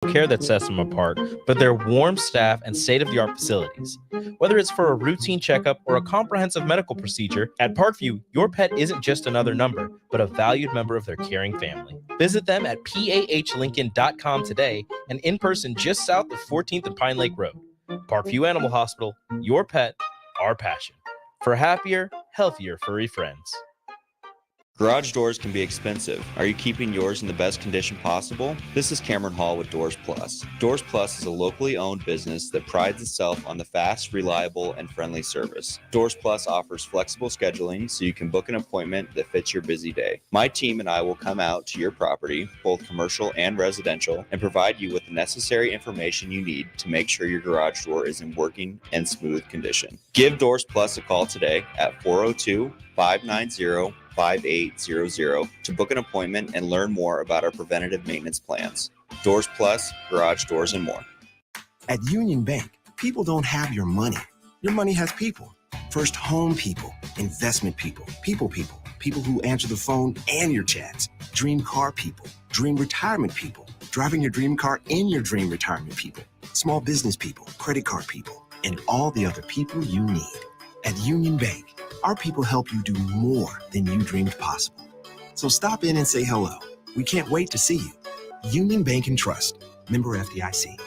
care that sets them apart, but their warm staff and state-of-the-art facilities. Whether it's for a routine checkup or a comprehensive medical procedure, at Parkview, your pet isn't just another number, but a valued member of their caring family. Visit them at pahlincoln.com today and in person just south of 14th and Pine Lake Road. Parkview Animal Hospital, your pet, our passion. For happier, healthier furry friends. Garage doors can be expensive. Are you keeping yours in the best condition possible? This is Cameron Hall with Doors Plus. Doors Plus is a locally owned business that prides itself on the fast, reliable, and friendly service. Doors Plus offers flexible scheduling so you can book an appointment that fits your busy day. My team and I will come out to your property, both commercial and residential, and provide you with the necessary information you need to make sure your garage door is in working and smooth condition. Give Doors Plus a call today at 402-590-5800 to book an appointment and learn more about our preventative maintenance plans. Doors Plus, garage doors, and more. At Union Bank, people don't have your money. Your money has people. First home people, investment people, people who answer the phone and your chats, dream car people, dream retirement people, driving your dream car in your dream retirement people, small business people, credit card people, and all the other people you need. At Union Bank, our people help you do more than you dreamed possible. So stop in and say hello. We can't wait to see you. Union Bank and Trust. Member FDIC.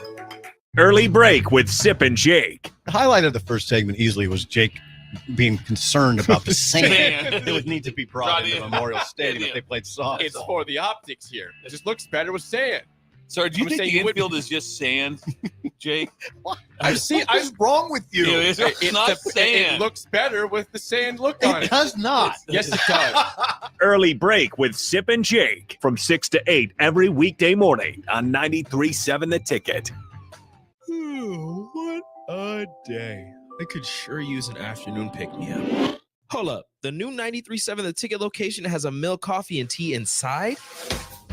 Early break with Sip and Jake. The highlight of the first segment easily was Jake being concerned about the sand that would need to be brought into Memorial Stadium if they played softball. It's for the optics here. It just looks better with sand. So do you think the infield is just sand, Jake? What's wrong with you? It's not sand. It looks better with the sand look on it. It does not. Yes, it does. Early break with Sip and Jake from 6 to 8 every weekday morning on 93.7 The Ticket. Ooh, what a day. I could sure use an afternoon pick-me-up. Hold up. The new 93.7 The Ticket location has a milk, coffee, and tea inside?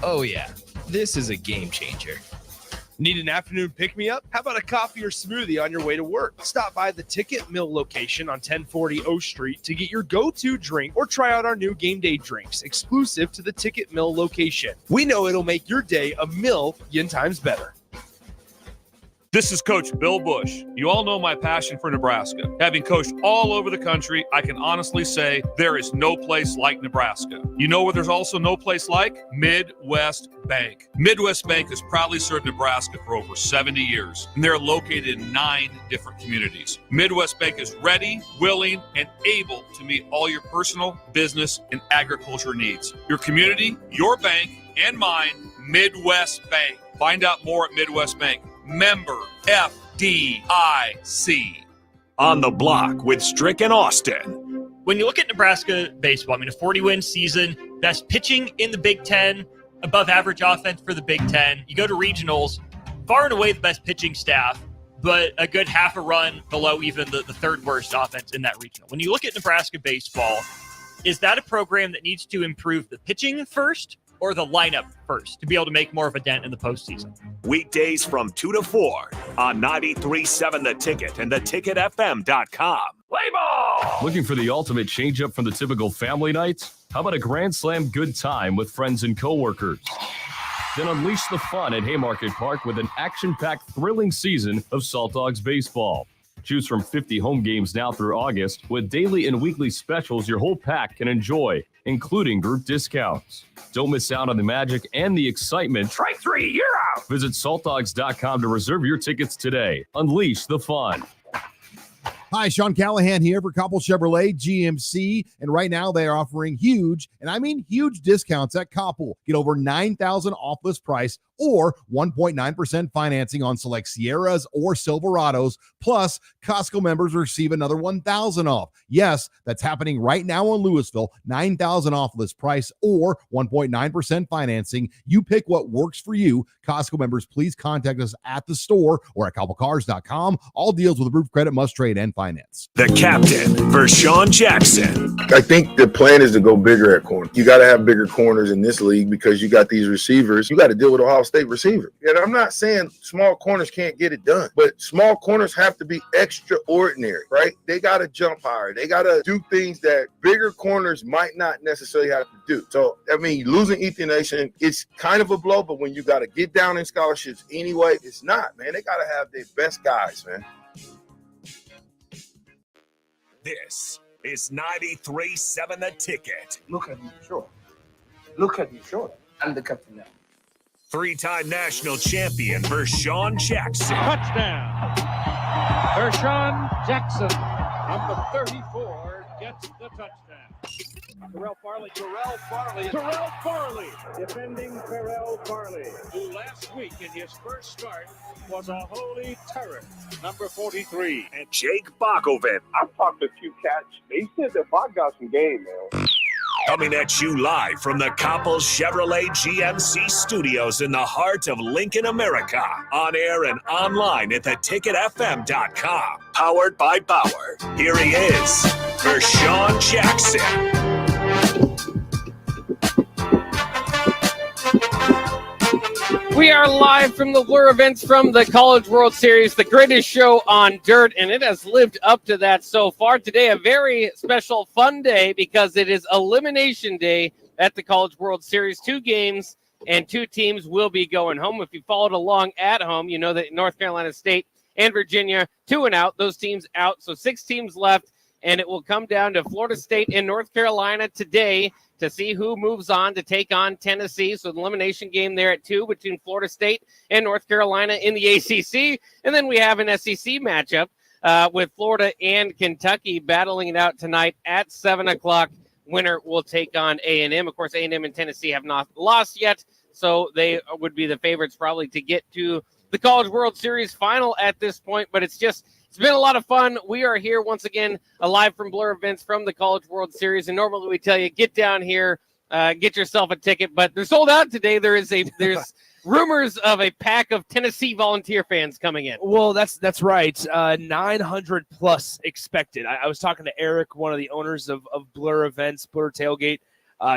Oh, yeah. This is a game changer. Need an afternoon pick-me-up? How about a coffee or smoothie on your way to work? Stop by the Ticket Mill location on 1040 O Street to get your go-to drink or try out our new game day drinks exclusive to the Ticket Mill location. We know it'll make your day a million times better. This is Coach Bill Bush. You all know my passion for Nebraska. Having coached all over the country, I can honestly say there is no place like Nebraska. You know where there's also no place like? Midwest Bank. Midwest Bank has proudly served Nebraska for over 70 years, and they're located in 9 different communities. Midwest Bank is ready, willing, and able to meet all your personal, business, and agriculture needs. Your community, your bank, and mine, Midwest Bank. Find out more at Midwest Bank. Member FDIC. On the block with Strick and Austin. When you look at Nebraska baseball, a 40-win season, best pitching in the Big Ten, above average offense for the Big Ten. You go to regionals, far and away the best pitching staff, but a good half a run below even the third worst offense in that regional. When you look at Nebraska baseball, is that a program that needs to improve the pitching first or the lineup first to be able to make more of a dent in the postseason? Weekdays from 2 to 4 on 93.7 The Ticket and theticketfm.com. Play ball! Looking for the ultimate change-up from the typical family night? How about a Grand Slam good time with friends and coworkers? Then unleash the fun at Haymarket Park with an action-packed, thrilling season of Salt Dogs baseball. Choose from 50 home games now through August with daily and weekly specials your whole pack can enjoy, including group discounts. Don't miss out on the magic and the excitement. Strike 3, you're out! Visit saltdogs.com to reserve your tickets today. Unleash the fun. Hi, Sean Callahan here for Koppel Chevrolet GMC, and right now they are offering huge, and I mean huge discounts at Koppel. Get over $9,000 off list price or 1.9% financing on select Sierras or Silverados. Plus, Costco members receive another $1,000 off. Yes, that's happening right now in Louisville. $9,000 off list price or 1.9% financing. You pick what works for you. Costco members, please contact us at the store or at KoppelCars.com. All deals with approved credit must trade and finance. The captain, Vershawn Jackson. I think the plan is to go bigger at corner. You got to have bigger corners in this league because you got these receivers. You got to deal with Ohio State State receiver. And I'm not saying small corners can't get it done, but small corners have to be extraordinary, right? They got to jump higher. They got to do things that bigger corners might not necessarily have to do. So, I mean, losing Ethan Nation, it's kind of a blow, but when you got to get down in scholarships anyway, it's not, man. They got to have their best guys, man. This is 93.7 The Ticket. Look at you, sure. Look at you, sure. I'm the captain now. Three-time national champion Vershawn Jackson. Touchdown. Vershawn Jackson, number 34, gets the touchdown. Terrell Farley, defending Terrell Farley, who last week in his first start was a holy terror, number 43. And Jake Bakoven. I've talked to a few cats. They said that Bach got some game, man. Coming at you live from the Coppels Chevrolet GMC studios in the heart of Lincoln, America. On air and online at theticketfm.com. Powered by Bauer. Here he is, Vershawn Jackson. We are live from the Lure events from the College World Series, the greatest show on dirt, and it has lived up to that so far. Today, a very special, fun day because it is Elimination Day at the College World Series. 2 games and 2 teams will be going home. If you followed along at home, you know that North Carolina State and Virginia, 2 and out, those teams out. So 6 teams left, and it will come down to Florida State and North Carolina today to see who moves on to take on Tennessee. So the elimination game there at 2 between Florida State and North Carolina in the ACC. And then we have an SEC matchup with Florida and Kentucky battling it out tonight at 7 o'clock. Winner will take on A&M. Of course, A&M and Tennessee have not lost yet, so they would be the favorites probably to get to the College World Series final at this point. But it's been a lot of fun. We are here once again, live from Blur Events from the College World Series. And normally we tell you, get down here, get yourself a ticket. But they're sold out today. There's rumors of a pack of Tennessee Volunteer fans coming in. Well, that's right. 900 plus expected. I was talking to Eric, one of the owners of Blur Events, Blur Tailgate,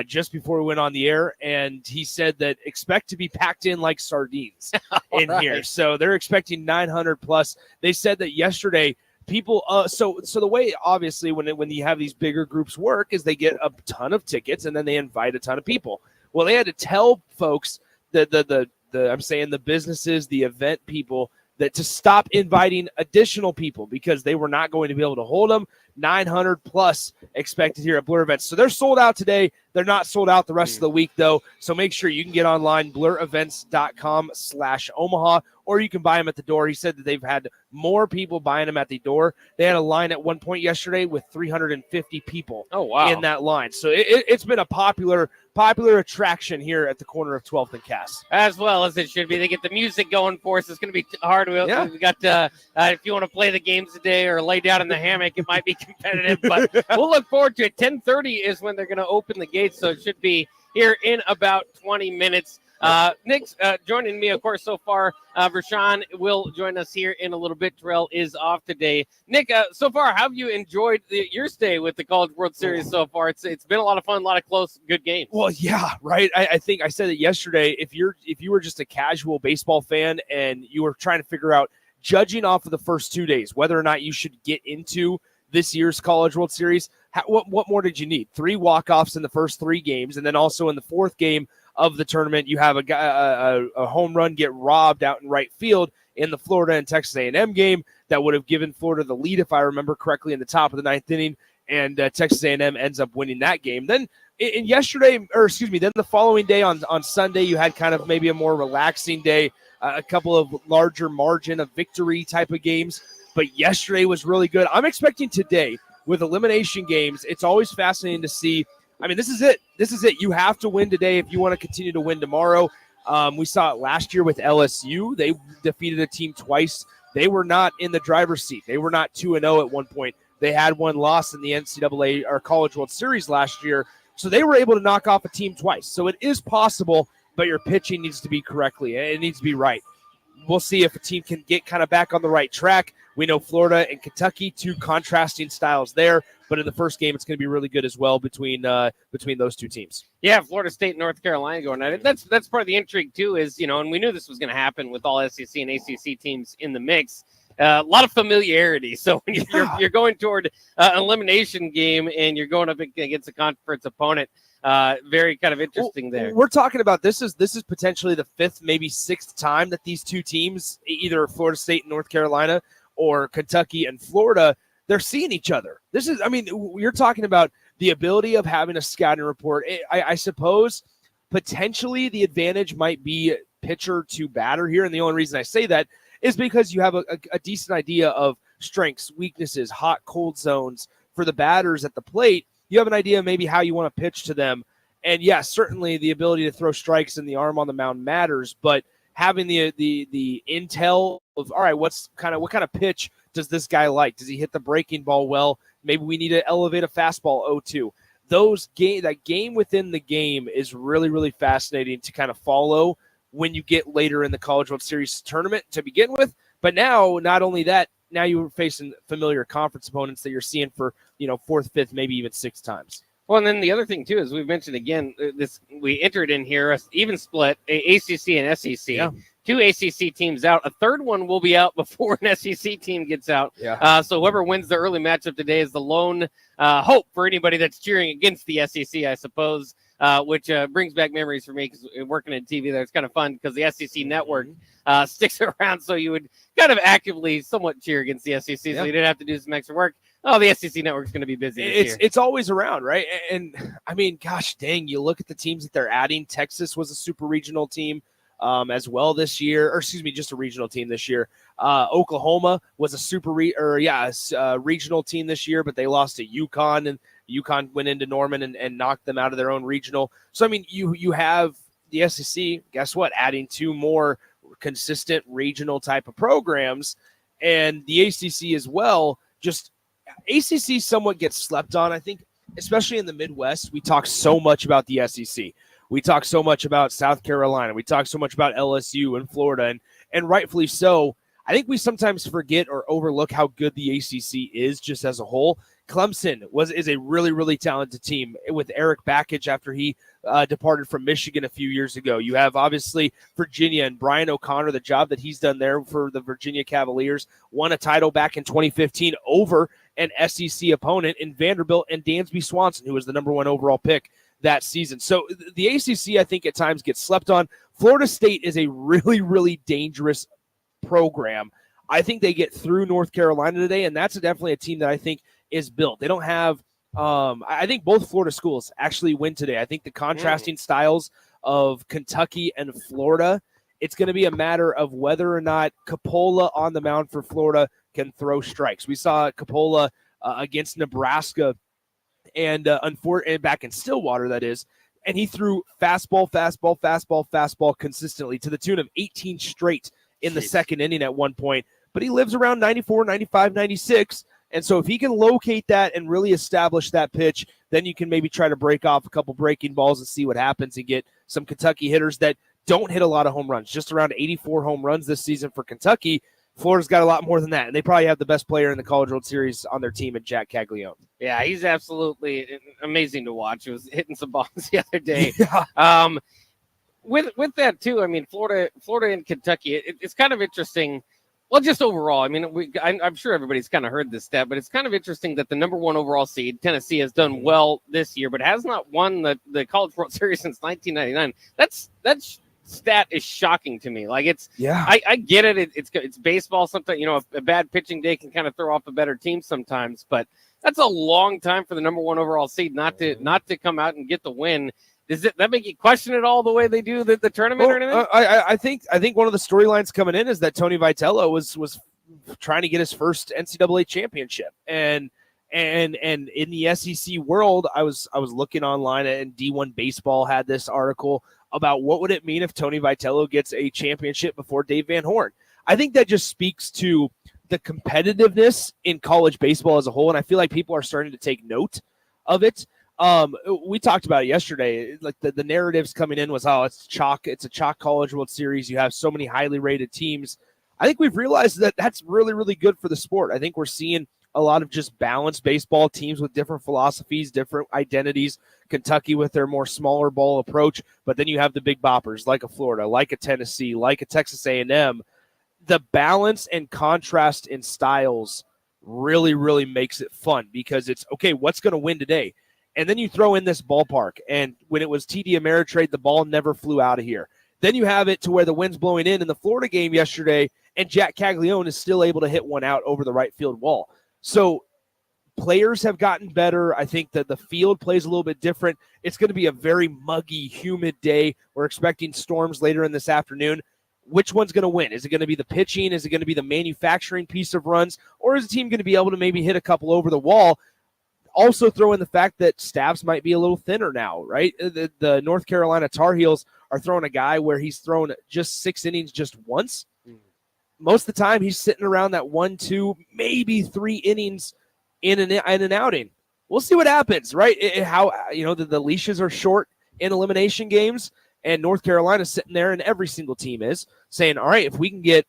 just before we went on the air, and he said that expect to be packed in like sardines in here. So they're expecting 900 plus. They said that yesterday people so the way obviously when you have these bigger groups work is they get a ton of tickets and then they invite a ton of people. Well, they had to tell folks the I'm saying the businesses, the event people, that to stop inviting additional people because they were not going to be able to hold them. 900 plus expected here at Blur Events. So they're sold out today. They're not sold out the rest of the week, though. So make sure you can get online, blurevents.com/Omaha, or you can buy them at the door. He said that they've had more people buying them at the door. They had a line at one point yesterday with 350 people in that line. So it's been a popular attraction here at the corner of 12th and Cass. As well as it should be. They get the music going for us. It's going to be hard. We got if you want to play the games today or lay down in the hammock, it might be competitive, but we'll look forward to it. 10:30 is when they're going to open the gates, so it should be here in about 20 minutes. Nick's joining me, of course, so far. Vershawn will join us here in a little bit. Terrell is off today. Nick, so far, how have you enjoyed your stay with the College World Series so far? It's been a lot of fun, a lot of close, good games. Well, yeah, right. I think I said it yesterday. If you were just a casual baseball fan and you were trying to figure out, judging off of the first 2 days, whether or not you should get into this year's College World Series, what more did you need? 3 walk-offs in the first 3 games, and then also in the 4th game of the tournament, you have a home run get robbed out in right field in the Florida and Texas A&M game that would have given Florida the lead, if I remember correctly, in the top of the 9th inning, and Texas A&M ends up winning that game. Then then the following day on Sunday, you had kind of maybe a more relaxing day, a couple of larger margin of victory type of games. But yesterday was really good. I'm expecting today with elimination games, it's always fascinating to see. I mean, this is it. You have to win today if you want to continue to win tomorrow. We saw it last year with LSU. They defeated a team twice. They were not in the driver's seat. They were not 2-0 at one point. They had one loss in the NCAA or College World Series last year. So they were able to knock off a team twice. So it is possible, but your pitching needs to be correctly. It needs to be right. We'll see if a team can get kind of back on the right track. We know Florida and Kentucky, 2 contrasting styles there, but in the first game, it's going to be really good as well between those 2 teams. Yeah, Florida State, North Carolina going at it. That's part of the intrigue too. Is and we knew this was going to happen with all SEC and ACC teams in the mix. A lot of familiarity. So when you're going toward an elimination game and you're going up against a conference opponent, very kind of interesting there. We're talking about this is potentially the 5th, maybe 6th time that these two teams, either Florida State and North Carolina or Kentucky and Florida, they're seeing each other. You're talking about the ability of having a scouting report. I suppose potentially the advantage might be pitcher to batter here. And the only reason I say that is because you have a decent idea of strengths, weaknesses, hot, cold zones for the batters at the plate. You have an idea maybe how you want to pitch to them. And yes, certainly the ability to throw strikes and the arm on the mound matters, but having the intel of, all right, what kind of pitch does this guy like? Does he hit the breaking ball well? Maybe we need to elevate a fastball 0-2. That game within the game is really, really fascinating to kind of follow when you get later in the College World Series tournament to begin with. But now, not only that, now you're facing familiar conference opponents that you're seeing for, 4th, 5th, maybe even 6 times. Well, and then the other thing, too, is we've mentioned again, we entered in here, even split, ACC and SEC. Yeah. 2 ACC teams out. A third one will be out before an SEC team gets out. Yeah. So whoever wins the early matchup today is the lone hope for anybody that's cheering against the SEC, I suppose, which brings back memories for me because working in TV there, it's kind of fun because the SEC network sticks around, so you would kind of actively somewhat cheer against the SEC, so you didn't have to do some extra work. Oh, the SEC network's going to be busy this year. It's always around, right? And gosh dang, you look at the teams that they're adding. Texas was a super regional team as well this year, or excuse me, just a regional team this year. Oklahoma was a regional team this year, but they lost to UConn, and UConn went into Norman and knocked them out of their own regional. So, you have the SEC, guess what, adding 2 more consistent regional type of programs, and the ACC as well. Just ACC somewhat gets slept on, I think, especially in the Midwest. We talk so much about the SEC. We talk so much about South Carolina. We talk so much about LSU and Florida, and rightfully so. I think we sometimes forget or overlook how good the ACC is just as a whole. Clemson is a really, really talented team with Eric Bakich after he departed from Michigan a few years ago. You have obviously Virginia and Brian O'Connor, the job that he's done there for the Virginia Cavaliers, won a title back in 2015 over an SEC opponent in Vanderbilt and Dansby Swanson, who was the number 1 overall pick that season. So the ACC, I think, at times gets slept on. Florida State is a really, really dangerous program. I think they get through North Carolina today, and that's definitely a team that I think is built. They don't have I think both Florida schools actually win today. I think the contrasting styles of Kentucky and Florida, it's going to be a matter of whether or not Capola on the mound for Florida can throw strikes. We saw Capola against Nebraska and back in Stillwater, that is, and he threw fastball consistently to the tune of 18 straight in the second inning at one point. But he lives around 94, 95, 96. And so if he can locate that and really establish that pitch, then you can maybe try to break off a couple breaking balls and see what happens and get some Kentucky hitters that don't hit a lot of home runs. Just around 84 home runs this season for Kentucky. Florida's got a lot more than that, and they probably have the best player in the College World Series on their team at Jack Caglione. Yeah, he's absolutely amazing to watch. He was hitting some balls the other day. Yeah. With that, too, Florida and Kentucky, it's kind of interesting. Well, just overall, I'm sure everybody's kind of heard this stat, but it's kind of interesting that the number 1 overall seed, Tennessee, has done well this year, but has not won the College World Series since 1999. That's stat is shocking to me. I get it. It's baseball. Sometimes, a bad pitching day can kind of throw off a better team sometimes, but that's a long time for the number 1 overall seed not to come out and get the win. Does that make you question it all the way they do the tournament or anything? I think one of the storylines coming in is that Tony Vitello was trying to get his first NCAA championship, and in the SEC world, I was looking online, and D1 Baseball had this article about what would it mean if Tony Vitello gets a championship before Dave Van Horn. I think that just speaks to the competitiveness in college baseball as a whole, and I feel like people are starting to take note of it. We talked about it yesterday. Like the narratives coming in was, it's a chalk College World Series. You have so many highly rated teams. I think we've realized that that's really, really good for the sport. I think we're seeing a lot of just balanced baseball teams with different philosophies, different identities. Kentucky with their more smaller ball approach, but then you have the big boppers like a Florida, like a Tennessee, like a Texas A&M. The balance and contrast in styles really, really makes it fun because it's, okay, what's going to win today? And then you throw in this ballpark, and when it was TD Ameritrade, the ball never flew out of here. Then you have it to where the wind's blowing in the Florida game yesterday, and Jack Caglione is still able to hit one out over the right field wall. So players have gotten better. I think that the field plays a little bit different. It's going to be a very muggy, humid day. We're expecting storms later in this afternoon. Which one's going to win? Is it going to be the pitching? Is it going to be the manufacturing piece of runs? Or is the team going to be able to maybe hit a couple over the wall? Also throw in the fact that staffs might be a little thinner now, right? The North Carolina Tar Heels are throwing a guy where he's thrown just 6 innings just once. Most of the time he's sitting around that 1, 2, maybe 3 innings in an outing. We'll see what happens, right? The leashes are short in elimination games, and North Carolina's sitting there, and every single team is saying, all right, if we can get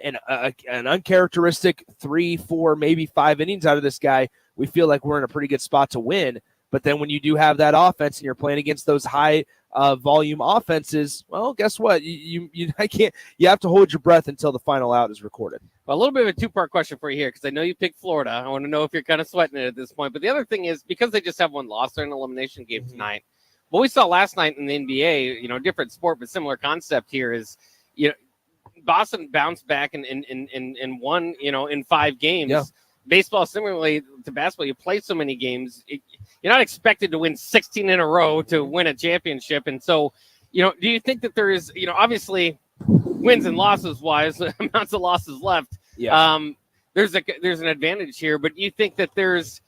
an uncharacteristic 3, 4, maybe 5 innings out of this guy, we feel like we're in a pretty good spot to win. But then when you do have that offense and you're playing against those high volume offenses, well, guess what? You have to hold your breath until the final out is recorded. Well, a little bit of a two-part question for you here, because I know you picked Florida. I want to know if you're kind of sweating it at this point. But the other thing is, because they just have one loss, they're in an elimination game tonight. What we saw last night in the NBA, different sport, but similar concept here is, Boston bounced back and won, in 5 games. Yeah. Baseball, similarly to basketball, you play so many games, you're not expected to win 16 in a row to win a championship. And so, do you think that there is, obviously wins and losses wise, amounts of losses left. Yeah. There's an advantage here, but do you think that there's,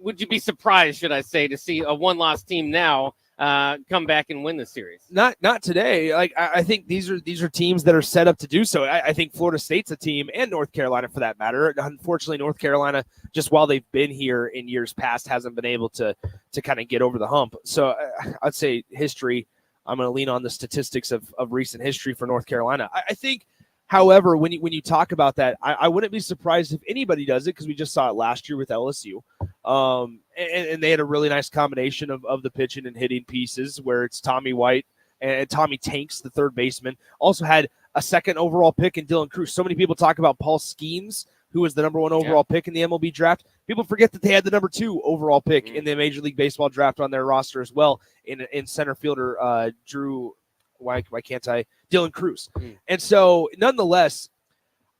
would you be surprised, should I say, to see a one-loss team now come back and win the series? Not today. Like I think these are teams that are set up to do so. I think Florida State's a team, and North Carolina for that matter. Unfortunately, North Carolina, just while they've been here in years past, hasn't been able to kind of get over the hump. So I'd say history. I'm going to lean on the statistics of recent history for North Carolina. I think, however, when you talk about that, I wouldn't be surprised if anybody does it, because we just saw it last year with LSU. And they had a really nice combination of the pitching and hitting pieces, where it's Tommy White and Tommy Tanks, the third baseman, also had a second overall pick in Dylan Cruz. So many people talk about Paul Skeens, who was the number 1 overall pick in the MLB draft. People forget that they had the number 2 overall pick in the Major League Baseball draft on their roster as well, in center fielder Drew. Why can't I? Dylan Cruz. And so, nonetheless,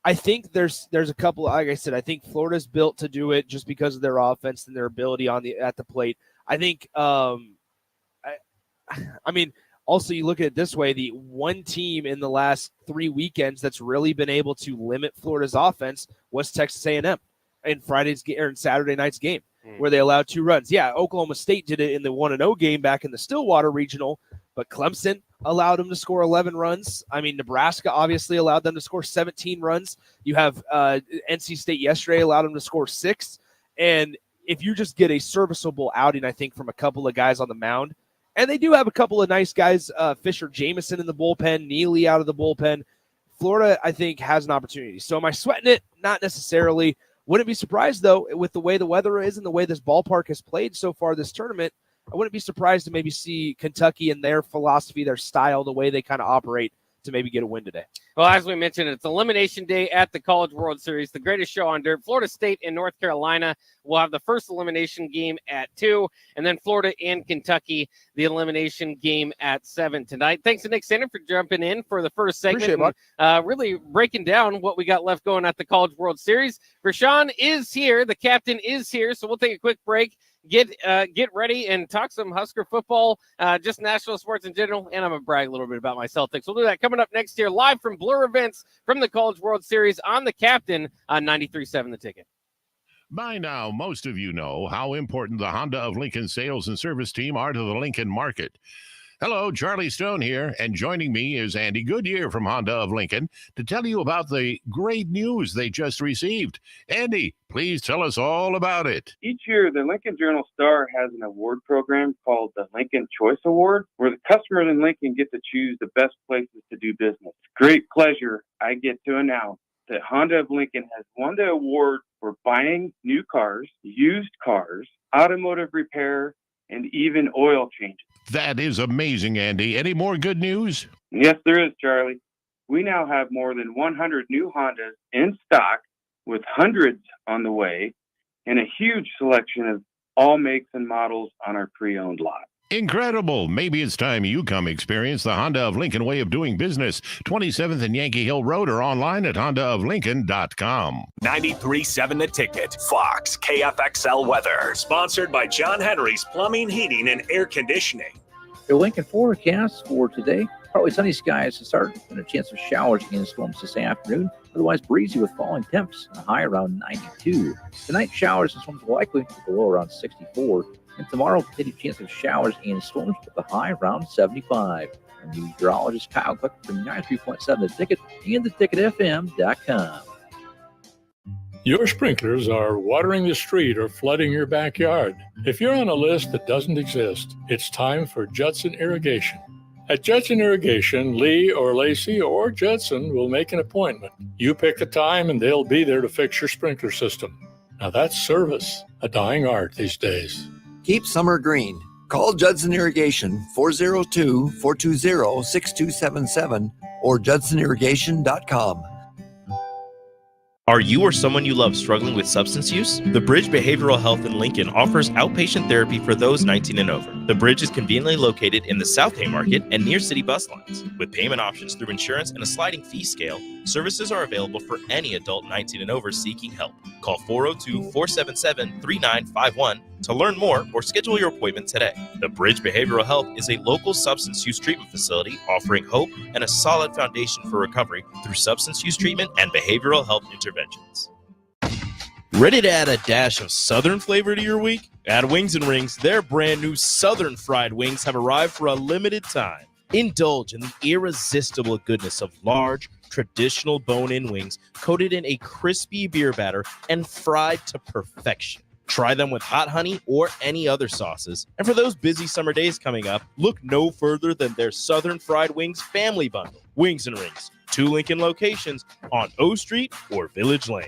I think there's a couple. Like I said, I think Florida's built to do it just because of their offense and their ability at the plate. I think. Also, you look at it this way: the one team in the last 3 weekends that's really been able to limit Florida's offense was Texas A&M in Saturday night's game, where they allowed 2 runs. Yeah, Oklahoma State did it in the 1-0 game back in the Stillwater Regional, but Clemson allowed them to score 11 runs. Nebraska obviously allowed them to score 17 runs. You have NC State yesterday allowed them to score 6. And if you just get a serviceable outing, I think, from a couple of guys on the mound, and they do have a couple of nice guys, Fisher Jameson in the bullpen, Neely out of the bullpen, Florida, I think, has an opportunity. So am I sweating it? Not necessarily. Wouldn't be surprised, though, with the way the weather is and the way this ballpark has played so far this tournament, I wouldn't be surprised to maybe see Kentucky and their philosophy, their style, the way they kind of operate, to maybe get a win today. Well, as we mentioned, it's Elimination Day at the College World Series, the greatest show on dirt. Florida State and North Carolina will have the first elimination game at 2, and then Florida and Kentucky, the elimination game at 7 tonight. Thanks to Nick Sander for jumping in for the first segment. Really breaking down what we got left going at the College World Series. Rashawn is here. The captain is here, so we'll take a quick break. Get ready and talk some Husker football, just national sports in general, and I'm going to brag a little bit about my Celtics. We'll do that coming up next year, live from Blur Events from the College World Series on the Captain on 93.7 The Ticket. By now, most of you know how important the Honda of Lincoln sales and service team are to the Lincoln market. Hello, Charlie Stone here, and joining me is Andy Goodyear from Honda of Lincoln to tell you about the great news they just received. Andy, please tell us all about it. Each year, the Lincoln Journal-Star has an award program called the Lincoln Choice Award, where the customers in Lincoln get to choose the best places to do business. Great pleasure I get to announce that Honda of Lincoln has won the award for buying new cars, used cars, automotive repair, and even oil changes. That is amazing, Andy. Any more good news? Yes, there is, Charlie. We now have more than 100 new Hondas in stock, with hundreds on the way, and a huge selection of all makes and models on our pre-owned lot. Incredible. Maybe it's time you come experience the Honda of Lincoln way of doing business. 27th and Yankee Hill Road, or online at hondaoflincoln.com. 93.7 The Ticket. Fox KFXL weather. Sponsored by John Henry's Plumbing, Heating, and Air Conditioning. Your Lincoln forecast for today: partly sunny skies to start, and a chance of showers and storms this afternoon. Otherwise breezy with falling temps, a high around 92. Tonight, showers and storms likely with the low around 64. And tomorrow, continued chance of showers and storms with the high around 75. I'm meteorologist Kyle Cook from 93.7 The Ticket and theticketfm.com. Your sprinklers are watering the street or flooding your backyard. If you're on a list that doesn't exist, it's time for Judson Irrigation. At Judson Irrigation, Lee or Lacey or Judson will make an appointment. You pick the time and they'll be there to fix your sprinkler system. Now that's service, a dying art these days. Keep summer green. Call Judson Irrigation 402-420-6277 or judsonirrigation.com. Are you or someone you love struggling with substance use? The Bridge Behavioral Health in Lincoln offers outpatient therapy for those 19 and over. The Bridge is conveniently located in the South Haymarket and near city bus lines. With payment options through insurance and a sliding fee scale, services are available for any adult 19 and over seeking help. Call 402-477-3951 to learn more or schedule your appointment today. The Bridge Behavioral Health is a local substance use treatment facility offering hope and a solid foundation for recovery through substance use treatment and behavioral health interventions. Ready to add a dash of Southern flavor to your week? At Wings and Rings, their brand new Southern fried wings have arrived for a limited time. Indulge in the irresistible goodness of large, traditional bone-in wings coated in a crispy beer batter and fried to perfection. Try them with hot honey or any other sauces. And for those busy summer days coming up, look no further than their Southern Fried Wings Family Bundle. Wings and Rings, 2 Lincoln locations on O Street or Village Lane.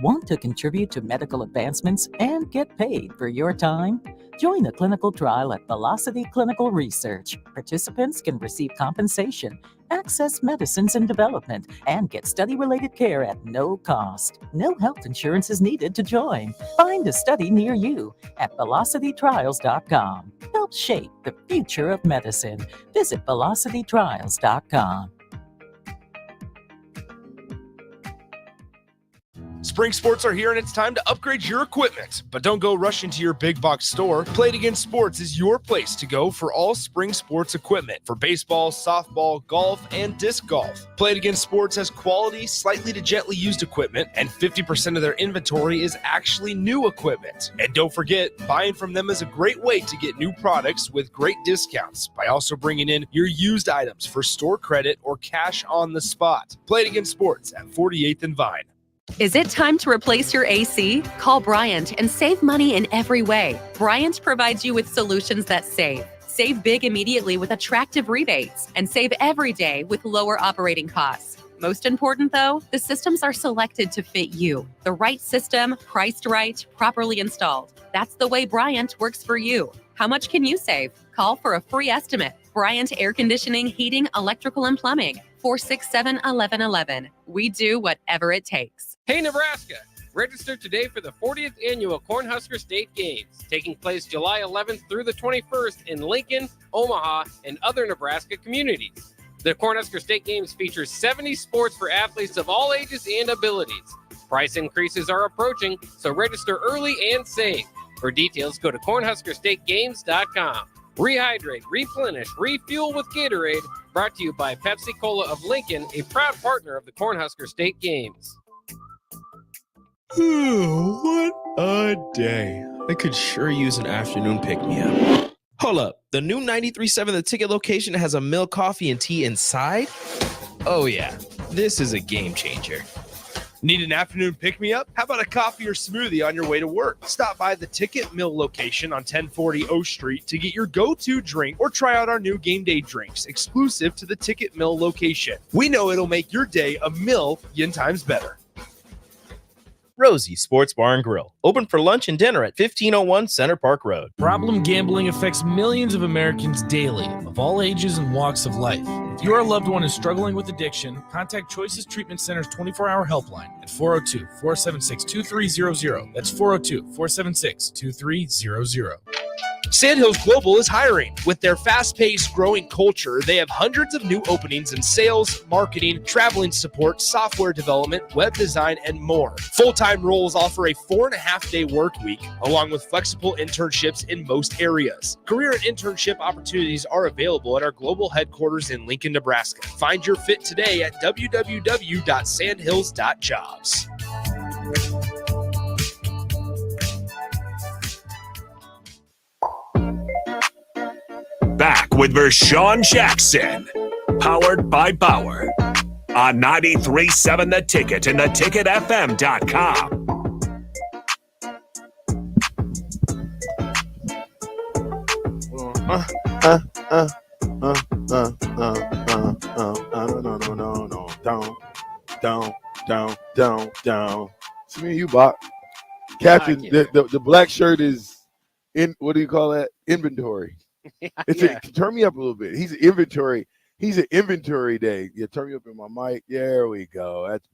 Want to contribute to medical advancements and get paid for your time? Join the clinical trial at Velocity Clinical Research. Participants can receive compensation, access medicines in development, and get study-related care at no cost. No health insurance is needed to join. Find a study near you at velocitytrials.com. Help shape the future of medicine. Visit velocitytrials.com. Spring sports are here and it's time to upgrade your equipment. But don't go rushing to your big box store. Play It Again Sports is your place to go for all spring sports equipment for baseball, softball, golf, and disc golf. Play It Again Sports has quality, slightly to gently used equipment, and 50% of their inventory is actually new equipment. And don't forget, buying from them is a great way to get new products with great discounts by also bringing in your used items for store credit or cash on the spot. Play It Again Sports at 48th and Vine. Is it time to replace your AC? Call Bryant and save money in every way. Bryant provides you with solutions that save. Save big immediately with attractive rebates and save every day with lower operating costs. Most important, though, the systems are selected to fit you. The right system, priced right, properly installed. That's the way Bryant works for you. How much can you save? Call for a free estimate. Bryant Air Conditioning, Heating, Electrical, and Plumbing. 467-1111. We do whatever it takes. Hey, Nebraska! Register today for the 40th Annual Cornhusker State Games, taking place July 11th through the 21st in Lincoln, Omaha, and other Nebraska communities. The Cornhusker State Games features 70 sports for athletes of all ages and abilities. Price increases are approaching, so register early and save. For details, go to cornhuskerstategames.com. Rehydrate, replenish, refuel with Gatorade. Brought to you by Pepsi Cola of Lincoln, a proud partner of the Cornhusker State Games. What a day. I could sure use an afternoon pick-me-up. Hold up. The new 93.7 The Ticket location has a milk, coffee, and tea inside? Oh, yeah. This is a game changer. Need an afternoon pick-me-up? How about a coffee or smoothie on your way to work? Stop by the Ticket Mill location on 1040 O Street to get your go-to drink or try out our new game day drinks exclusive to the Ticket Mill location. We know it'll make your day a million times better. Rosie Sports Bar and Grill, open for lunch and dinner at 1501 Center Park Road. Problem gambling affects millions of Americans daily, of all ages and walks of life. If your loved one is struggling with addiction, contact Choices Treatment Center's 24-hour helpline at 402-476-2300. That's 402-476-2300. Sandhills Global is hiring. With their fast-paced, growing culture, they have hundreds of new openings in sales, marketing, traveling support, software development, web design, and more. Full-time roles offer a 4.5-day work week, along with flexible internships in most areas. Career and internship opportunities are available at our global headquarters in Lincoln, Nebraska. Find your fit today at www.sandhills.jobs. Back with Vershawn Jackson, powered by Bauer, on 93.7 The Ticket and theticketfm.com. Down. It's me and you, Bach. Captain, the black shirt is in, what do you call that? Inventory. Turn me up a little bit. He's an inventory day. Yeah, turn me up in my mic. There we go. That's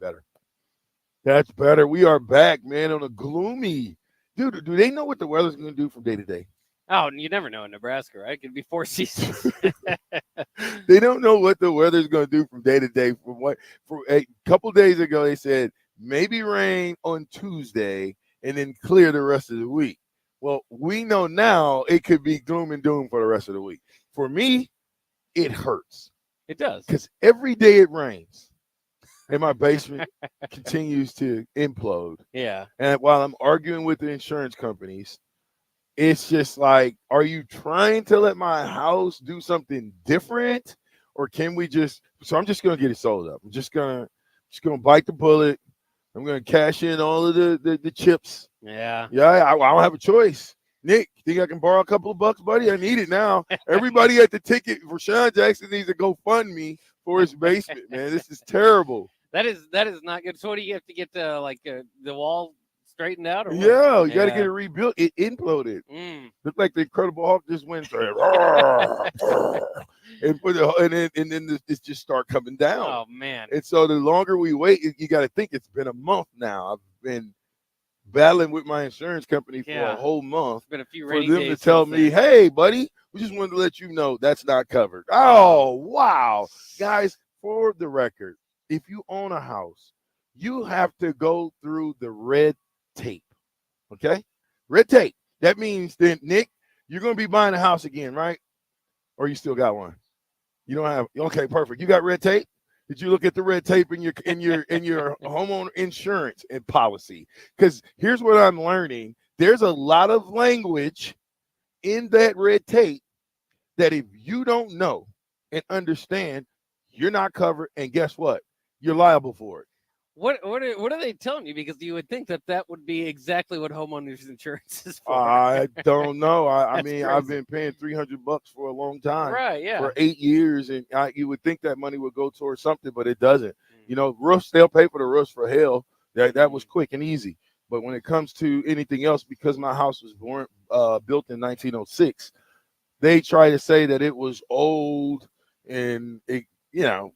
better. We are back, man, on a gloomy. Dude, do they know what the weather's going to do from day to day? Oh, you never know in Nebraska, right? It could be 4 seasons. They don't know what the weather's going to do from day to day. For a couple days ago, they said maybe rain on Tuesday and then clear the rest of the week. Well, we know now it could be gloom and doom for the rest of the week. For me, it hurts. It does. Because every day it rains and my basement continues to implode. Yeah. And while I'm arguing with the insurance companies, it's just like, are you trying to let my house do something different? Or can we so I'm just going to get it sold up. I'm just going to bite the bullet. I'm going to cash in all of the chips. Yeah. Yeah, I don't have a choice. Nick, think I can borrow a couple of bucks, buddy? I need it now. Everybody at the ticket for Sean Jackson needs to go fund me for his basement, man. This is terrible. That is not good. So what do you have to get the wall straightened out? Or what? Yeah, you got to get it rebuilt. It imploded. Looked like the Incredible Hulk just went and then this just start coming down. Oh man! And so the longer we wait, you got to think it's been a month now. I've been battling with my insurance company for a whole month. It's been a few for rainy them days to tell since me, then. hey, buddy, we just wanted to let you know that's not covered. Oh, wow. Guys, for the record, if you own a house, you have to go through the red tape. Okay? Red tape. That means then, Nick, you're going to be buying a house again, right? Or you still got one? You don't have. Okay, perfect. You got red tape? Did you look at the red tape in your homeowner insurance and policy? Because here's what I'm learning. There's a lot of language in that red tape that if you don't know and understand, you're not covered. And guess what? You're liable for it. What are they telling you? Because you would think that would be exactly what homeowners insurance is for. I don't know. I That's mean, crazy. I've been paying $300 for a long time, Right, yeah. for 8 years, and you would think that money would go towards something, but it doesn't. You know, roofs, they'll pay for the roofs for hell. That was quick and easy. But when it comes to anything else, because my house was built in 1906, they try to say that it was old and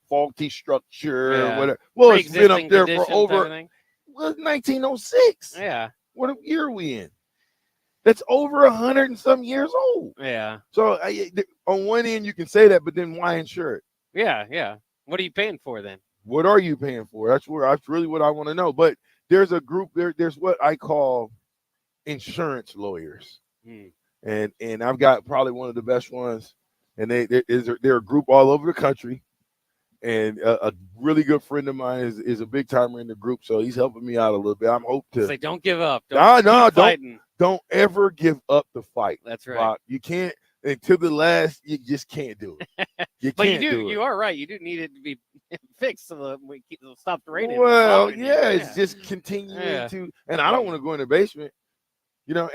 faulty structure or whatever. Well, it's been up there for over 1906. Yeah. What year are we in? That's over 100 and some years old. Yeah. So on one end you can say that, but then why insure it? Yeah. What are you paying for then? What are you paying for? That's really what I want to know. But there's a group there's what I call insurance lawyers. And I've got probably one of the best ones. And they're a group all over the country. And a really good friend of mine is a big timer in the group, so he's helping me out a little bit. I'm hope to Say, don't give up. Don't ever give up the fight. That's right. Rock. You can't until the last. You just can't do it. You But can't you do it. are right. You do need it to be fixed so that we stop the raining. Well, it's just continuing to, and I don't want to go in the basement,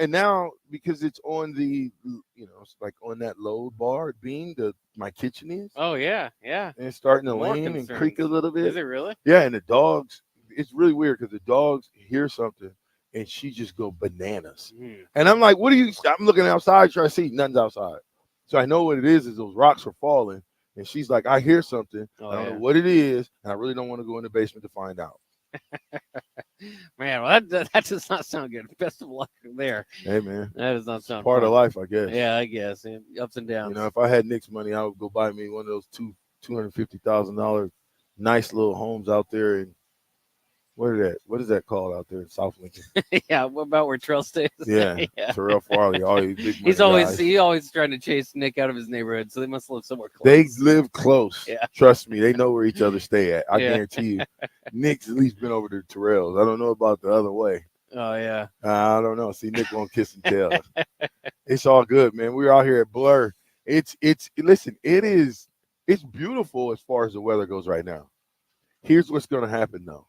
and now because it's on the, it's like on that load bar beam, my kitchen is. Oh, yeah. And it's starting to More lean concerns. and creak a little bit. Is it really? Yeah, and the dogs, it's really weird because the dogs hear something and she just go bananas. Mm. And I'm like, what are you? I'm looking outside trying to see. Nothing's outside. So I know what it is those rocks are falling. And she's like, I hear something. Oh, I don't yeah. know what it is. And I really don't want to go in the basement to find out. Man, well, that does not sound good. Best of luck there. Hey, man. That does not sound Part fun. of life, I guess. Yeah, I guess. Yeah, ups and downs. You know, if I had Nick's money, I would go buy me one of those $250,000 nice little homes out there in what is that called out there in South Lincoln? Yeah, what about where Terrell stays? Yeah, Terrell Farley, all these big He's money always guys. trying to chase Nick out of his neighborhood, so they must live somewhere close. They live close. Yeah. Trust me, they know where each other stay at. I Yeah. guarantee you. Nick's at least been over to Terrell's. I don't know about the other way. Oh yeah. I don't know. See, Nick won't kiss and tell. It's all good, man. We're out here at Blur. It's beautiful as far as the weather goes right now. Here's what's gonna happen though.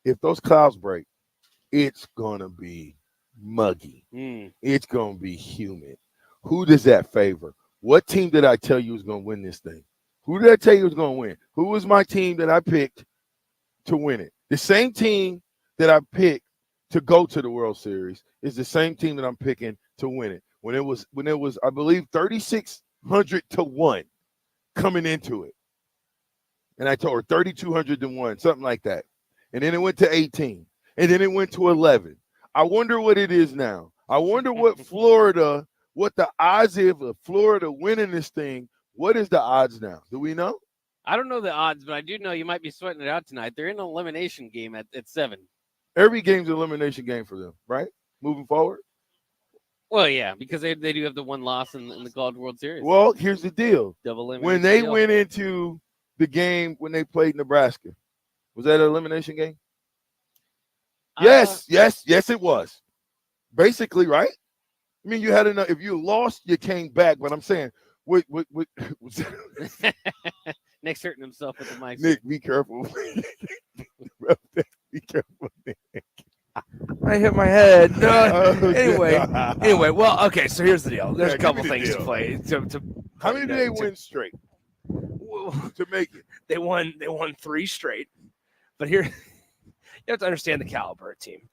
If those clouds break, it's gonna be muggy. Mm. It's gonna be humid. Who does that favor? What team did I tell you was gonna win this thing? Who did I tell you was gonna win? Who was my team that I picked to win it? The same team that I picked to go to the World Series is the same team that I'm picking to win it. When it was, I believe 3,600 to 1 coming into it. And I told her 3,200 to 1, something like that. And then it went to 18. And then it went to 11. I wonder what it is now. I wonder what what the odds is of Florida winning this thing. What is the odds now? Do we know? I don't know the odds, but I do know you might be sweating it out tonight. They're in an elimination game at 7. Every game's an elimination game for them, right? Moving forward. Well, yeah, because they do have the one loss in the College World Series. Well, here's the deal. Double elimination When they deal. went into the game when they played Nebraska, was that an elimination game? Yes, it was. Basically, right? I mean, you had enough. If you lost, you came back. But I'm saying, what was that? Nick's hurting himself with the mic. Nick, be careful. Be careful, Nick. I hit my head. Oh, Anyway. Well, okay. So here's the deal. There's Yeah, a couple give me the things to deal. play. How many did they win straight to make it? They won 3 straight. But here, you have to understand the caliber of team.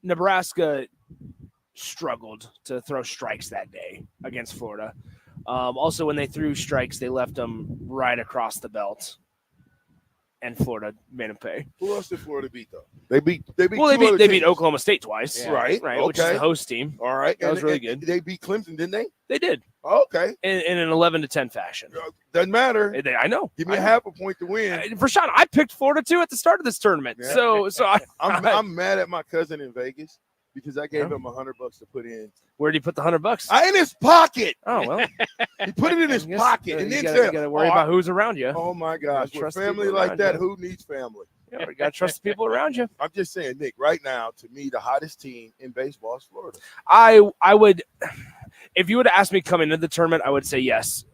Nebraska struggled to throw strikes that day against Florida. Also, when they threw strikes, they left them right across the belt. And Florida made them pay. Who else did Florida beat though? They beat. Well, they two other beat teams. Oklahoma State twice, Right. Which is okay. the host team. All right, That was really good. They beat Clemson, didn't they? They did Okay, in an 11-10 fashion. doesn't matter. I know. Give me I a know. half a point to win. Rashawn, I picked Florida too at the start of this tournament. Yeah. So I'm mad at my cousin in Vegas because I gave him $100 to put in. Where did he put the $100? In his pocket. Oh well, He put it in his pocket, and then you said, got to worry about who's around you. Oh my gosh, with trust family people like around that, you. who needs family? Yeah, you got to trust the people around you. I'm just saying, Nick. Right now, to me, the hottest team in baseball is Florida. I would, if you would have asked me coming into the tournament, I would say yes.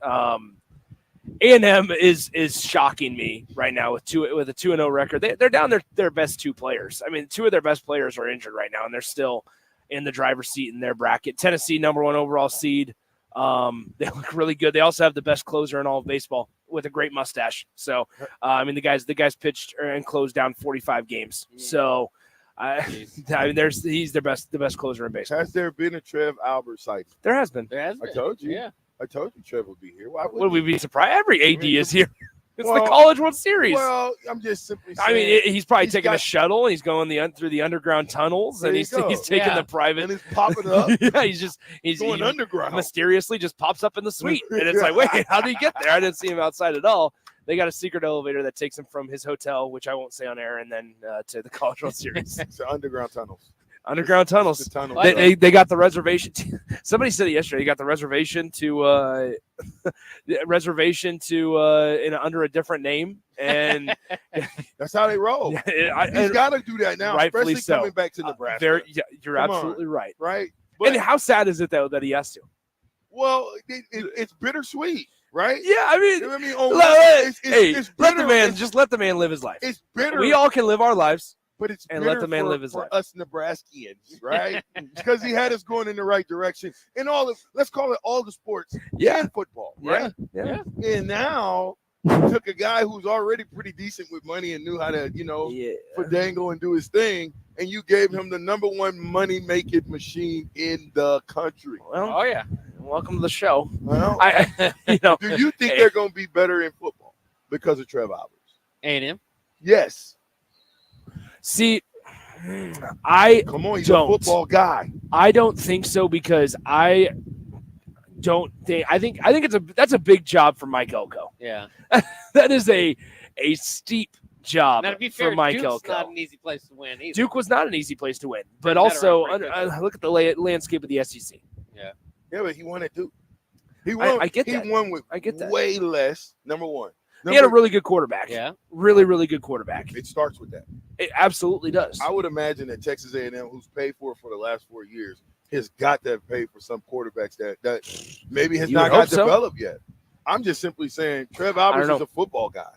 A&M is shocking me right now with a 2-0 record. They're down their best 2 players. I mean, 2 of their best players are injured right now, and they're still in the driver's seat in their bracket. Tennessee, number 1 overall seed. They look really good. They also have the best closer in all of baseball with a great mustache. So, I mean, the guys pitched and closed down 45 games. So, I mean, he's the best closer in baseball. Has there been a Trev Albert sighting? There has been. There has I been. told you. Yeah. I told you Trev would be here. Why Would we be surprised? Every AD is here. It's Well, the College World Series. Well, I'm just simply saying. I mean, he's probably taking a got- shuttle and he's going through the underground tunnels and There he's you go. taking Yeah. the private. and it's popping up. Yeah, he's going he underground. mysteriously just pops up in the suite, and it's like, wait, how did he get there? I didn't see him outside at all. They got a secret elevator that takes him from his hotel, which I won't say on air, and then to the College World Series. It's the underground tunnels. Underground tunnels. The tunnel. They got the reservation. Somebody said it yesterday. You got the reservation to under a different name, and That's how they roll. He's got to do that now, rightfully especially so. coming back to Nebraska. You're Come on. absolutely right. Right? And how sad is it though that he has to? Well, it's bittersweet, right? Yeah, I mean, let the man let the man live his life. It's bitter. We all can live our lives, but it's and bitter let the man for, live his for life. us Nebraskans, right? Because he had us going in the right direction in let's call it all the sports Yeah. and football, right? Yeah. And now You took a guy who's already pretty decent with money and knew how to, fadango and do his thing, and you gave him the number one money-making machine in the country. Well, Oh yeah. welcome to the show. Well, do you think they're going to be better in football because of Trev Alberts? A&M. Yes. See, I Come on, he's don't. a football guy. I don't think so because I think that's a big job for Mike Elko. Yeah. That is a steep job Now, to be fair, for Mike Duke's Elko. not an easy place to win either. Duke was not an easy place to win, but Turned that also around pretty quickly. look at the landscape of the SEC. Yeah. Yeah, but he won at Duke. He won. I get that. He won with way less. Number one. He had a really good quarterback. Yeah. Really, really good quarterback. It starts with that. It absolutely does. I would imagine that Texas A&M, who's paid for it for the last 4 years, has got to have paid for some quarterbacks that maybe has You not would got hope so. developed yet. I'm just simply saying Trev Alberts is a football guy.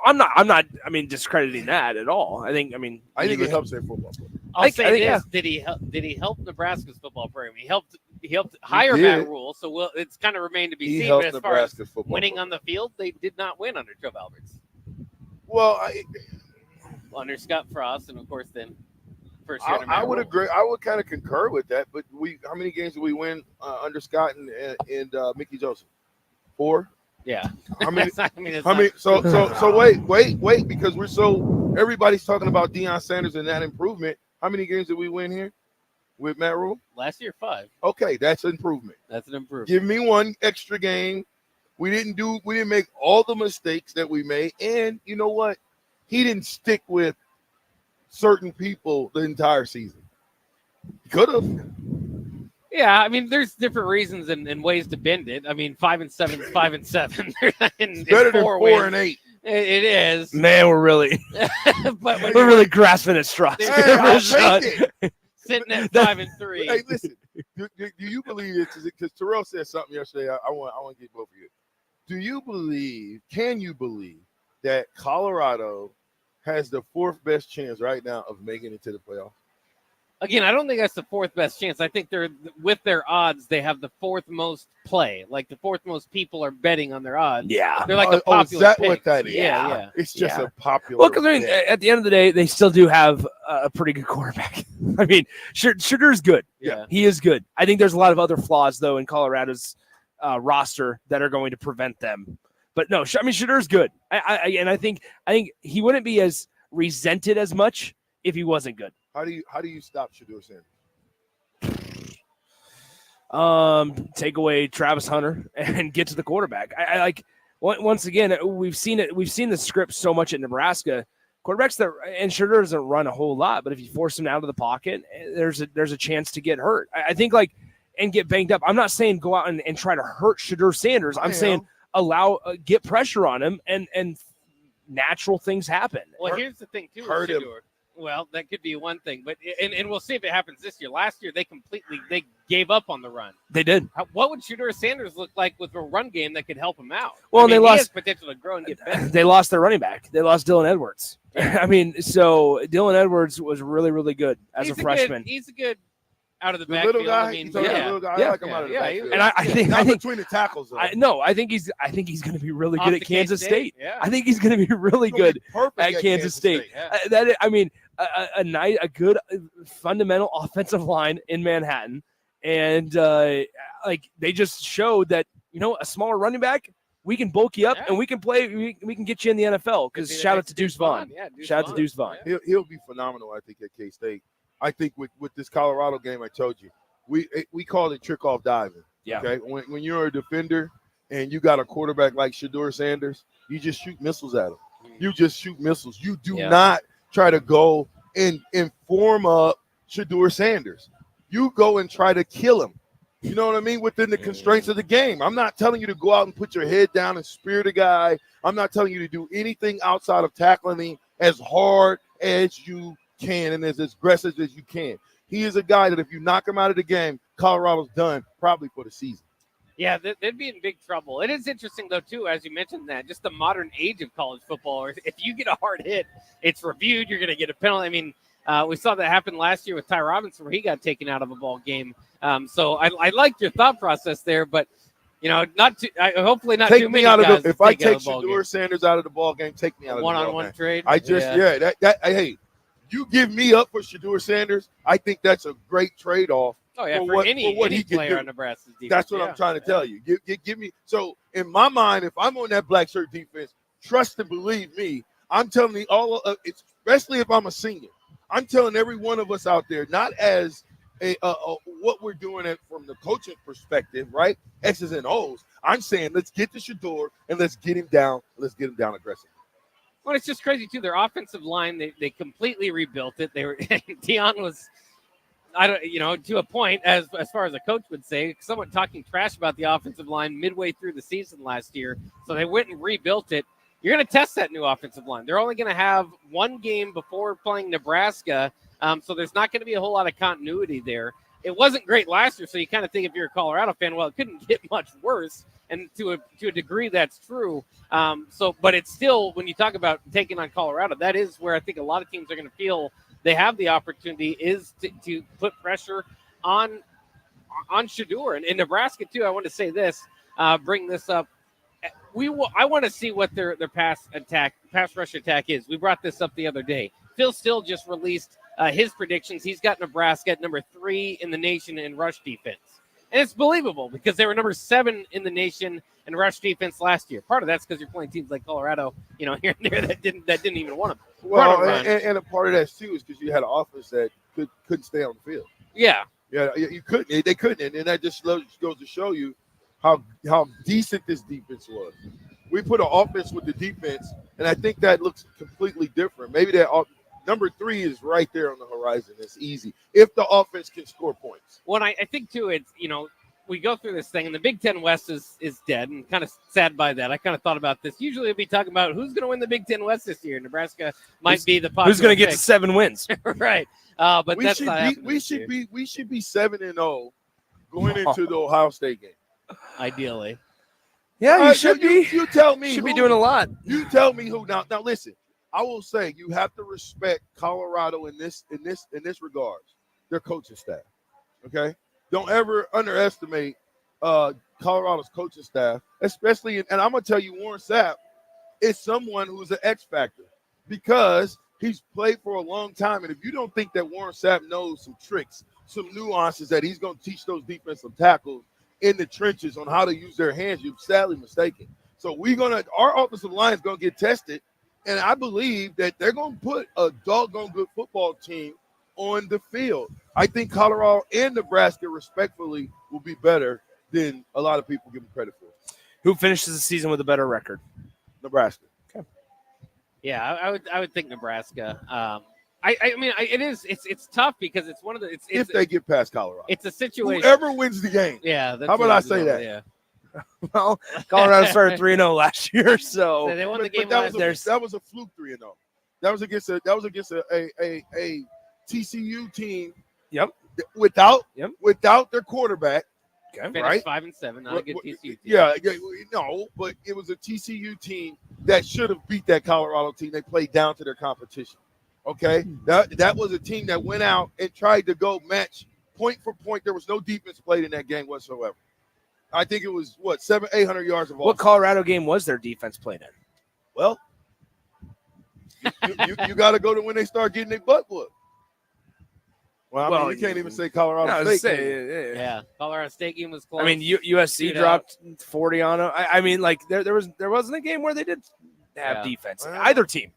I'm not. I mean, discrediting that at all. I think it helps their football. I'll say this: yeah. did he help Nebraska's football program? He helped hire did. Matt Rule. So it's kind of remained to be He seen. helped But as far as Nebraska's football winning on the field, they did not win under Trev Alberts. Well, Under Scott Frost, and of course then first year. I would agree. I would kind of concur with that. But how many games did we win under Scott and Mickey Joseph? 4. Yeah. How many? I mean, it's How many? not- So wait, because everybody's talking about Deion Sanders and that improvement. How many games did we win here with Matt Rule? Last year 5. Okay, that's an improvement. That's an improvement. Give me one extra game. We didn't make all the mistakes that we made, and you know what? He didn't stick with certain people the entire season. Could have. Yeah, I mean, there's different reasons and ways to bend it. I mean, 5 and 7 is 5 and 7. It's better than 4 and 8. It is. Man, we're really, but we're really grasping at straws. I'll take it. Sitting at 5 and 3. Hey, listen. Do you believe it? Because Terrell said something yesterday. I want to get both of you. Do you believe? Can you believe that Colorado has the 4th best chance right now of making it to the playoffs? Again, I don't think that's the 4th best chance. I think they're with their odds. They have the 4th most play. Like the 4th most people are betting on their odds. Yeah. They're like a Is popular that pick. what that is? Yeah. It's just Yeah. a popular. Well, because I mean, pick. at the end of the day, they still do have a pretty good quarterback. I mean, Shedur's good. Yeah. He is good. I think there's a lot of other flaws though in Colorado's roster that are going to prevent them. But no, I mean, Shedur's good. I think he wouldn't be as resented as much if he wasn't good. How do you stop Shadur Sanders? Take away Travis Hunter and get to the quarterback. I like once again, we've seen it. We've seen the script so much at Nebraska. Quarterbacks and Shadur doesn't run a whole lot, but if you force him out of the pocket, there's a chance to get hurt. I think and get banged up. I'm not saying go out and try to hurt Shadur Sanders. I'm saying get pressure on him and natural things happen. Well, here's the thing too. with Hurt him. Shedeur. Well, that could be one thing, but and we'll see if it happens this year. Last year, they gave up on the run. They did. What would Shedeur Sanders look like with a run game that could help him out? Well, I mean, they he lost has potential to grow and get better. They lost their running back. They lost Dylan Edwards. I mean, so Dylan Edwards was really, really good as He's a freshman. He's a good out of the The backfield. little guy. I mean, You talking about the little guy? I like him out of the backfield. And I think Not between the tackles. Though. I think he's going to be really Off good at to Kansas K-State, State. yeah. I think he's going to be really He's gonna good be perfect at Kansas State. A good fundamental offensive line in Manhattan, and they just showed that a smaller running back, we can bulk you up and we can play. We can get you in the NFL. Because shout out to Deuce Vaughn. Shout out to Deuce Vaughn. He'll be phenomenal. I think at K-State. I think with this Colorado game, I told you, we call it trick off diving. Yeah. Okay. When you're a defender and you got a quarterback like Shadur Sanders, you just shoot missiles at him. You just shoot missiles. You do not try to go and form up Shadur Sanders. You go and try to kill him. You know what I mean? Within the constraints of the game. I'm not telling you to go out and put your head down and spear the guy. I'm not telling you to do anything outside of tackling him as hard as you can and as aggressive as you can. He is a guy that if you knock him out of the game, Colorado's done probably for the season. Yeah, they'd be in big trouble. It is interesting, though, too, as you mentioned that, just the modern age of college football. If you get a hard hit, it's reviewed. You're going to get a penalty. I mean, we saw that happen last year with Ty Robinson where he got taken out of a ball game. So I liked your thought process there, but not too. Hopefully not Take too me many out of guys the. If to I take out take of the ball Shedeur game. Sanders out of the ball game, take me out of the ball One-on-one game. trade. I just hey, you give me up for Shedeur Sanders. I think that's a great trade off. Oh yeah, for for what any he can player do. on Nebraska's defense. That's what I'm trying to tell you. Give me. So in my mind, if I'm on that black shirt defense, trust and believe me, I'm telling you especially if I'm a senior, I'm telling every one of us out there, not as what we're doing from the coaching perspective, right? X's and O's. I'm saying let's get to Shedeur and let's get him down. Let's get him down aggressive. Well, it's just crazy too. Their offensive line, they completely rebuilt it. They were Deion was, to a point as far as a coach would say, someone talking trash about the offensive line midway through the season last year. So they went and rebuilt it. You're going to test that new offensive line. They're only going to have one game before playing Nebraska, so there's not going to be a whole lot of continuity there. It wasn't great last year, so you kind of think if you're a Colorado fan, well, it couldn't get much worse, and to a degree that's true. But it's still, when you talk about taking on Colorado, that is where I think a lot of teams are going to feel they have the opportunity is to put pressure on Shedeur. And in Nebraska, too, I want to say this, bring this up. I want to see what their pass rush attack is. We brought this up the other day. Phil Still just released his predictions. He's got Nebraska at number 3 in the nation in rush defense. And it's believable because they were number 7 in the nation in rush defense last year. Part of that's because you're playing teams like Colorado, here and there that didn't even want to Well, run. and a part of that too is because you had an offense that couldn't stay on the field. Yeah, you couldn't. They couldn't, and that just goes to show you how decent this defense was. We put an offense with the defense, and I think that looks completely different. Maybe that number 3 is right there on the horizon. It's easy if the offense can score points. Well, I think too, it's we go through this thing, and the Big Ten West is dead, and kind of sad by that. I kind of thought about this. Usually, we'd be talking about who's going to win the Big Ten West this year. Nebraska might be the popular who's going to get pick. to 7 wins, right? But we that's should not be happening we this should year. be we should be 7-0 going into the Ohio State game. Ideally. Yeah, you should be. You tell me. Should be who- doing a lot. You tell me who. Now listen. I will say you have to respect Colorado in this regards. Their coaching staff. Okay. Don't ever underestimate Colorado's coaching staff, especially. And I'm gonna tell you, Warren Sapp is someone who's an X factor because he's played for a long time. And if you don't think that Warren Sapp knows some tricks, some nuances that he's going to teach those defensive tackles in the trenches on how to use their hands, you're sadly mistaken. So our offensive line is going to get tested, and I believe that they're going to put a doggone good football team on the field. I think Colorado and Nebraska, respectfully, will be better than a lot of people give them credit for. Who finishes the season with a better record? Nebraska. Yeah, I would think Nebraska. It's tough because it's one of the If they get past Colorado. It's a situation. Whoever wins the game. Yeah. That's How about what I it's say about, that? Yeah. Well, Colorado started 3-0 last year, so they won the game that last was a fluke 3-0. That was against a TCU team. Yep. Without their quarterback. Finished Right. 5-7. Not a good TCU team. Yeah, no, but it was a TCU team that should have beat that Colorado team. They played down to their competition. Okay, that was a team that went out and tried to go match point for point. There was no defense played in that game whatsoever. I think it was 700-800 yards of offense. what Colorado game was their defense played in? Well, you got to go to when they start getting their butt whooped. Well, I mean, you can't even say Colorado State. Yeah, Colorado State game was close. I mean, USC Shootout. dropped 40 on them. I mean, like there wasn't a game where they did have Yeah. defense. Either team.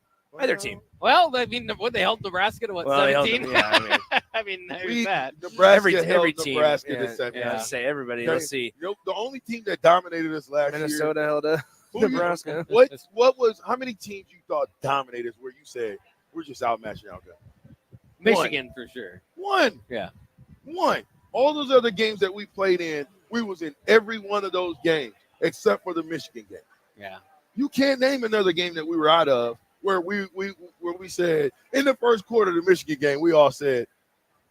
Well, I mean, they held Nebraska to Well, they held 17. them, yeah, I mean, there's that. Nebraska every held team. Nebraska Yeah, to 17. yeah, say everybody. Okay? Let's see. The only team that dominated us last Minnesota year. held Nebraska. How many teams you thought dominated us where you said we're just outmatching our guys? Michigan for sure. One. Yeah. One. All those other games that we played in, we was in every one of those games except for the Michigan game. Yeah. You can't name another game that we were out of where we said in the first quarter of the Michigan game, we all said,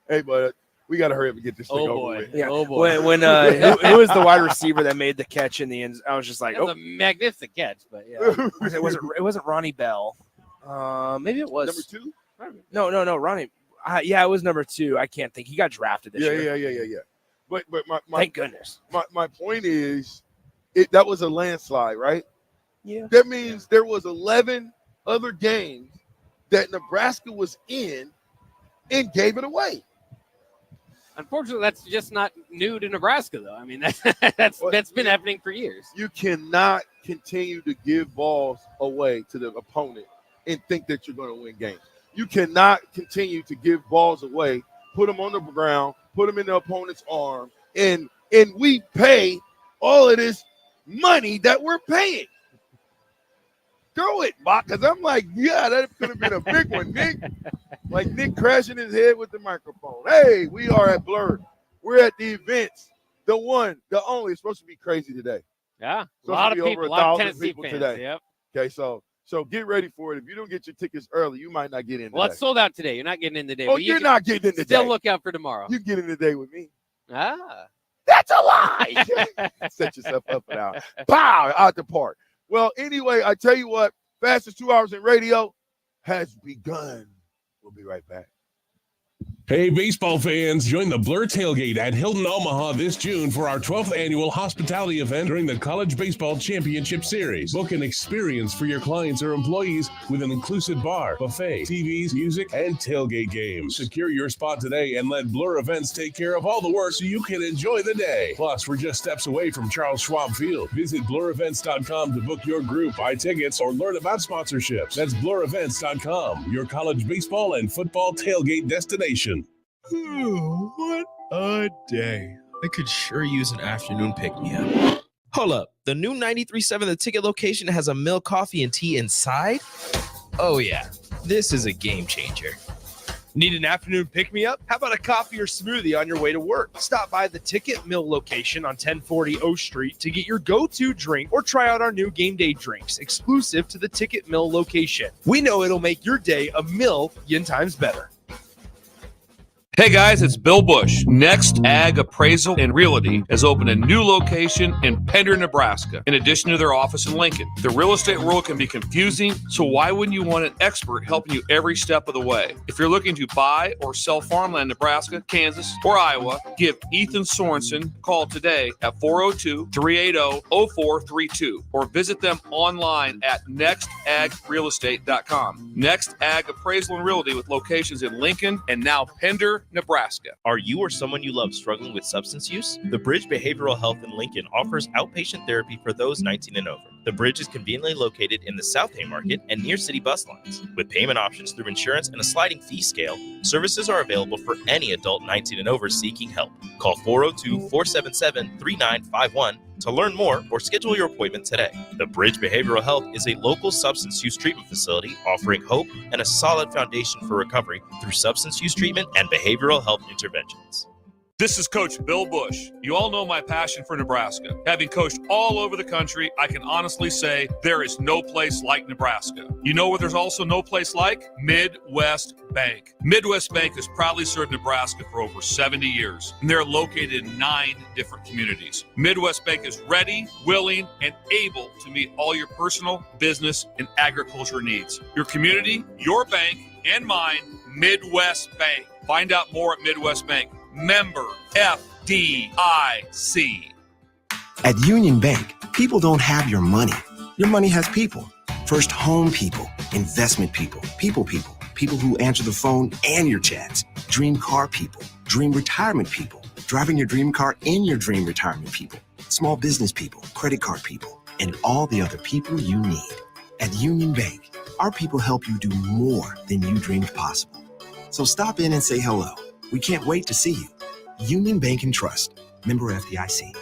"Hey, bud, we got to hurry up and get this thing over with." Yeah. Oh, boy. When who was the wide receiver that made the catch in the end? I was just like, That was a magnificent catch, but yeah. it wasn't Ronnie Bell. Maybe it was Number 2? No, Ronnie. Yeah, it was number 2. I can't think. He got drafted this year. Yeah. But my Thank goodness. My point is that was a landslide, right? Yeah. That means there was 11 other games that Nebraska was in and gave it away. Unfortunately, that's just not new to Nebraska, though. I mean, that's been happening for years. You cannot continue to give balls away to the opponent and think that you're going to win games. You cannot continue to give balls away, put them on the ground, put them in the opponent's arm, and we pay all of this money that we're paying. Throw it, Bach, because I'm like, yeah, that could have been a big one, Nick. Like Nick crashing his head with the microphone. Hey, we are at Blur. We're at the events. The one, the only. It's supposed to be crazy today. Yeah, a lot of people, over a lot of 1,000 Tennessee people fans. today. Yep. Okay, so get ready for it. If you don't get your tickets early, you might not get in. Well, today. it's sold out today. You're not getting in today. Oh, but you're not getting in today. Still look out for tomorrow. You get in today with me. Ah. That's a lie. Set yourself up and out. Pow, out the park. Well, anyway, I tell you what, fastest 2 hours in radio has begun. We'll be right back. Hey, baseball fans, join the Blur Tailgate at Hilton Omaha this June for our 12th annual hospitality event during the College Baseball Championship Series. Book an experience for your clients or employees with an inclusive bar, buffet, TVs, music, and tailgate games. Secure your spot today and let Blur Events take care of all the work so you can enjoy the day. Plus, we're just steps away from Charles Schwab Field. Visit blurevents.com to book your group, buy tickets, or learn about sponsorships. That's blurevents.com, your college baseball and football tailgate destination. What a day. I could sure use an afternoon pick-me-up. Hold up. The new 93.7 The Ticket location has a milk, coffee, and tea inside? Oh, yeah. This is a game changer. Need an afternoon pick-me-up? How about a coffee or smoothie on your way to work? Stop by the Ticket Mill location on 1040 O Street to get your go-to drink or try out our new game day drinks, exclusive to the Ticket Mill location. We know it'll make your day a million times better. Hey guys, it's Bill Bush. Next Ag Appraisal and Realty has opened a new location in Pender, Nebraska, in addition to their office in Lincoln. The real estate world can be confusing, so why wouldn't you want an expert helping you every step of the way? If you're looking to buy or sell farmland in Nebraska, Kansas, or Iowa, give Ethan Sorensen a call today at 402-380-0432 or visit them online at nextagrealestate.com. Next Ag Appraisal and Realty with locations in Lincoln and now Pender, Nebraska. Are you or someone you love struggling with substance use? The Bridge Behavioral Health in Lincoln offers outpatient therapy for those 19 and over. The Bridge is conveniently located in the South Haymarket and near city bus lines. With payment options through insurance and a sliding fee scale, services are available for any adult 19 and over seeking help. Call 402-477-3951 to learn more or schedule your appointment today. The Bridge Behavioral Health is a local substance use treatment facility offering hope and a solid foundation for recovery through substance use treatment and behavioral health interventions. This is Coach Bill Bush. You all know my passion for Nebraska. Having coached all over the country, I can honestly say there is no place like Nebraska. You know where there's also no place like? Midwest Bank. Midwest Bank has proudly served Nebraska for over 70 years, and they're located in 9 different communities. Midwest Bank is ready, willing, and able to meet all your personal, business, and agriculture needs. Your community, your bank, and mine, Midwest Bank. Find out more at Midwest Bank. Member FDIC. At Union Bank, people don't have your money. Your money has people. First home people, investment people, people who answer the phone and your chats, dream car people, dream retirement people, driving your dream car in your dream retirement people, small business people, credit card people, and all the other people you need. At Union Bank, our people help you do more than you dreamed possible. So stop in and say hello. We can't wait to see you. Union Bank and Trust. Member FDIC.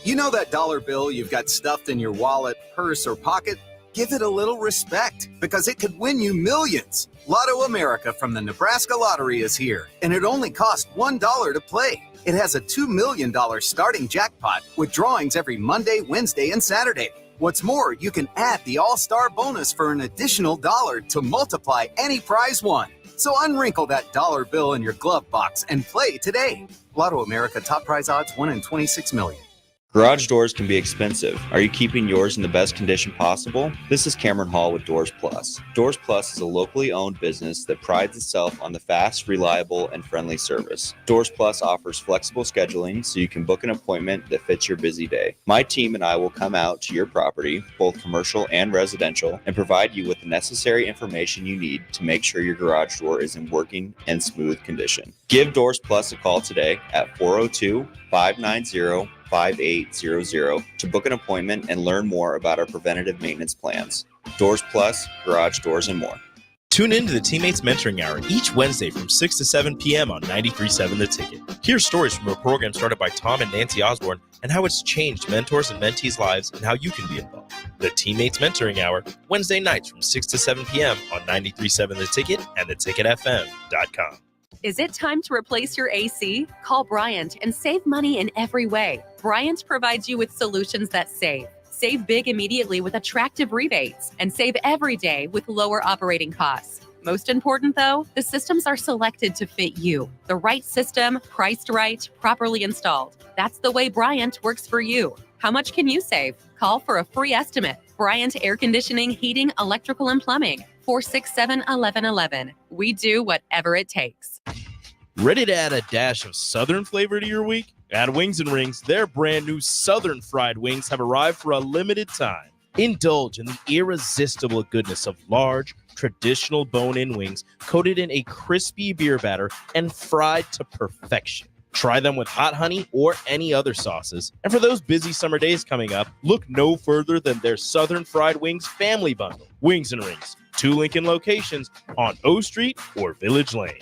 You know that dollar bill you've got stuffed in your wallet, purse, or pocket? Give it a little respect because it could win you millions. Lotto America from the Nebraska Lottery is here, and it only costs $1 to play. It has a $2 million starting jackpot with drawings every Monday, Wednesday, and Saturday. What's more, you can add the All-Star bonus for an additional $1 to multiply any prize won. So unwrinkle that dollar bill in your glove box and play today. Lotto America top prize odds 1 in 26 million. Garage doors can be expensive. Are you keeping yours in the best condition possible? This is Cameron Hall with Doors Plus. Doors Plus is a locally owned business that prides itself on the fast, reliable, and friendly service. Doors Plus offers flexible scheduling so you can book an appointment that fits your busy day. My team and I will come out to your property, both commercial and residential, and provide you with the necessary information you need to make sure your garage door is in working and smooth condition. Give Doors Plus a call today at 402-590-5800 to book an appointment and learn more about our preventative maintenance plans. Doors Plus, garage doors, and more. Tune in to the Teammates Mentoring Hour each Wednesday from 6 to 7 p.m. on 93.7 The Ticket. Hear stories from a program started by Tom and Nancy Osborne and how it's changed mentors and mentees' lives and how you can be involved. The Teammates Mentoring Hour, Wednesday nights from 6 to 7 p.m. on 93.7 The Ticket and theticketfm.com. Is it time to replace your AC? Call Bryant and save money in every way. Bryant provides you with solutions that save. Save big immediately with attractive rebates and save every day with lower operating costs. Most important though, the systems are selected to fit you. The right system, priced right, properly installed. That's the way Bryant works for you. How much can you save? Call for a free estimate. Bryant Air Conditioning, Heating, Electrical, and Plumbing. 467-1111. We do whatever it takes. Ready to add a dash of Southern flavor to your week? At Wings and Rings, their brand new Southern fried wings have arrived for a limited time. Indulge in the irresistible goodness of large, traditional bone-in wings coated in a crispy beer batter and fried to perfection. Try them with hot honey or any other sauces. And for those busy summer days coming up, look no further than their Southern Fried Wings Family Bundle. Wings and Rings, 2 Lincoln locations on O Street or Village Lane.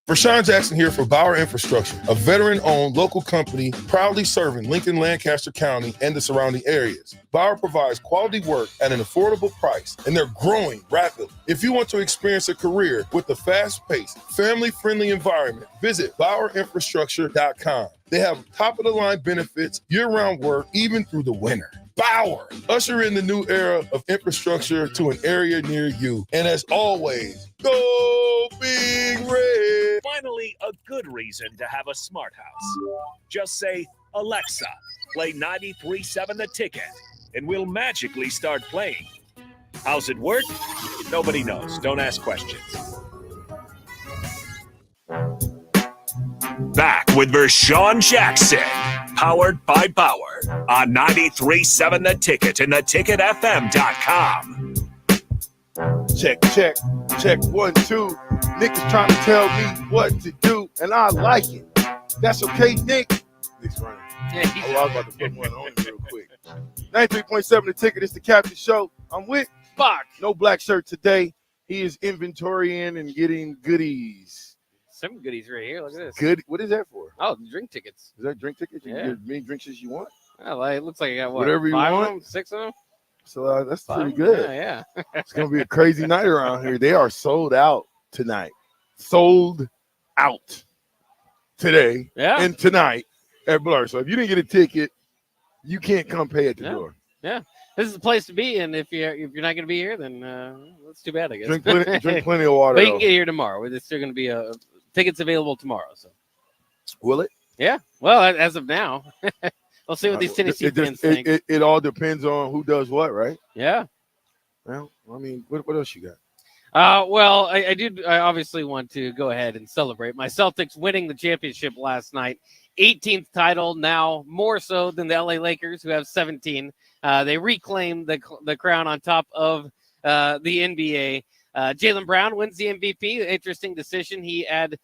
Rashawn Jackson here for Bauer Infrastructure, a veteran-owned local company proudly serving Lincoln, Lancaster County, and the surrounding areas. Bauer provides quality work at an affordable price, and they're growing rapidly. If you want to experience a career with a fast-paced, family-friendly environment, visit BauerInfrastructure.com. They have top-of-the-line benefits, year-round work, even through the winter. Bauer, usher in the new era of infrastructure to an area near you. And as always, go Big Red! Finally, a good reason to have a smart house. Just say, Alexa, play 93.7 The Ticket, and we'll magically start playing. How's it work? Nobody knows. Don't ask questions. Back with Vershawn Jackson, powered by Bauer, on 93.7 The Ticket and theticketfm.com. Check, 1, 2. Nick is trying to tell me what to do, and I like it. That's okay, Nick. Nick's running. I was about to put one on real quick. 93.7 The Ticket. It's the Captain Show. I'm with Bach. No black shirt today. He is inventorying and getting goodies. Some goodies right here. Look at this. Good. What is that for? Oh, drink tickets. Is that drink tickets? You Yeah. can get as many drinks as you want. Well, it looks like I got what? Whatever you 5 want. of them, 6 of them. So that's 5? pretty good. Yeah. It's going to be a crazy night around here. They are sold out tonight. Sold out today and tonight at Blur. So if you didn't get a ticket, you can't come pay at the door. Yeah. This is the place to be, and if you're not going to be here, then that's too bad, I guess. Drink plenty of water. But you can though. get here tomorrow. There's still going to be tickets available tomorrow. So Will it? yeah. Well, as of now, we'll see what these Tennessee fans think. It all depends on who does what, right? Yeah. Well, I mean, what else you got? Well, I obviously want to go ahead and celebrate my Celtics winning the championship last night. 18th title, now more so than the LA Lakers, who have 17. They reclaimed the crown on top of the NBA. Jaylen Brown wins the MVP. Interesting decision. He had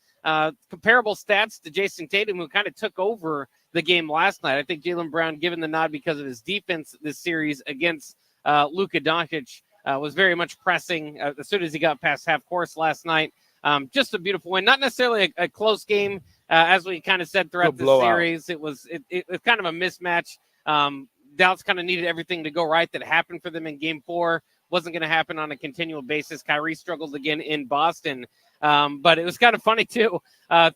comparable stats to Jason Tatum, who kind of took over the game last night. I think Jaylen Brown, given the nod because of his defense this series against Luka Doncic, was very much pressing as soon as he got past half course last night. Just a beautiful win. Not necessarily a close game, as we kind of said throughout the series. It was kind of a mismatch. Dallas kind of needed everything to go right that happened for them in Game 4. Wasn't going to happen on a continual basis. Kyrie struggled again in Boston. But it was kind of funny, too,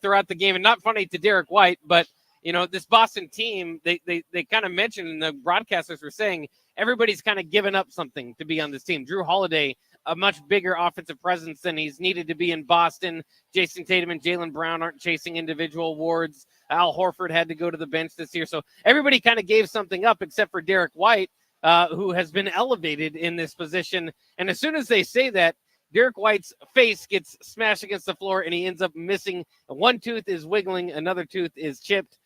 throughout the game. And not funny to Derek White, but, you know, this Boston team, they kind of mentioned, and the broadcasters were saying, everybody's kind of given up something to be on this team. Drew Holiday a much bigger offensive presence than he's needed to be in Boston. Jason Tatum and Jaylen Brown aren't chasing individual awards. Al Horford had to go to the bench this year. So everybody kind of gave something up except for Derek White, who has been elevated in this position. And as soon as they say that, Derek White's face gets smashed against the floor and he ends up missing. One tooth is wiggling, another tooth is chipped.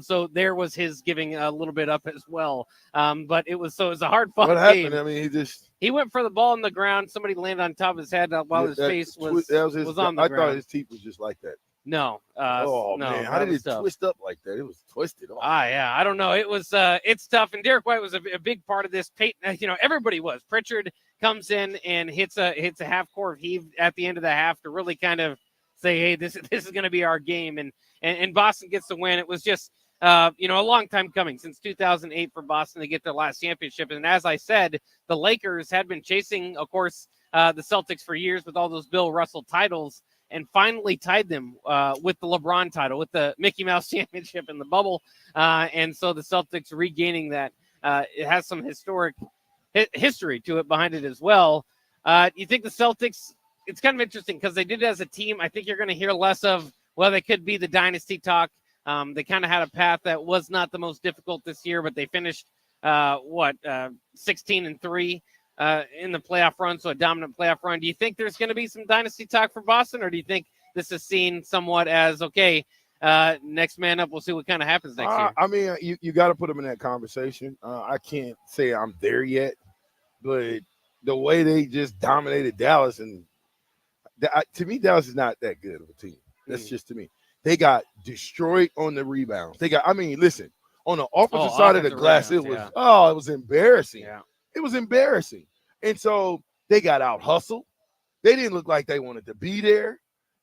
So there was his giving a little bit up as well. But it was a hard fought game. What happened? I mean, he went for the ball on the ground. Somebody landed on top of his head while his face was on the ground. I thought his teeth was just like that. No. No, man, how did it twist up like that? It was twisted. Yeah, I don't know. It was it's tough, and Derek White was a big part of this. Peyton, everybody was. Pritchard comes in and hits a half court heave at the end of the half to really kind of say, hey, this is going to be our game, and Boston gets the win. It was just a long time coming, since 2008 for Boston to get their last championship. And as I said, the Lakers had been chasing, of course, the Celtics for years with all those Bill Russell titles, and finally tied them with the LeBron title, with the Mickey Mouse championship in the bubble. And so the Celtics regaining that, it has some historic history to it behind it as well. You think the Celtics, it's kind of interesting because they did it as a team. I think you're going to hear less of, well, they could be the dynasty talk. They kind of had a path that was not the most difficult this year, but they finished 16-3 in the playoff run, so a dominant playoff run. Do you think there's going to be some dynasty talk for Boston, or do you think this is seen somewhat as, okay, next man up, we'll see what kind of happens next year? I mean, you got to put them in that conversation. I can't say I'm there yet, but the way they just dominated Dallas, and to me, Dallas is not that good of a team. That's just to me. They got destroyed on the rebounds. Listen, on the offensive side of the glass, it was embarrassing. Yeah. It was embarrassing. And so they got out hustled. They didn't look like they wanted to be there.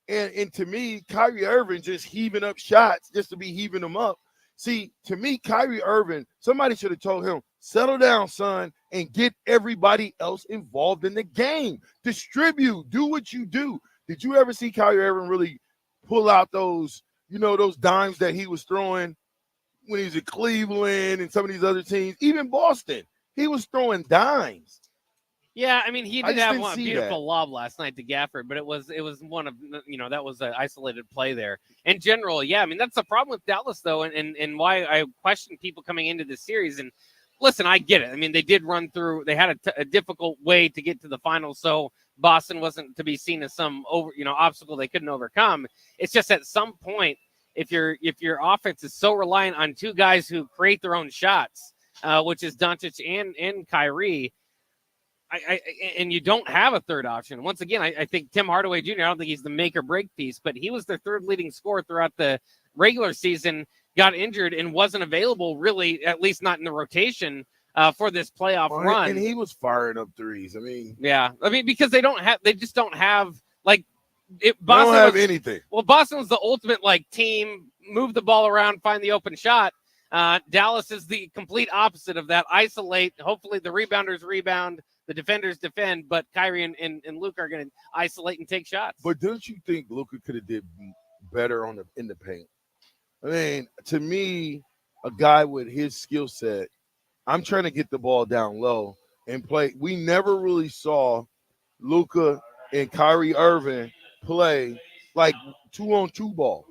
And to me, Kyrie Irving just heaving up shots just to be heaving them up. See, to me, Kyrie Irving, somebody should have told him, settle down, son, and get everybody else involved in the game. Distribute. Do what you do. Did you ever see Kyrie Irving really pull out those dimes that he was throwing when he was at Cleveland and some of these other teams, even Boston? He was throwing dimes. Yeah, I mean, he did have one beautiful that. lob last night to Gafford, but it was one of, that was an isolated play there. In general, yeah, I mean, that's the problem with Dallas, though, and why I question people coming into this series. And listen, I get it. I mean, they did run through, they had a difficult way to get to the finals, so Boston wasn't to be seen as some obstacle they couldn't overcome. It's just at some point, if your offense is so reliant on two guys who create their own shots, which is Doncic and Kyrie, and you don't have a third option. Once again, I think Tim Hardaway Jr., I don't think he's the make or break piece, but he was their third leading scorer throughout the regular season, got injured and wasn't available really, at least not in the rotation for this playoff run. And he was firing up threes. I mean, yeah. I mean, because they just don't have Boston don't have anything. Well, Boston was the ultimate team, move the ball around, find the open shot. Dallas is the complete opposite of that. Isolate. Hopefully the rebounders rebound, the defenders defend, but Kyrie and Luka are going to isolate and take shots. But don't you think Luka could have did better in the paint? I mean, to me, a guy with his skill set, I'm trying to get the ball down low and play. We never really saw Luka and Kyrie Irving play like 2-on-2 ball.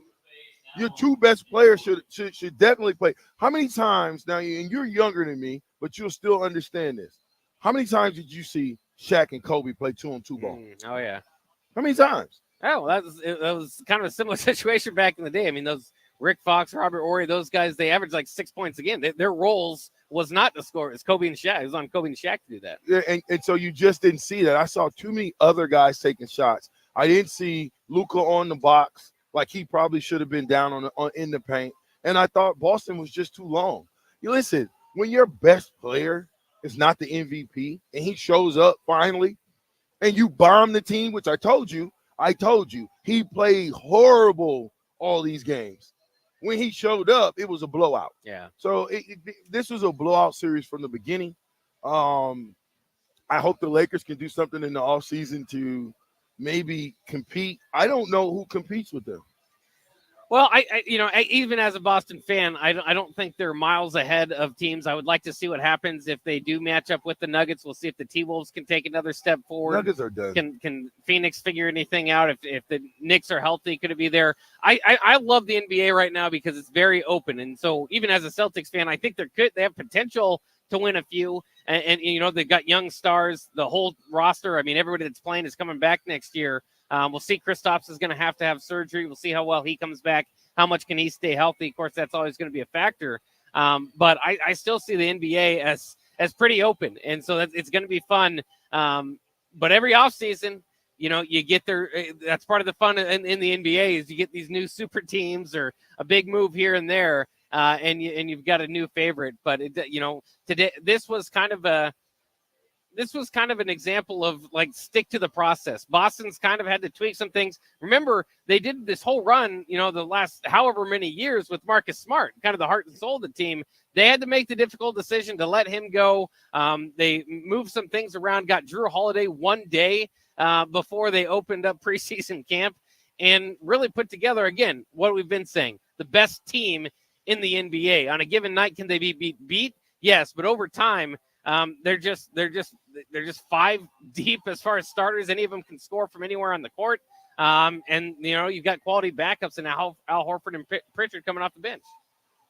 Your two best players should definitely play. How many times now? And you're younger than me, but you'll still understand this. How many times did you see Shaq and Kobe play 2-on-2 ball? Oh yeah. How many times? Oh, that was kind of a similar situation back in the day. I mean, those Rick Fox, Robert Horry, those guys, they averaged 6 points a game. Their roles was not to score. It's Kobe and Shaq. It was on Kobe and Shaq to do that. Yeah, and so you just didn't see that. I saw too many other guys taking shots. I didn't see Luka on the box like he probably should have been down in the paint. And I thought Boston was just too long. You listen, when your best player is not the MVP and he shows up finally and you bomb the team, which I told you, he played horrible all these games. When he showed up, it was a blowout. Yeah. So this was a blowout series from the beginning. I hope the Lakers can do something in the offseason to maybe compete. I don't know who competes with them. Well, I even as a Boston fan, I don't think they're miles ahead of teams. I would like to see what happens if they do match up with the Nuggets. We'll see if the T-Wolves can take another step forward. Nuggets are done. Can Phoenix figure anything out? If the Knicks are healthy, could it be there? I love the NBA right now because it's very open. And so even as a Celtics fan, I think they have potential to win a few. And they've got young stars, the whole roster. I mean, everybody that's playing is coming back next year. We'll see. Kristaps is going to have surgery. We'll see how well he comes back. How much can he stay healthy? Of course, that's always going to be a factor. But I still see the NBA as pretty open. And so it's going to be fun. But every offseason, you get that's part of the fun in the NBA is you get these new super teams or a big move here and there. And you've got a new favorite. But, today, this was kind of an example of like stick to the process. Boston's kind of had to tweak some things. Remember, they did this whole run, the last however many years with Marcus Smart, kind of the heart and soul of the team. They had to make the difficult decision to let him go. They moved some things around, got Drew Holiday one day before they opened up preseason camp and really put together, again, what we've been saying, the best team in the NBA. On a given night, can they be beat? Yes, but over time, they're just five deep as far as starters. Any of them can score from anywhere on the court. And you've got quality backups and now Al Horford and Pritchard coming off the bench.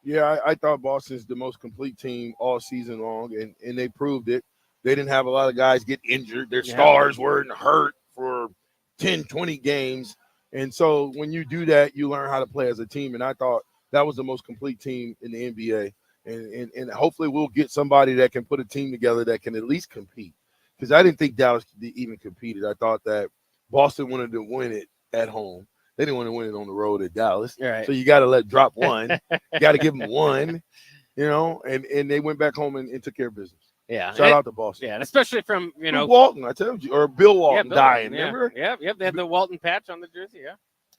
Yeah, I thought Boston's the most complete team all season long, and they proved it. They didn't have a lot of guys get injured. Their stars weren't hurt for 10, 20 games. And so when you do that, you learn how to play as a team. And I thought that was the most complete team in the NBA. And hopefully we'll get somebody that can put a team together that can at least compete. Because I didn't think Dallas even competed. I thought that Boston wanted to win it at home. They didn't want to win it on the road at Dallas. Right. So you got to drop one. You got to give them one, and they went back home and took care of business. Yeah. Shout out to Boston. Yeah, and especially from, Walton, I told you, or Bill Walton dying, remember? Yeah, they had the Walton patch on the jersey, yeah.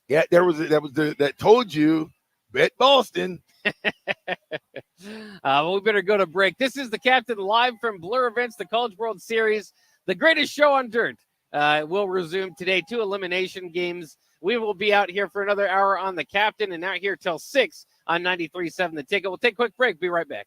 Yeah, that told you, bet Boston. Well, we better go to break. This is the Captain live from Blur Events, the College World Series, the greatest show on dirt. Will resume today. 2 elimination games. We will be out here for another hour on the Captain and out here till 6 on 93.7 The Ticket. We'll take a quick break. Be right back.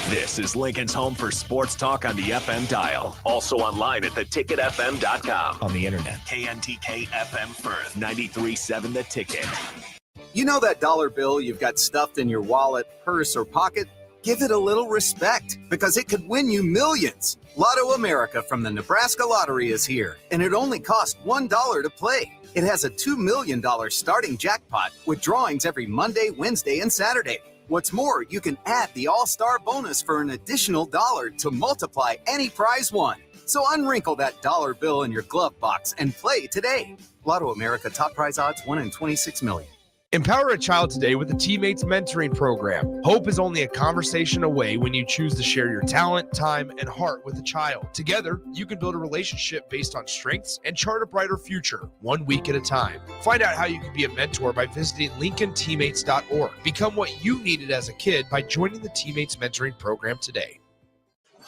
This is Lincoln's home for sports talk on the FM dial. Also online at theticketfm.com. On the internet. KNTK FM Firth, 93.7 The Ticket. You know that dollar bill you've got stuffed in your wallet, purse, or pocket? Give it a little respect because it could win you millions. Lotto America from the Nebraska Lottery is here, and it only costs $1 to play. It has a $2 million starting jackpot with drawings every Monday, Wednesday, and Saturday. What's more, you can add the All-Star bonus for an additional $1 to multiply any prize won. So unwrinkle that dollar bill in your glove box and play today. Lotto America top prize odds 1 in 26 million. Empower a child today with the Teammates Mentoring Program. Hope is only a conversation away when you choose to share your talent, time, and heart with a child. Together, you can build a relationship based on strengths and chart a brighter future, 1 week at a time. Find out how you can be a mentor by visiting LincolnTeammates.org. Become what you needed as a kid by joining the Teammates Mentoring Program today.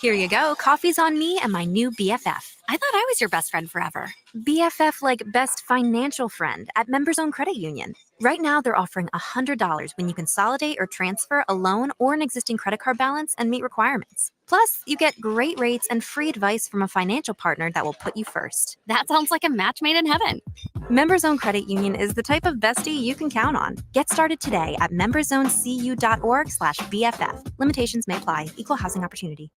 Here you go. Coffee's on me and my new BFF. I thought I was your best friend forever. BFF like best financial friend at Members Own Credit Union. Right now, they're offering $100 when you consolidate or transfer a loan or an existing credit card balance and meet requirements. Plus, you get great rates and free advice from a financial partner that will put you first. That sounds like a match made in heaven. Members Own Credit Union is the type of bestie you can count on. Get started today at memberzonecu.org/BFF. Limitations may apply. Equal housing opportunity.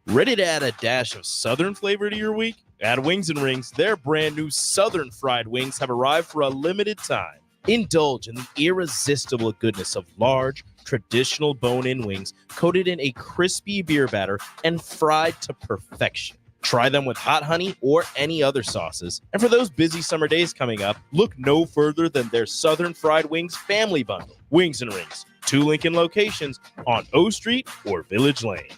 Ready to add a dash of Southern flavor to your week? At Wings and Rings, their brand new Southern fried wings have arrived for a limited time. Indulge in the irresistible goodness of large, traditional bone-in wings coated in a crispy beer batter and fried to perfection. Try them with hot honey or any other sauces. And for those busy summer days coming up, look no further than their Southern Fried Wings Family Bundle. Wings and Rings, 2 Lincoln locations on O Street or Village Lane.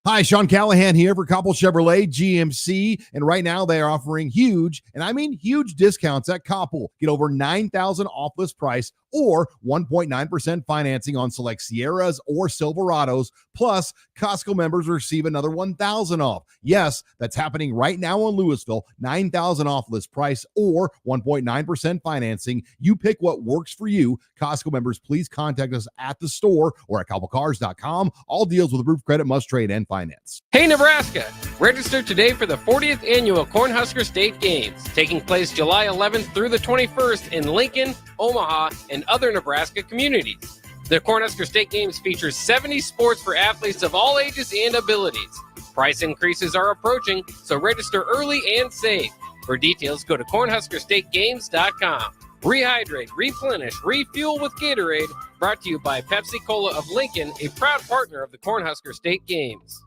Hi, Sean Callahan here for Koppel Chevrolet GMC, and right now they are offering huge, and I mean huge discounts at Koppel. Get over $9,000 off list price or 1.9% financing on select Sierras or Silverados. Plus, Costco members receive another $1,000 off. Yes, that's happening right now in Louisville. $9,000 off list price or 1.9% financing. You pick what works for you. Costco members, please contact us at the store or at cobblecars.com. All deals with approved credit must trade and finance. Hey, Nebraska! Register today for the 40th annual Cornhusker State Games, taking place July 11th through the 21st in Lincoln, Omaha, and other Nebraska communities. The Cornhusker State Games features 70 sports for athletes of all ages and abilities. Price increases are approaching, so register early and save. For details, go to cornhuskerstategames.com. Rehydrate, replenish, refuel with Gatorade. Brought to you by Pepsi Cola of Lincoln, a proud partner of the Cornhusker State Games.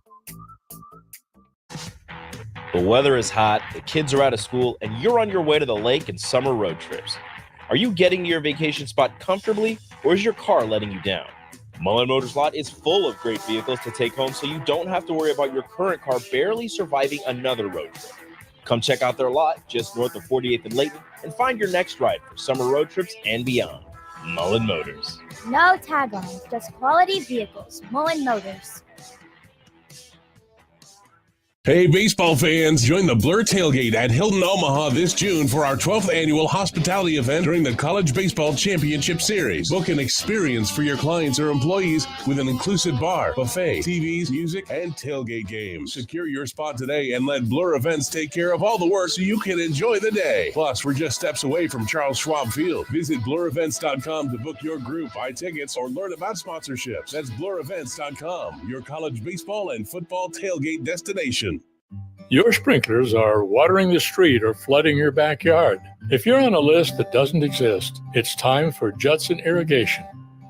The weather is hot, the kids are out of school, and you're on your way to the lake and summer road trips. Are you getting to your vacation spot comfortably, or is your car letting you down? Mullen Motors Lot is full of great vehicles to take home, so you don't have to worry about your current car barely surviving another road trip. Come check out their lot just north of 48th and Layton and find your next ride for summer road trips and beyond. Mullen Motors. No tag-ons, just quality vehicles. Mullen Motors. Hey, baseball fans, join the Blur Tailgate at Hilton Omaha this June for our 12th annual hospitality event during the College Baseball Championship Series. Book an experience for your clients or employees with an inclusive bar, buffet, TVs, music, and tailgate games. Secure your spot today and let Blur Events take care of all the work so you can enjoy the day. Plus, we're just steps away from Charles Schwab Field. Visit blurevents.com to book your group, buy tickets, or learn about sponsorships. That's blurevents.com, your college baseball and football tailgate destination. Your sprinklers are watering the street or flooding your backyard. If you're on a list that doesn't exist, it's time for Judson Irrigation.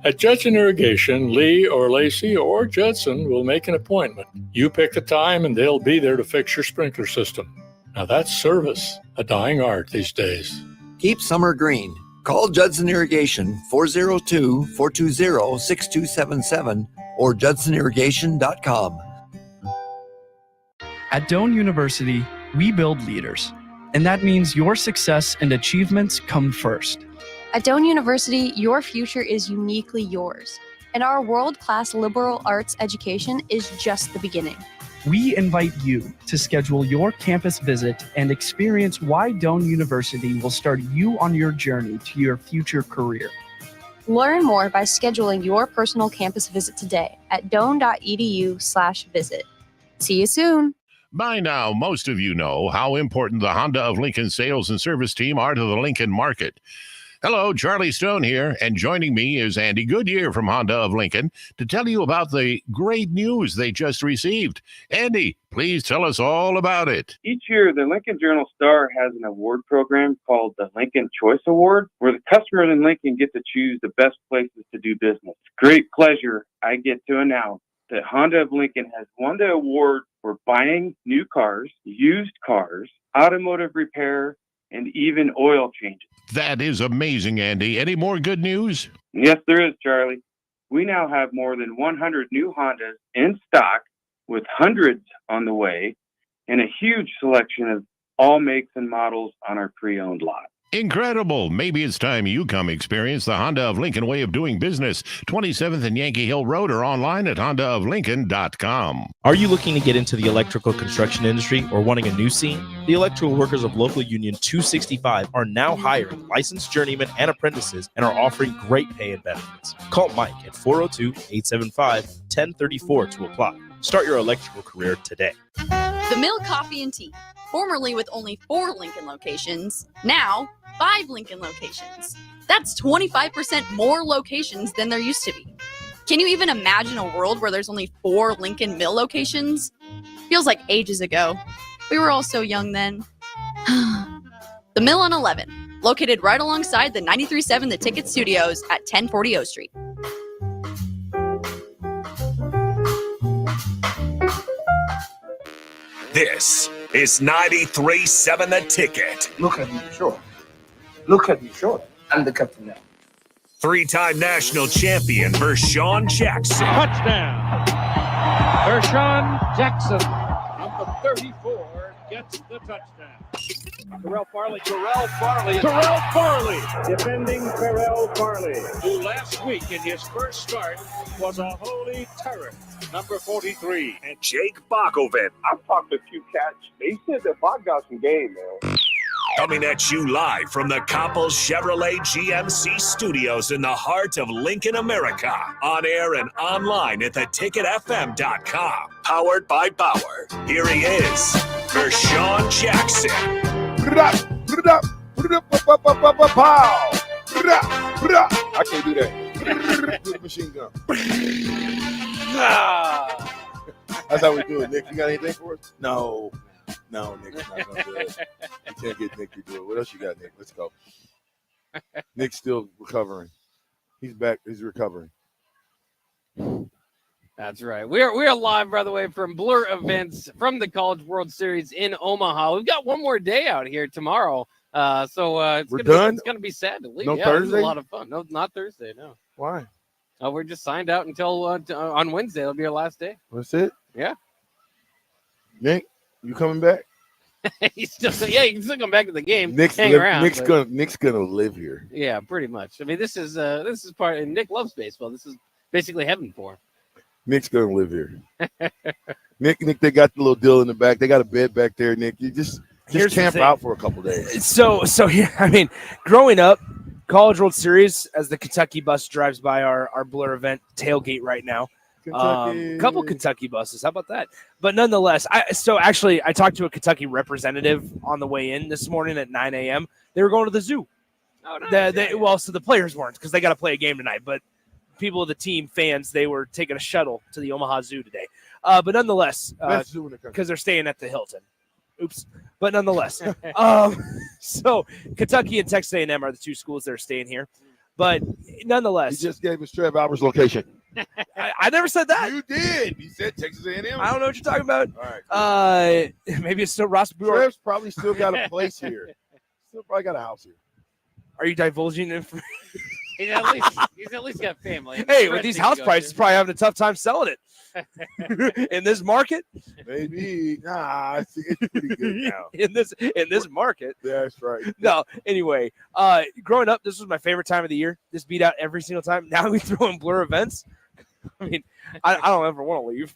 At Judson Irrigation, Lee or Lacey or Judson will make an appointment. You pick the time and they'll be there to fix your sprinkler system. Now that's service, a dying art these days. Keep summer green. Call Judson Irrigation 402-420-6277 or judsonirrigation.com. At Doane University, we build leaders, and that means your success and achievements come first. At Doane University, your future is uniquely yours, and our world-class liberal arts education is just the beginning. We invite you to schedule your campus visit and experience why Doane University will start you on your journey to your future career. Learn more by scheduling your personal campus visit today at doane.edu/visit. See you soon. By now, most of you know how important the Honda of Lincoln sales and service team are to the Lincoln market. Hello, Charlie Stone here, and joining me is Andy Goodyear from Honda of Lincoln to tell you about the great news they just received. Andy, please tell us all about it. Each year, the Lincoln Journal-Star has an award program called the Lincoln Choice Award, where the customers in Lincoln get to choose the best places to do business. Great pleasure I get to announce that Honda of Lincoln has won the award for buying new cars, used cars, automotive repair, and even oil changes. That is amazing, Andy. Any more good news? Yes, there is, Charlie. We now have more than 100 new Hondas in stock, with hundreds on the way, and a huge selection of all makes and models on our pre-owned lot. Incredible. Maybe it's time you come experience the Honda of Lincoln way of doing business. 27th and Yankee Hill Road or online at hondaoflincoln.com. Are you looking to get into the electrical construction industry or wanting a new scene? The Electrical Workers of Local Union 265 are now hiring licensed journeymen and apprentices and are offering great pay and benefits. Call Mike at 402-875-1034 to apply. Start your electrical career today. The Mill Coffee and Tea, formerly with only 4 Lincoln locations, now 5 Lincoln locations. That's 25% more locations than there used to be. Can you even imagine a world where there's only 4 Lincoln Mill locations? Feels like ages ago. We were all so young then. The Mill on 11, located right alongside the 93.7 The Ticket Studios at 1040 O Street. This is 93.7 The Ticket. Look at me, sure. Look at me, sure. I'm the captain now. 3-time national champion Vershawn Jackson. Touchdown. Vershawn Jackson, number 34, gets gets the touchdown. Terrell Farley, defending Terrell Farley, who last week in his first start was a holy terror. Number 43. And Jake Bakoven. I've talked to a few cats. They said that Bach got some game, man. Coming at you live from the Coppels Chevrolet GMC studios in the heart of Lincoln, America. On air and online at theticketfm.com. Powered by Bauer. Here he is, Vershawn Jackson. I can't do that. Do the machine gun. That's how we do it. Nick, you got anything for us? No, Nick's not gonna do it. You can't get Nick to do it. What else you got, Nick? Let's go. Nick's still recovering. He's back. He's recovering. That's right. We are live, by the way, from Blur Events from the College World Series in Omaha. We've got one more day out here tomorrow. So We're done? It's gonna be sad to leave. No Yeah, it was Thursday? a lot of fun. No, not Thursday. No. Why? We're just signed out until on Wednesday. It'll be our last day. That's it? Yeah. Nick, you coming back? You can still come back to the game. Nick's hang around. Nick's but- gonna live here. Yeah, pretty much. I mean, this is part. And Nick loves baseball. This is basically heaven for him. Nick's gonna live here. Nick, they got the little deal in the back. They got a bed back there, Nick. You just Here's the camp thing. out for a couple days. So here, I mean, growing up, College World Series, as the Kentucky bus drives by our Blur event tailgate right now. Kentucky. Couple Kentucky buses. How about that? But nonetheless, I talked to a Kentucky representative on the way in this morning at 9 a.m. They were going to the zoo. Oh, nice. Well, so the players weren't because they got to play a game tonight. But people of the team, fans, they were taking a shuttle to the Omaha Zoo today. But nonetheless, Best zoo in the country. because they're staying at the Hilton. Oops. But nonetheless, so Kentucky and Texas A&M are the two schools that are staying here. But nonetheless, He just gave us Trev Albert's location. I never said that. You did. You said Texas A&M. I don't know what you're talking about. All right. Maybe it's still Ross Brewer. Trev's probably still got a place here. Still probably got a house here. Are you divulging information? He's at least got family. Hey, with these house prices, probably having a tough time selling it in this market. Maybe. Nah, it's pretty good now. in this market. That's right. No, anyway, growing up, this was my favorite time of the year. This beat out every single time. Now we throw in Blur events. I mean, I don't ever want to leave.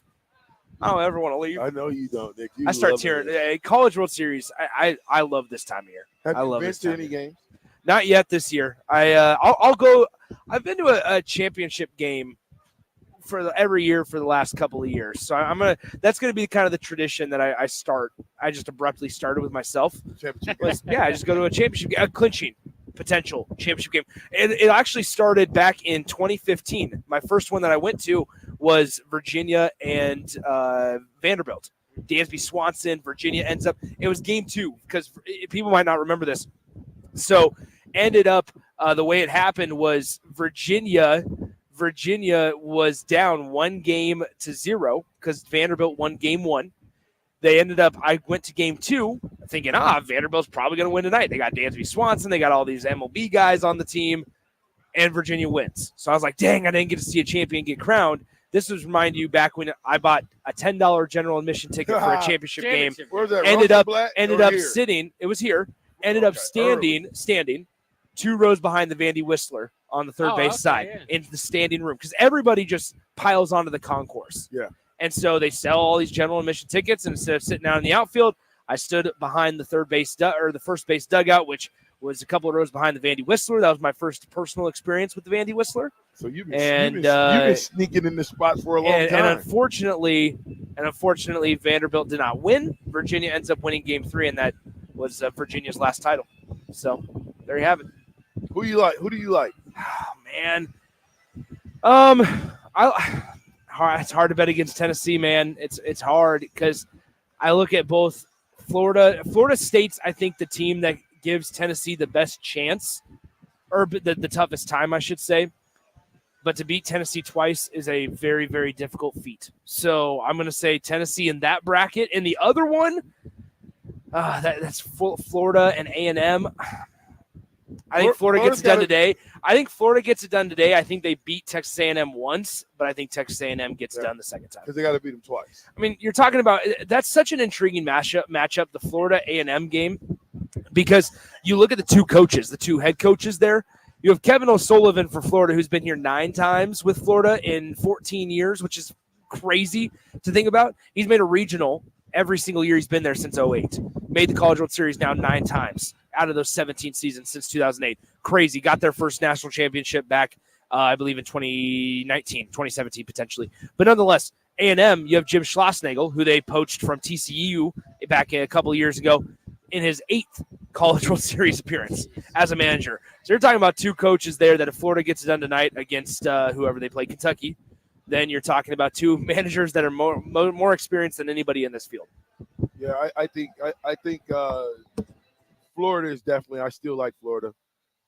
I don't ever want to leave. I know you don't, Nick. You I start love tearing. it. College World Series. I love this time of year. Have I you love been this to time. any games? Not yet this year. I'll go. I've been to a championship game every year for the last couple of years. So that's gonna be kind of the tradition that I start. I just abruptly started with myself. I just go to a championship, a clinching potential championship game. And it actually started back in 2015. My first one that I went to was Virginia and Vanderbilt. Dansby Swanson, Virginia ends up. It was game 2 because people might not remember this. So ended up the way it happened was Virginia was down 1-0 because Vanderbilt won game 1. I went to game 2 thinking, Vanderbilt's probably going to win tonight. They got Dansby Swanson. They got all these MLB guys on the team, and Virginia wins. So I was like, dang, I didn't get to see a champion get crowned. This was, remind you, back when I bought a $10 general admission ticket for a championship game. Where's that? Ended up here? sitting. It was here. Ended up standing 2 rows behind the Vandy Whistler on the third base side into the standing room because everybody just piles onto the concourse. Yeah. And so they sell all these general admission tickets, and instead of sitting out in the outfield, I stood behind the the first base dugout, which was a couple of rows behind the Vandy Whistler. That was my first personal experience with the Vandy Whistler. So you've been sneaking in this spot for a long time. And unfortunately, Vanderbilt did not win. Virginia ends up winning game 3, and that was Virginia's last title. So there you have it. Who do you like? Oh, man. It's hard to bet against Tennessee, man. It's hard because I look at both Florida. Florida State's, I think, the team that gives Tennessee the best chance, or the toughest time, I should say. But to beat Tennessee twice is a very, very difficult feat. So I'm going to say Tennessee in that bracket. And the other one, that's Florida and A&M. I think Florida gets it done today. I think Florida gets it done today. I think they beat Texas A&M once, but I think Texas A&M gets it done the second time. Because they got to beat them twice. I mean, you're talking about that's such an intriguing matchup, the Florida A&M game, because you look at the two coaches, the two head coaches there. You have Kevin O'Sullivan for Florida, who's been here 9 times with Florida in 14 years, which is crazy to think about. He's made a regional every single year he's been there since 2008. Made the College World Series now 9 times out of those 17 seasons since 2008. Crazy. Got their first national championship back, I believe, in 2017 potentially. But nonetheless, A&M, you have Jim Schlossnagle, who they poached from TCU back a couple of years ago in his 8th College World Series appearance as a manager. So you're talking about two coaches there that if Florida gets it done tonight against whoever they play, Kentucky, then you're talking about two managers that are more experienced than anybody in this field. Yeah, I think Florida is definitely. I still like Florida.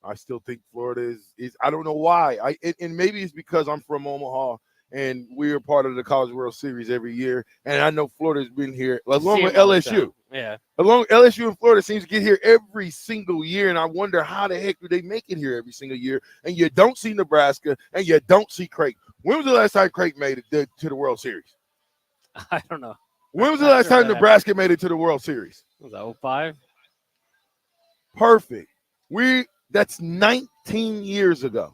I still think Florida is. I don't know why. And maybe it's because I'm from Omaha and we're part of the College World Series every year. And I know Florida's been here along with LSU. Yeah, along LSU and Florida seems to get here every single year, and I wonder how the heck do they make it here every single year? And you don't see Nebraska, and you don't see Creighton. When was the last time Creighton made it to the World Series? I don't know. When was the last time Nebraska made it to the World Series? Was that 05? Perfect. That's 19 years ago.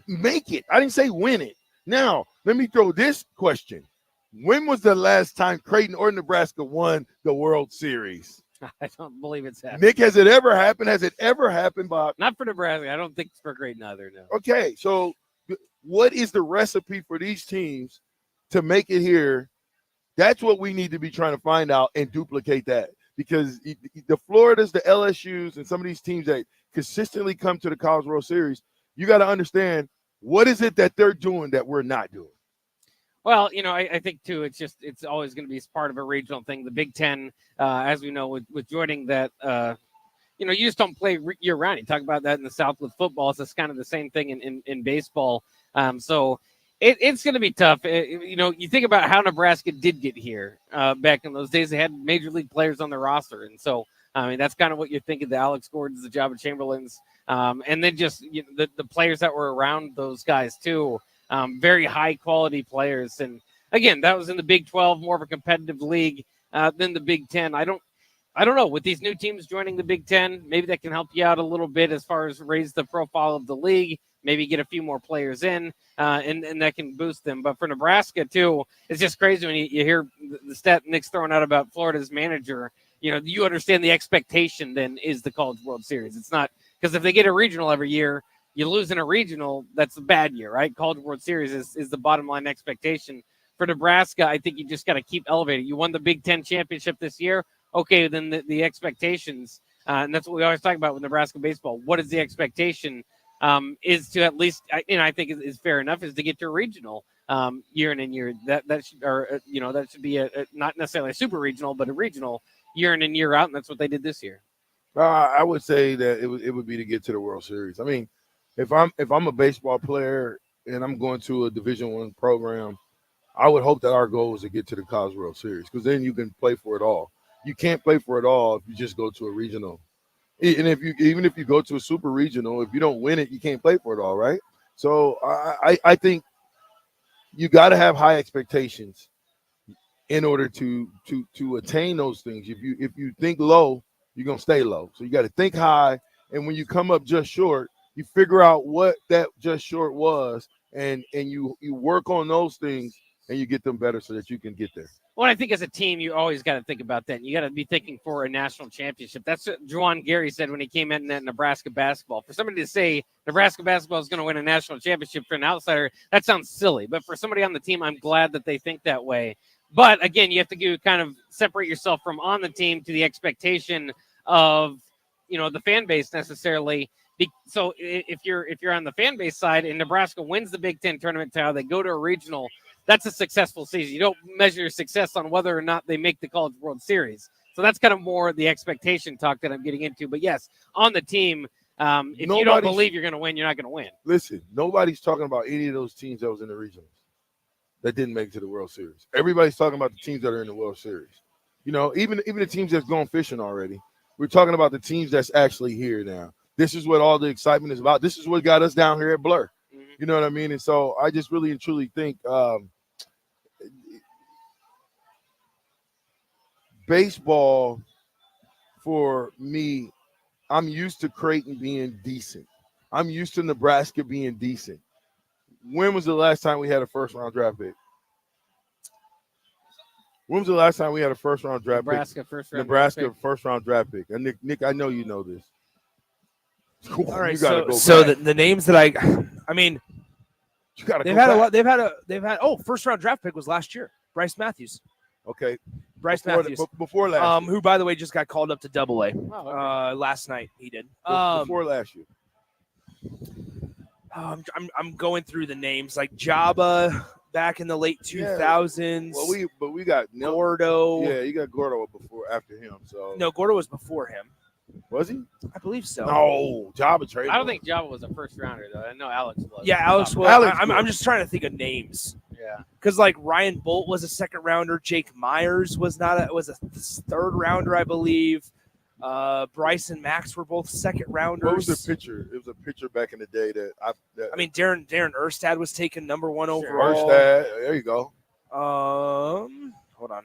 Make it. I didn't say win it. Now, let me throw this question. When was the last time Creighton or Nebraska won the World Series? I don't believe it's happened. Nick, has it ever happened? Has it ever happened, Bob? Not for Nebraska. I don't think it's for Creighton either, no. Okay, so what is the recipe for these teams to make it here? That's what we need to be trying to find out and duplicate that. Because the Floridas, the LSUs, and some of these teams that consistently come to the College World Series, you got to understand, what is it that they're doing that we're not doing? Well, I think, too, it's always going to be part of a regional thing. The Big Ten, as we know, with joining that, you just don't play year-round. You talk about that in the South with football. It's just kind of the same thing in baseball. So it's going to be tough. You think about how Nebraska did get here back in those days. They had major league players on their roster. And so, that's kind of what you're thinking, the Alex Gordons, the Jabba Chamberlains, and then just the players that were around those guys, too. Very high quality players. And again, that was in the Big 12, more of a competitive league than the Big 10. I don't know, with these new teams joining the Big 10, maybe that can help you out a little bit as far as raise the profile of the league, maybe get a few more players in, and that can boost them. But for Nebraska, too, it's just crazy when you hear the stat Nick's throwing out about Florida's manager. You understand the expectation then is the College World Series. It's not because if they get a regional every year, you lose in a regional, that's a bad year, right? College World Series is the bottom line expectation. For Nebraska, I think you just got to keep elevating. You won the Big Ten championship this year. Okay, then the expectations, and that's what we always talk about with Nebraska baseball. What is the expectation? Is to at least, I think is fair enough, is to get to a regional year in and year. That should, that should be a not necessarily a super regional, but a regional year in and year out, and that's what they did this year. I would say that it would be to get to the World Series. I mean, if I'm a baseball player and I'm going to a Division I program, I would hope that our goal is to get to the College World Series, because then you can play for it all. You can't play for it all if you just go to a regional. And even if you go to a super regional, if you don't win it, you can't play for it all, right? So I think you got to have high expectations in order to attain those things. If you think low, you're gonna stay low. So you got to think high, and when you come up just short, you figure out what that just short was, and you work on those things, and you get them better so that you can get there. Well, I think as a team, you always got to think about that. You got to be thinking for a national championship. That's what Juwan Gary said when he came in at Nebraska basketball. For somebody to say Nebraska basketball is going to win a national championship for an outsider, that sounds silly. But for somebody on the team, I'm glad that they think that way. But again, you have to kind of separate yourself from on the team to the expectation of, the fan base necessarily. So if you're on the fan base side and Nebraska wins the Big Ten tournament title, they go to a regional, that's a successful season. You don't measure success on whether or not they make the College World Series. So that's kind of more the expectation talk that I'm getting into. But yes, on the team, if you don't believe you're going to win, you're not going to win. Listen, nobody's talking about any of those teams that was in the regionals that didn't make it to the World Series. Everybody's talking about the teams that are in the World Series. Even the teams that's gone fishing already. We're talking about the teams that's actually here now. this is what all the excitement is about. This is what got us down here at Blur. You know what I mean? And so I just really and truly think baseball, for me, I'm used to Creighton being decent. I'm used to Nebraska being decent. When was the last time we had a first-round draft pick? When was the last time we had a first-round draft Nebraska pick? first-round Nebraska draft pick. first-round draft pick. And Nick, I know you know this. All right, You gotta go so back. the names that I mean, You gotta they've go had back. a lot. They've had. Oh, first round draft pick was last year. Bryce Matthews. Okay. Bryce Before Matthews. before last year. Who, by the way, just got called up to Double A. Oh, okay. Last night he did. Before last year. I'm going through the names like Jabba back in the late 2000s. Well, we got Gordo. Yeah, you got Gordo after him. So No, Gordo was before him. Was he? I believe so. No, Jabba traded. I don't think Java was a first rounder though. I know Alex was. Yeah, Alex was. I'm just trying to think of names. Yeah. Because like Ryan Bolt was a second rounder. Jake Myers was a third rounder, I believe. Bryce and Max were both second rounders. What was the pitcher? It was a pitcher back in the day that I mean, Darren Erstad was taken number 1 overall. Erstad, there you go. Hold on,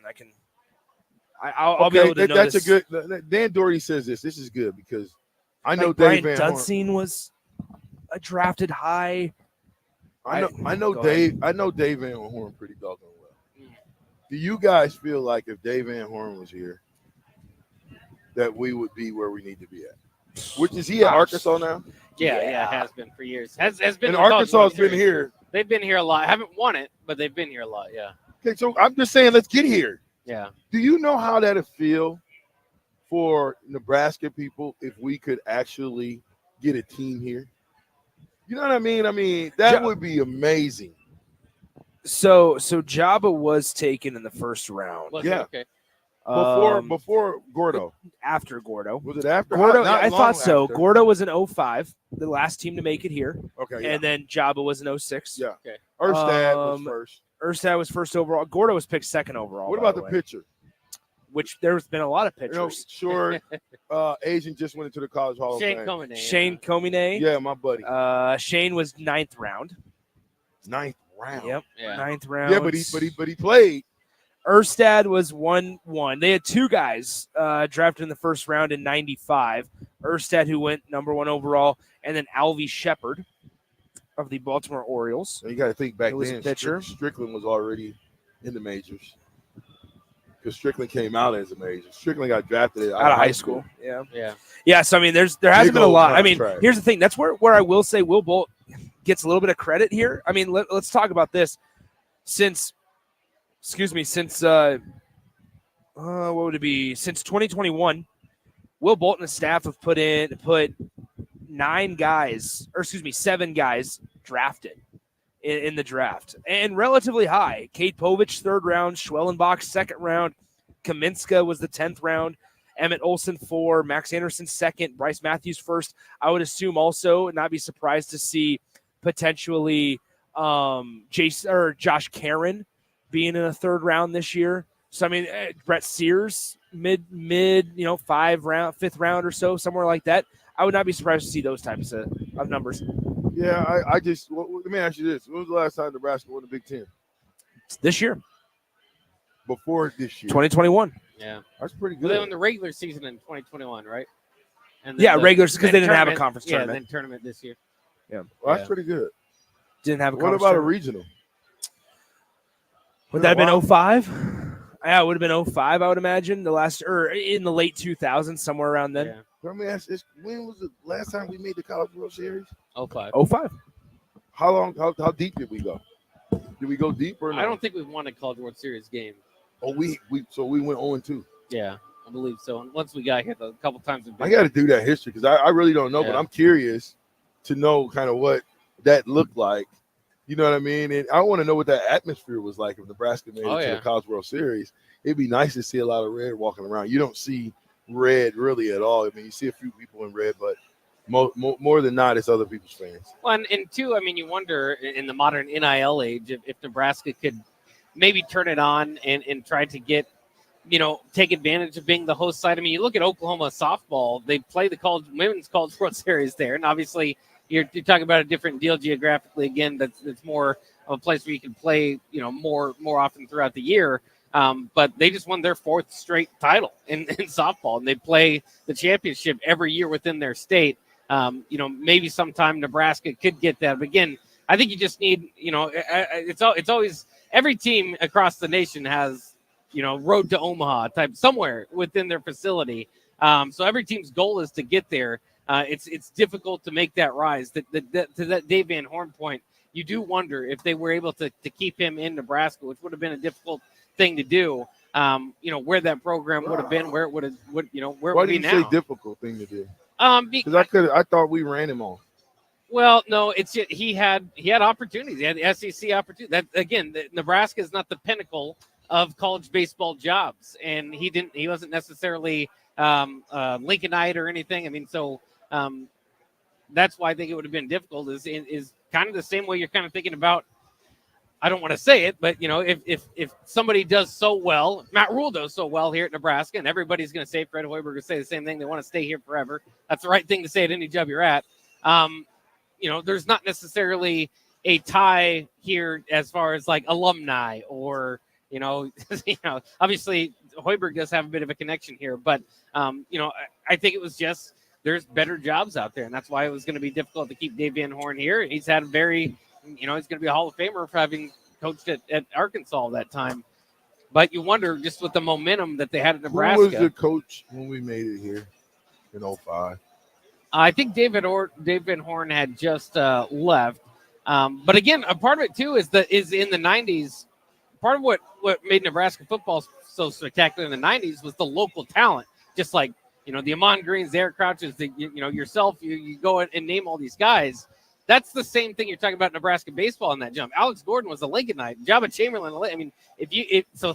I'll be able to know that's this. a good. Dan Doherty says this. This is good because I know Like Dave Brian Van Horn. Dunsing was drafted high. I know go Dave. ahead. I know Dave Van Horn pretty doggone well. Do you guys feel like if Dave Van Horn was here, that we would be where we need to be at? Which is he at Arkansas now? Yeah, has been for years. Has been. And in the Arkansas College has World been Series. here. They've been here a lot. Haven't won it, but they've been here a lot. Yeah. Okay, so I'm just saying, let's get here. Yeah. Do you know how that'd feel for Nebraska people if we could actually get a team here? You know what I mean? I mean, that would be amazing. So Jabba was taken in the first round. Yeah. Okay. Before Gordo. After Gordo. Was it after? Gordo, Not I long thought so. after. Gordo was in 05, the last team to make it here. Okay. Yeah. And then Jabba was in 06. Yeah. Okay. Erstad was first. Erstad was first overall. Gordo was picked second overall. What by about the way, pitcher? Which there's been a lot of You know, pitchers. sure. Asian just went into the College Hall of Shane Fame. Comine. Shane Comine. Yeah, my buddy. Shane was 9th round. 9th round. Yep. Yeah. 9th round. Yeah, but he played. Erstad was 1-1. They had two guys drafted in the first round in 95. Erstad, who went number 1 overall, and then Alvy Shepard of the Baltimore Orioles. So you got to think back He was then. a pitcher. Strickland was already in the majors because Strickland came out as a major. Strickland got drafted Out of high school. Yeah. Yeah. Yeah, so I mean, there hasn't been a old lot. I mean, contract. here's the thing. That's where I will say Will Bolt gets a little bit of credit here. I mean, let's talk about this. Since what would it be? Since 2021, Will Bolt and his staff have put 7 guys drafted in the draft, and relatively high. Kate Povich, 3rd round. Schwellenbach, 2nd round. Kaminska was the 10th round. Emmett Olson, 4. Max Anderson, 2nd. Bryce Matthews, 1st. I would assume also, not be surprised to see potentially Josh Caron being in a 3rd round this year. So I mean, Brett Sears, mid, 5th round or so, somewhere like that. I would not be surprised to see those types of numbers. Yeah, I just let me ask you this: when was the last time Nebraska won the Big Ten? This year, Before this year, 2021. Yeah. That's pretty Well, they good. won the regular season in 2021, right? And Yeah, the- regular because they then didn't have a tournament- conference Yeah, tournament. then tournament this year. Yeah, Well, that's Yeah. pretty good. didn't have a. What conference about a tournament. regional? Would that have been 05? Yeah, it would have been 05, I would imagine. The last or in the late 2000s, somewhere around then. Yeah. Let me ask this: when was the last time we made the College World Series? 05. 05. How long? How deep did we go? Did we go deep or no? I don't think we've won a College World Series game. Oh, we went 0-2. Yeah, I believe so. And once we got hit a couple times, I got to do that history because I really don't know, but Yeah. I'm curious to know kind of what that looked like. You know what I mean? And I want to know what that atmosphere was like if Nebraska made it to the College World Series. It'd be nice to see a lot of red walking around. You don't see red really at all. I mean, you see a few people in red, but more than not, it's other people's fans. Well, and two, I mean, you wonder in the modern NIL age if Nebraska could maybe turn it on and try to get take advantage of being the host side. I mean, you look at Oklahoma softball; they play the women's College World Series there, and obviously you're talking about a different deal geographically. Again, that's more of a place where you can play, more often throughout the year. But they just won their 4th straight title in softball, and they play the championship every year within their state. Maybe sometime Nebraska could get that, but again, I think you just need, it's always every team across the nation has, road to Omaha type somewhere within their facility. So every team's goal is to get there. It's difficult to make that rise. To that Dave Van Horn point, you do wonder if they were able to keep him in Nebraska, which would have been a difficult thing to do. Where that program would have been, where it would have, where it would be now. Why do you say difficult thing to do? Because I thought we ran him off. Well, no, it's just, he had opportunities. He had the SEC opportunity. That again, Nebraska is not the pinnacle of college baseball jobs, and he wasn't necessarily Lincolnite or anything. I mean, so that's why I think it would have been difficult. Is kind of the same way you're kind of thinking about. I don't want to say it, but if somebody does so well, Matt Rule does so well here at Nebraska, and everybody's going to say, Fred Hoiberg will say the same thing. They want to stay here forever. That's the right thing to say at any job you're at. There's not necessarily a tie here as far as like alumni or, obviously Hoiberg does have a bit of a connection here, but, I think it was just, there's better jobs out there. And that's why it was going to be difficult to keep Dave Van Horn here. He's had he's going to be a Hall of Famer for having coached at Arkansas that time. But you wonder just with the momentum that they had at Nebraska. Who was the coach when we made it here in 2005? I think Dave Van Horn had just left. But again, a part of it too is in the 90s. Part of what made Nebraska football so spectacular in the 90s was the local talent. Just like, the Amon Greens, the Eric Crouches, yourself, you go and name all these guys. That's the same thing you're talking about Nebraska baseball in that jump. Alex Gordon was a Lincolnite. Jabba Chamberlain. I mean,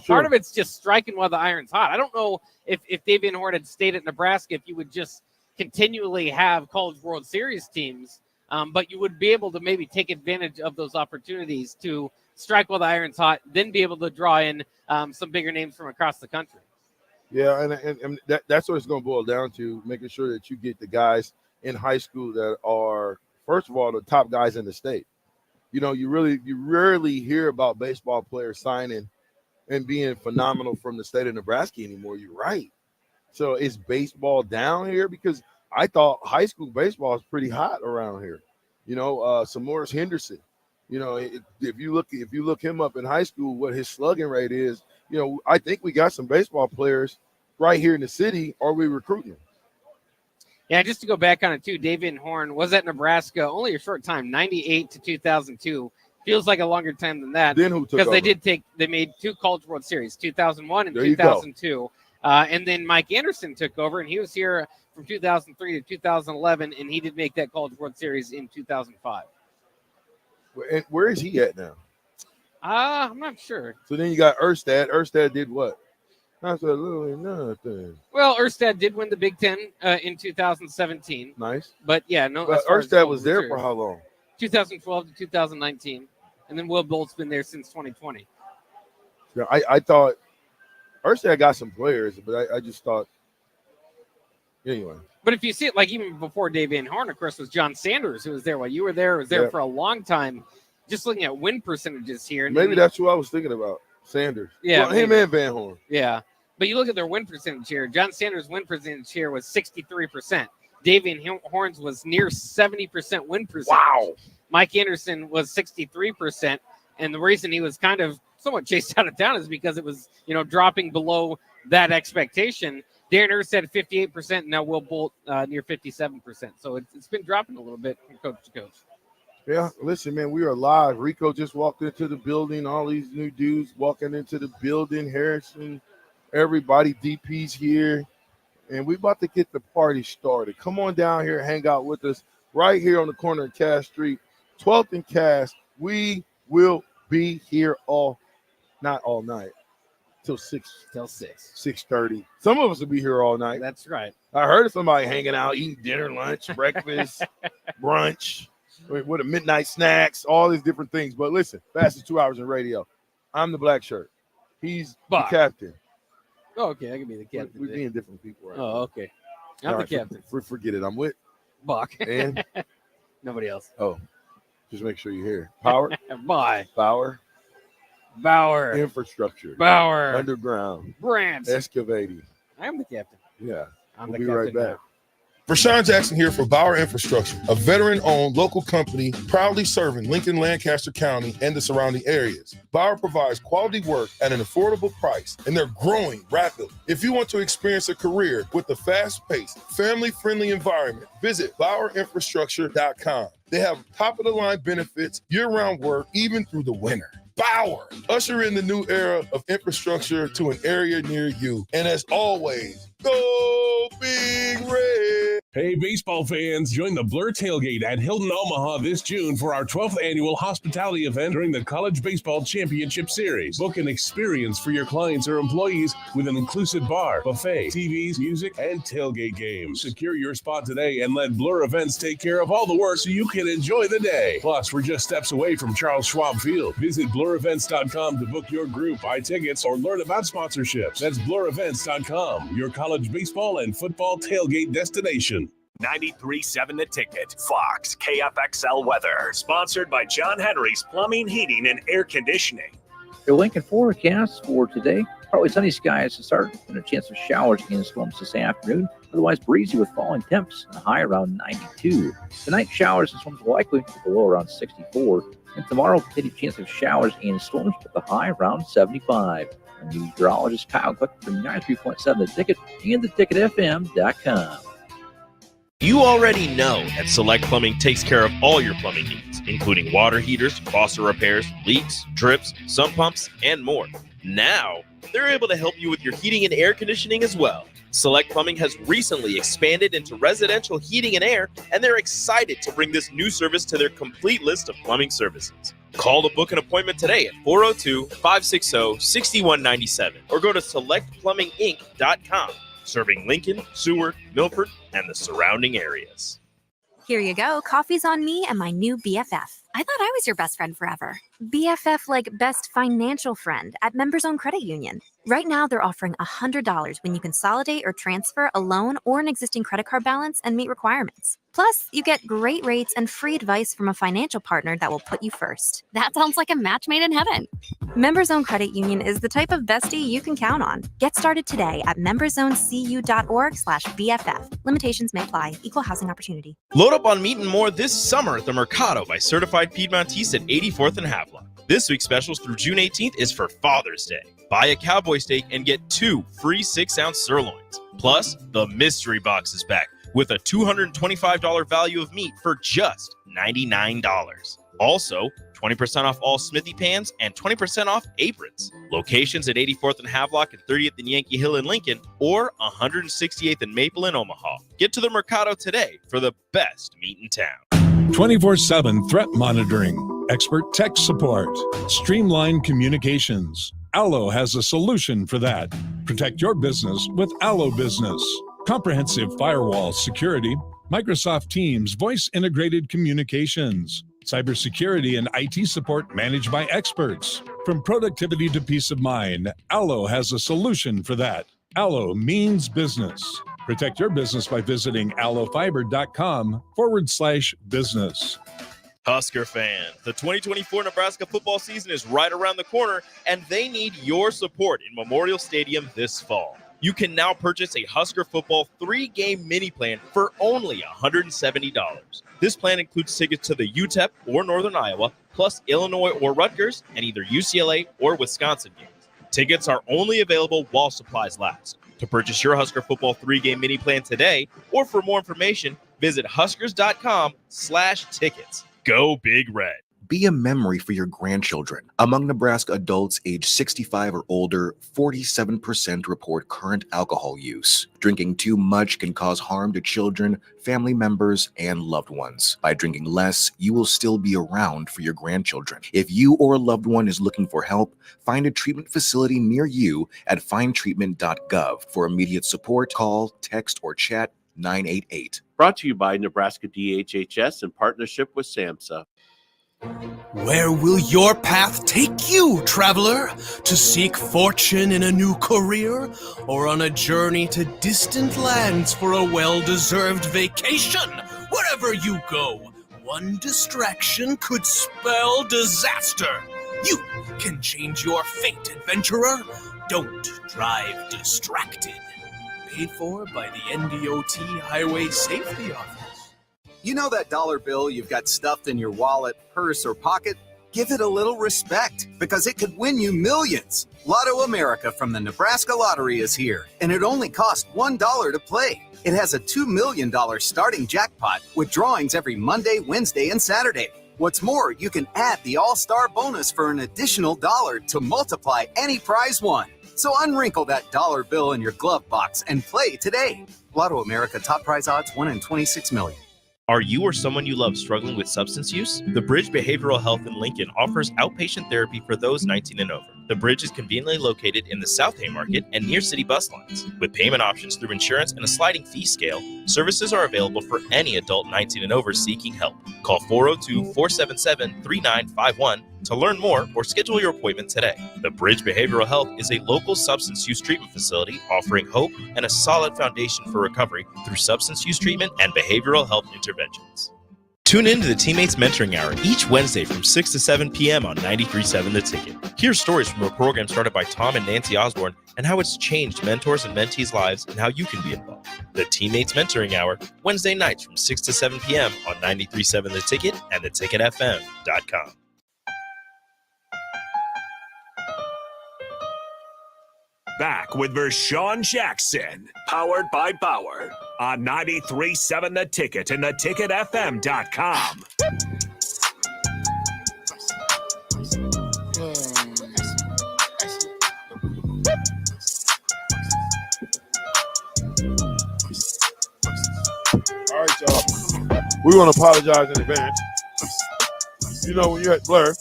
part of it's just striking while the iron's hot. I don't know if Dave Van Horn had stayed at Nebraska, if you would just continually have College World Series teams, but you would be able to maybe take advantage of those opportunities to strike while the iron's hot, then be able to draw in some bigger names from across the country. Yeah, and that's what it's going to boil down to, making sure that you get the guys in high school that are, first of all, the top guys in the state. You rarely hear about baseball players signing and being phenomenal from the state of Nebraska anymore. You're right. So is baseball down here? Because I thought high school baseball is pretty hot around here. Morris Henderson. If you look him up in high school, what his slugging rate is, I think we got some baseball players right here in the city. Are we recruiting them? Yeah, just to go back on it too, Dave Van Horn was at Nebraska only a short time, 98 to 2002. Feels like a longer time than that. Then who took over? Because they made 2 College World Series, 2001 and 2002. And then Mike Anderson took over, and he was here from 2003 to 2011, and he did make that College World Series in 2005. And where is he at now? I'm not sure. So then you got Erstad. Erstad did what? Absolutely nothing. Well, Erstad did win the Big Ten in 2017. Nice. But yeah, no. But Erstad was there for how long? 2012 to 2019. And then Will Bolt's been there since 2020. Yeah, I thought Erstad got some players, but I just thought, anyway. But if you see it, like even before Dave Van Horn, of course, was John Sanders, who was there while you were there, was there for a long time. Just looking at win percentages here. Maybe that's who I was thinking about, Sanders. Yeah. Well, him and Van Horn. Yeah. But you look at their win percentage here. John Sanders' win percentage here was 63%. Dave Van Horn's was near 70% win percentage. Wow. Mike Anderson was 63%. And the reason he was kind of somewhat chased out of town is because it was, dropping below that expectation. Darren Erstad 58%, and now Will Bolt near 57%. So it's been dropping a little bit from coach to coach. Yeah, listen, man, we are live. Rico just walked into the building. All these new dudes walking into the building. Harrison, everybody, DP's here. And we about to get the party started. Come on down here, hang out with us right here on the corner of Cass Street, 12th and Cass. We will be here not all night, till 6:30. Some of us will be here all night. That's right. I heard of somebody hanging out, eating dinner, lunch, breakfast, brunch, with a midnight snacks, all these different things. But listen, fastest 2 hours in radio. I'm the black shirt. He's the captain. Oh, okay. I can be the captain. We're being different people right now. Oh, okay. I'm All the right, captain. Forget it. I'm with Buck. and Nobody else. oh, just make sure you're here. Power, Bye. Bauer, infrastructure, Bauer. underground, Brands. excavating. I'm the captain. Yeah, I'm we'll the be right captain back. Rashawn Jackson here for Bauer Infrastructure, a veteran-owned local company proudly serving Lincoln, Lancaster County, and the surrounding areas. Bauer provides quality work at an affordable price, and they're growing rapidly. If you want to experience a career with a fast-paced, family-friendly environment, visit BauerInfrastructure.com. They have top-of-the-line benefits, year-round work, even through the winter. Bauer, usher in the new era of infrastructure to an area near you. And as always, go Big Red! Hey, baseball fans, join the Blur Tailgate at Hilton Omaha this June for our 12th annual hospitality event during the College Baseball Championship Series. Book an experience for your clients or employees with an inclusive bar, buffet, TVs, music, and tailgate games. Secure your spot today and let Blur Events take care of all the work so you can enjoy the day. Plus, we're just steps away from Charles Schwab Field. Visit blurevents.com to book your group, buy tickets, or learn about sponsorships. That's blurevents.com, your college baseball and football tailgate destination. 93.7 The Ticket, Fox, KFXL weather. Sponsored by John Henry's Plumbing, Heating, and Air Conditioning. Your Lincoln forecast for today: partly sunny skies to start, and a chance of showers and storms this afternoon. Otherwise breezy with falling temps, and a high around 92. Tonight, showers and storms likely with the low around 64. And tomorrow, continued chance of showers and storms with the high around 75. And meteorologist Kyle Cook from 93.7 The Ticket and theticketfm.com. You already know that Select Plumbing takes care of all your plumbing needs, including water heaters, faucet repairs, leaks, drips, sump pumps, and more. Now, they're able to help you with your heating and air conditioning as well. Select Plumbing has recently expanded into residential heating and air, and they're excited to bring this new service to their complete list of plumbing services. Call to book an appointment today at 402-560-6197 or go to selectplumbinginc.com. Serving Lincoln, Seward, Milford, and the surrounding areas. Here you go. Coffee's on me and my new BFF. I thought I was your best friend forever. BFF like best financial friend at Members Own Credit Union. Right now, they're offering $100 when you consolidate or transfer a loan or an existing credit card balance and meet requirements. Plus, you get great rates and free advice from a financial partner that will put you first. That sounds like a match made in heaven. Members Own Credit Union is the type of bestie you can count on. Get started today at memberzonecu.org/BFF. Limitations may apply. Equal housing opportunity. Load up on meat and more this summer at the Mercado by Certified Piedmontese at 84th and Havelock. This week's specials through June 18th is for Father's Day. Buy a cowboy steak and get 2 free 6-ounce sirloins. Plus, the mystery box is back with a $225 value of meat for just $99. Also, 20% off all Smithy pans and 20% off aprons. Locations at 84th and Havelock and 30th and Yankee Hill in Lincoln or 168th and Maple in Omaha. Get to the Mercado today for the best meat in town. 24/7 threat monitoring, expert tech support, streamlined communications. Allo has a solution for that. Protect your business with Allo Business. Comprehensive firewall security, Microsoft Teams voice integrated communications, cybersecurity and IT support managed by experts. From productivity to peace of mind, Allo has a solution for that. Allo means business. Protect your business by visiting allofiber.com/business. Husker fan, the 2024 Nebraska football season is right around the corner, and they need your support in Memorial Stadium this fall. You can now purchase a Husker football 3-game mini plan for only $170. This plan includes tickets to the UTEP or Northern Iowa, plus Illinois or Rutgers, and either UCLA or Wisconsin games. Tickets are only available while supplies last. To purchase your Husker football 3-game mini plan today, or for more information, visit huskers.com/tickets. Go Big Red. Be a memory for your grandchildren. Among Nebraska adults age 65 or older, 47% report current alcohol use. Drinking too much can cause harm to children, family members, and loved ones. By drinking less, you will still be around for your grandchildren. If you or a loved one is looking for help, find a treatment facility near you at findtreatment.gov. For immediate support, call, text, or chat 988. Brought to you by Nebraska DHHS in partnership with SAMHSA. Where will your path take you, traveler? To seek fortune in a new career? Or on a journey to distant lands for a well-deserved vacation? Wherever you go, one distraction could spell disaster. You can change your fate, adventurer. Don't drive distracted. Paid for by the NDOT Highway Safety Office. You know that dollar bill you've got stuffed in your wallet, purse, or pocket? Give it a little respect, because it could win you millions. Lotto America from the Nebraska Lottery is here, and it only costs $1 to play. It has a $2 million starting jackpot with drawings every Monday, Wednesday, and Saturday. What's more, you can add the All-Star bonus for an additional $1 to multiply any prize won. So unwrinkle that dollar bill in your glove box and play today. Lotto America top prize odds 1 in 26 million. Are you or someone you love struggling with substance use? The Bridge Behavioral Health in Lincoln offers outpatient therapy for those 19 and over. The Bridge is conveniently located in the South Haymarket and near city bus lines. With payment options through insurance and a sliding fee scale, services are available for any adult 19 and over seeking help. Call 402-477-3951 to learn more or schedule your appointment today. The Bridge Behavioral Health is a local substance use treatment facility offering hope and a solid foundation for recovery through substance use treatment and behavioral health interventions. Tune in to the Teammates Mentoring Hour each Wednesday from 6 to 7 p.m. on 93.7 The Ticket. Hear stories from a program started by Tom and Nancy Osborne and how it's changed mentors and mentees' lives and how you can be involved. The Teammates Mentoring Hour, Wednesday nights from 6 to 7 p.m. on 93.7 The Ticket and theticketfm.com. Back with Vershawn Jackson, powered by Bauer, on 93.7 The Ticket and theticketfm.com. All right, y'all. We want to apologize in advance. You know, when you're at Blur,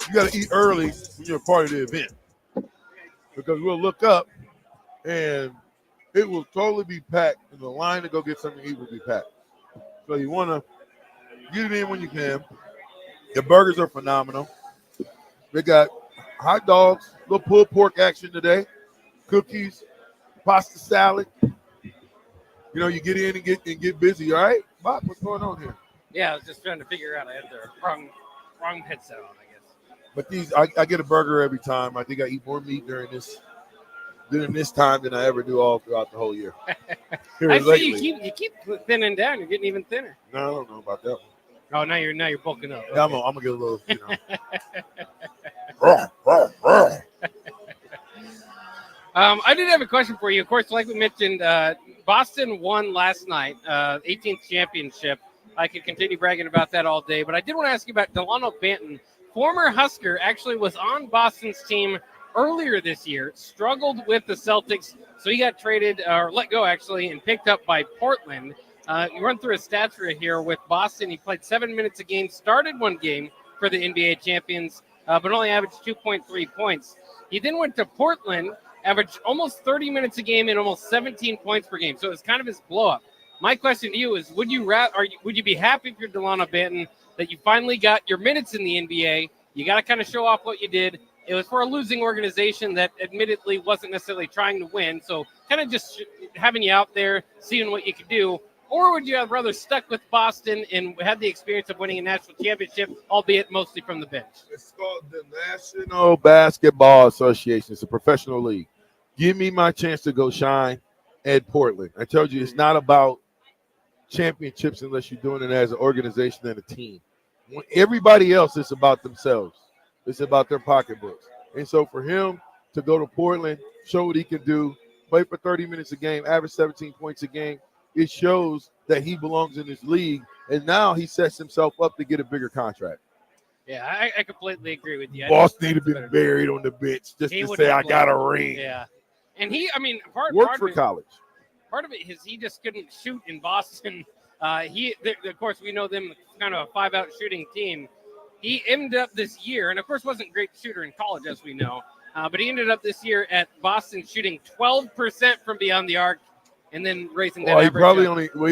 you got to eat early when you're a part of the event. Because we'll look up and it will totally be packed, and the line to go get something to eat will be packed. So you want to get it in when you can. The burgers are phenomenal. They got hot dogs, little pulled pork action today, cookies, pasta salad. You know, you get in and get busy. All right, Bob, what's going on here? Yeah, I was just trying to figure out. I had the wrong headset on, I guess. But these, I get a burger every time. I think I eat more meat during this time than I ever do all throughout the whole year. I see you keep thinning down. You're getting even thinner. No, I don't know about that one. Oh, now you're bulking up. Yeah, I'm gonna get a little, you know. I did have a question for you. Of course, like we mentioned, Boston won last night, 18th championship. I could continue bragging about that all day, but I did want to ask you about Delano Banton. Former Husker, actually was on Boston's team earlier this year, struggled with the Celtics, so he got traded, or let go actually, and picked up by Portland. You run through his stats here with Boston. He played 7 minutes a game, started one game for the NBA champions, but only averaged 2.3 points. He then went to Portland, averaged almost 30 minutes a game and almost 17 points per game. So it was kind of his blow up. My question to you is, would you be happy if you're Delano Banton that you finally got your minutes in the NBA? You got to kind of show off what you did. It was for a losing organization that admittedly wasn't necessarily trying to win. So kind of just having you out there, seeing what you could do. Or would you have rather stuck with Boston and had the experience of winning a national championship, albeit mostly from the bench? It's called the National Basketball Association. It's a professional league. Give me my chance to go shine at Portland. I told you it's not about championships unless you're doing it as an organization and a team. When everybody else is about themselves. It's about their pocketbooks. And so for him to go to Portland, show what he can do, play for 30 minutes a game, average 17 points a game, it shows that he belongs in this league. And now he sets himself up to get a bigger contract. Yeah, I completely agree with you. Boss need to be buried on the bench just to say, I got a ring. Yeah. And part for college. Part of it is he just couldn't shoot in Boston. Of course, we know them kind of a 5-out shooting team. He ended up this year, and of course wasn't a great shooter in college, as we know, but he ended up this year at Boston shooting 12% from beyond the arc, and then raising that average. He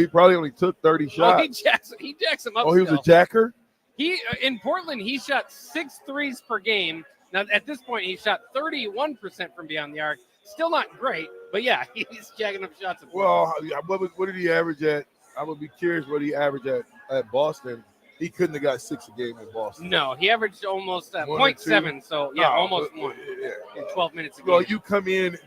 probably only took 30 shots. He jacks him up. He was a jacker? He in Portland, he shot 6 threes per game. Now, at this point, he shot 31% from beyond the arc. Still not great, but yeah, he's jacking up shots. Well, what did he average at? I would be curious what he averaged at Boston. He couldn't have got 6 a game in Boston. No, he averaged almost 0.7. So yeah, almost 1 in 12 minutes a game. Well, you come in,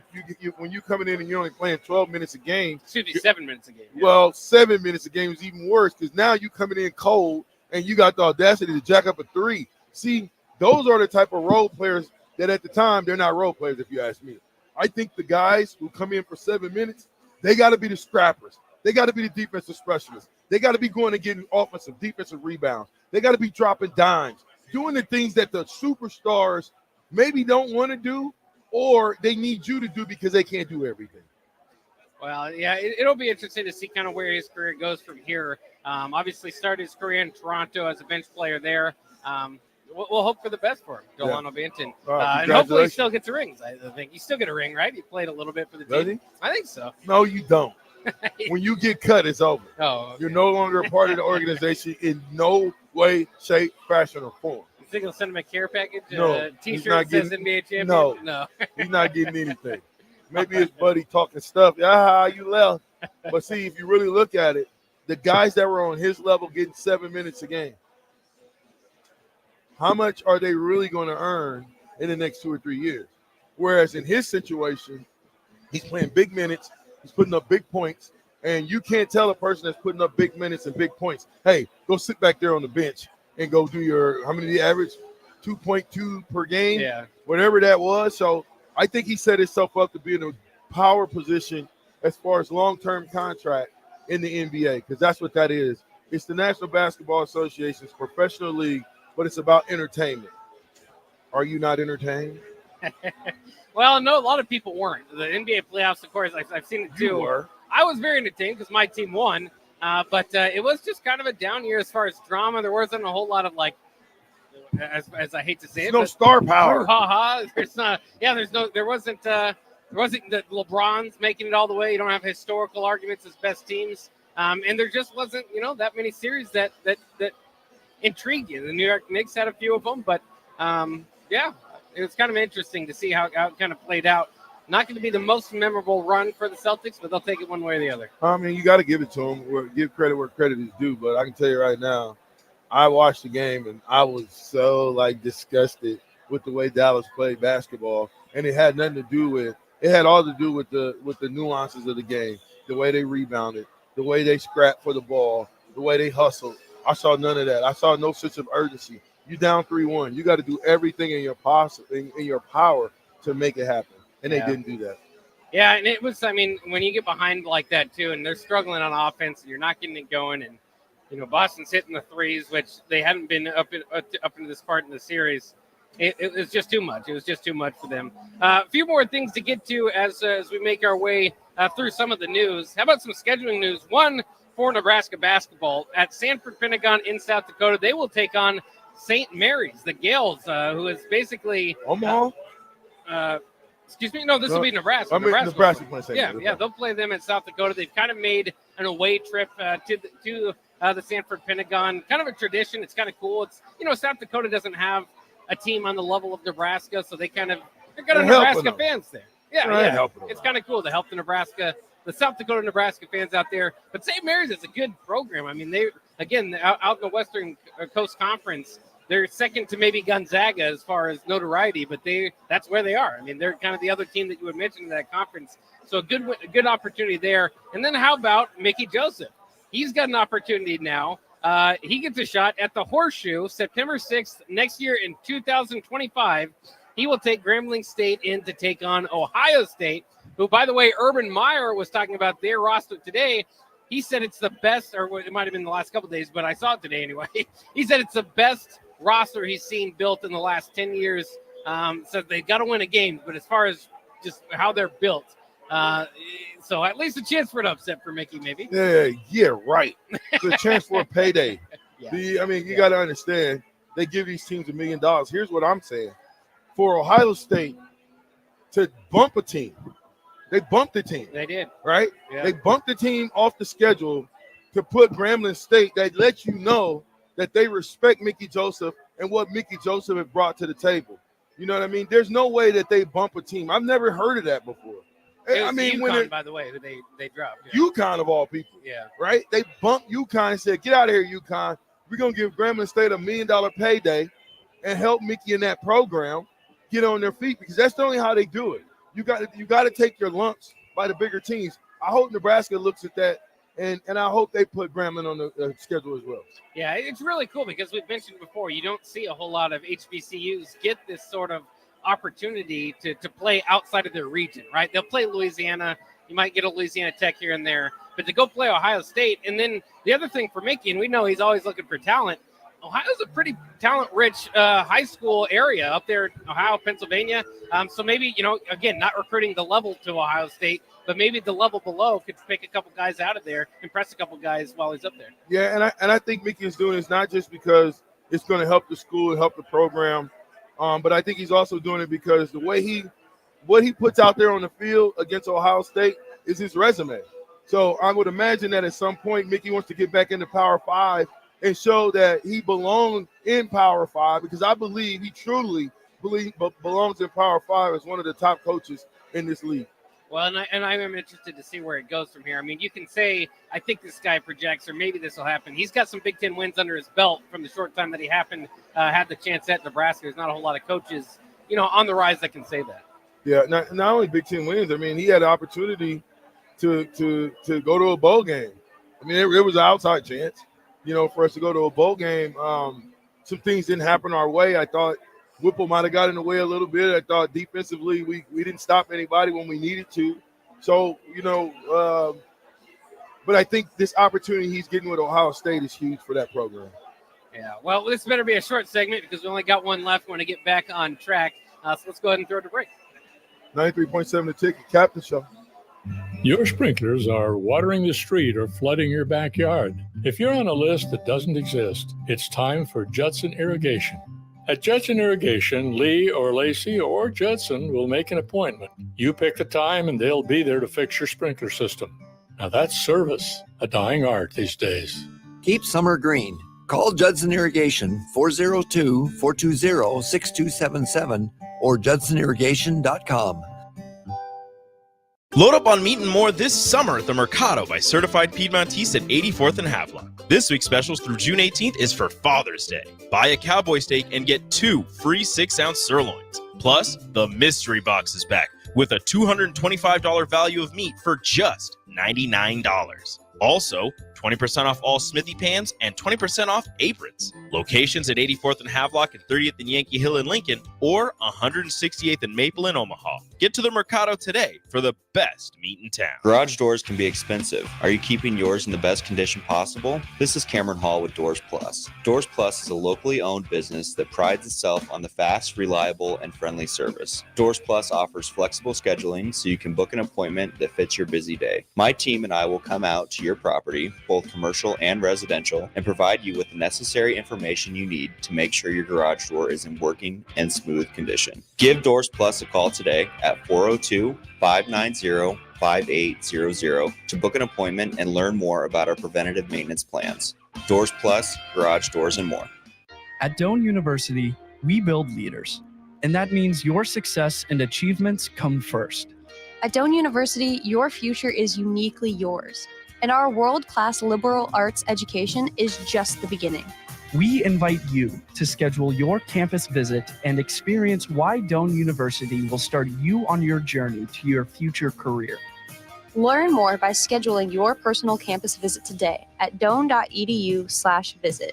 when you coming in and you're only playing 12 minutes a game. Should be 7 minutes a game. Yeah. Well, 7 minutes a game is even worse because now you coming in cold and you got the audacity to jack up a 3. See, those are the type of role players that at the time they're not role players. If you ask me, I think the guys who come in for 7 minutes, they got to be the scrappers. They got to be the defensive specialists. They got to be going and getting offensive, defensive rebounds. They got to be dropping dimes, doing the things that the superstars maybe don't want to do or they need you to do because they can't do everything. Well, yeah, it'll be interesting to see kind of where his career goes from here. Obviously, started his career in Toronto as a bench player there. We'll hope for the best for him, Delano Banton. And hopefully he still gets rings. I think you still get a ring, right? He played a little bit for the Does team. I think so. No, you don't. When you get cut, it's over. Oh, okay. You're no longer a part of the organization in no way, shape, fashion, or form. You think he'll send him a care package? No. T-shirt that says NBA champion? No. He's not getting anything. Maybe his buddy talking stuff. You left. But see, if you really look at it, the guys that were on his level getting 7 minutes a game, how much are they really going to earn in the next 2 or 3 years? Whereas in his situation, he's playing big minutes, he's putting up big points, and you can't tell a person that's putting up big minutes and big points, hey, go sit back there on the bench and go do your, how many did he average? 2.2 per game? Yeah. Whatever that was. So I think he set himself up to be in a power position as far as long-term contract in the NBA, because that's what that is. It's the National Basketball Association's professional league, but it's about entertainment. Are you not entertained? Well, no, a lot of people weren't. The NBA playoffs, of course, I've seen it too. You were. I was very entertained because my team won, but it was just kind of a down year as far as drama. There wasn't a whole lot of as I hate to say it, no star power. There's not. Yeah, there wasn't the LeBrons making it all the way. You don't have historical arguments as best teams, and there just wasn't that many series that intrigued you. The New York Knicks had a few of them, but yeah, it was kind of interesting to see how it kind of played out. Not going to be the most memorable run for the Celtics, but they'll take it one way or the other. I mean, you got to give it to them. Give credit where credit is due. But I can tell you right now, I watched the game and I was so disgusted with the way Dallas played basketball, and it had nothing to do with. It had all to do with the nuances of the game, the way they rebounded, the way they scrapped for the ball, the way they hustled. I saw none of that. I saw no sense of urgency. You down 3-1. You got to do everything in your power to make it happen. And they didn't do that. Yeah, and it was, when you get behind like that too, and they're struggling on offense, and you're not getting it going, and Boston's hitting the threes, which they hadn't been up into this part in the series. It was just too much. It was just too much for them. A few more things to get to as we make our way through some of the news. How about some scheduling news? One for Nebraska basketball at Sanford Pentagon in South Dakota. They will take on St. Mary's, the Gales, who is basically Omaha. Excuse me. No, this will be Nebraska. Nebraska. Yeah, they'll play them in South Dakota. They've kind of made an away trip to the Sanford Pentagon. Kind of a tradition. It's kind of cool. It's South Dakota doesn't have a team on the level of Nebraska, so they're kind of Nebraska fans there. Yeah. It's kind of cool to help the South Dakota Nebraska fans out there. But St. Mary's is a good program. I mean, they out in the Western Coast Conference. They're second to maybe Gonzaga as far as notoriety, but that's where they are. I mean, they're kind of the other team that you would mention in that conference. So a good opportunity there. And then how about Mickey Joseph? He's got an opportunity now. He gets a shot at the Horseshoe September 6th next year in 2025. He will take Grambling State in to take on Ohio State, who, by the way, Urban Meyer was talking about their roster today. He said it's the best, or it might have been the last couple of days, but I saw it today anyway. He said it's the best roster he's seen built in the last 10 years. So they've got to win a game, but as far as just how they're built, so at least a chance for an upset for Mickey, maybe. Yeah, right. It's a chance for a payday. You got to understand, they give these teams $1 million. Here's what I'm saying. For Ohio State to bump a team, they bumped the team. They did. Right? Yeah. They bumped the team off the schedule to put Grambling State. That lets you know that they respect Mickey Joseph and what Mickey Joseph has brought to the table. You know what I mean? There's no way that they bump a team. I've never heard of that before. I mean, when by the way, who they dropped. UConn of all people, right? They bumped UConn and said, "Get out of here, UConn. We're gonna give Grambling State $1 million payday and help Mickey in that program get on their feet, because that's the only how they do it. You got to take your lumps by the bigger teams. I hope Nebraska looks at that, and I hope they put Grambling on the schedule as well. Yeah, it's really cool because we've mentioned before, you don't see a whole lot of HBCUs get this sort of opportunity to play outside of their region, right? They'll play Louisiana. You might get a Louisiana Tech here and there, but to go play Ohio State. And then the other thing for Mickey, and we know he's always looking for talent, Ohio's a pretty talent-rich high school area up there in Ohio, Pennsylvania. So maybe, again, not recruiting the level to Ohio State, but maybe the level below could pick a couple guys out of there, impress a couple guys while he's up there. Yeah, and I think Mickey is doing this not just because it's going to help the school and help the program, but I think he's also doing it because the way what he puts out there on the field against Ohio State is his resume. So I would imagine that at some point Mickey wants to get back into Power 5 and show that he belongs in Power 5, because I believe he truly belongs in Power 5 as one of the top coaches in this league. Well, and I am interested to see where it goes from here. I mean, you can say, I think this guy projects, or maybe this will happen. He's got some Big Ten wins under his belt from the short time that he had the chance at Nebraska. There's not a whole lot of coaches, on the rise that can say that. Yeah, not only Big Ten wins. I mean, he had the opportunity to go to a bowl game. I mean, it was an outside chance, for us to go to a bowl game. Some things didn't happen our way. I thought Whipple might have got in the way a little bit. I thought defensively we didn't stop anybody when we needed to. So, but I think this opportunity he's getting with Ohio State is huge for that program. Yeah, well, this better be a short segment because we only got one left. We want to get back on track. So let's go ahead and throw it to break. 93.7 The Ticket, Captain Show. Your sprinklers are watering the street or flooding your backyard. If you're on a list that doesn't exist, it's time for Judson Irrigation. At Judson Irrigation, Lee or Lacey or Judson will make an appointment. You pick the time and they'll be there to fix your sprinkler system. Now that's service, a dying art these days. Keep summer green. Call Judson Irrigation 402-420-6277 or judsonirrigation.com. Load up on meat and more this summer at the Mercado by Certified Piedmontese at 84th and Havelock. This week's specials through June 18th is for Father's Day. Buy a cowboy steak and get 2 free 6-ounce sirloins. Plus, the mystery box is back with a $225 value of meat for just $99. Also, 20% off all Smithy pans and 20% off aprons. Locations at 84th and Havelock and 30th and Yankee Hill in Lincoln, or 168th and Maple in Omaha. Get to the Mercado today for the best meat in town. Garage doors can be expensive. Are you keeping yours in the best condition possible? This is Cameron Hall with Doors Plus. Doors Plus is a locally owned business that prides itself on the fast, reliable, and friendly service. Doors Plus offers flexible scheduling so you can book an appointment that fits your busy day. My team and I will come out to your property, both commercial and residential, and provide you with the necessary information you need to make sure your garage door is in working and smooth condition. Give Doors Plus a call today at 402-590-5800 to book an appointment and learn more about our preventative maintenance plans. Doors Plus, garage doors, and more. At Doane University, we build leaders, and that means your success and achievements come first. At Doane University, your future is uniquely yours, and our world-class liberal arts education is just the beginning. We invite you to schedule your campus visit and experience why Doane University will start you on your journey to your future career. Learn more by scheduling your personal campus visit today at doane.edu/visit.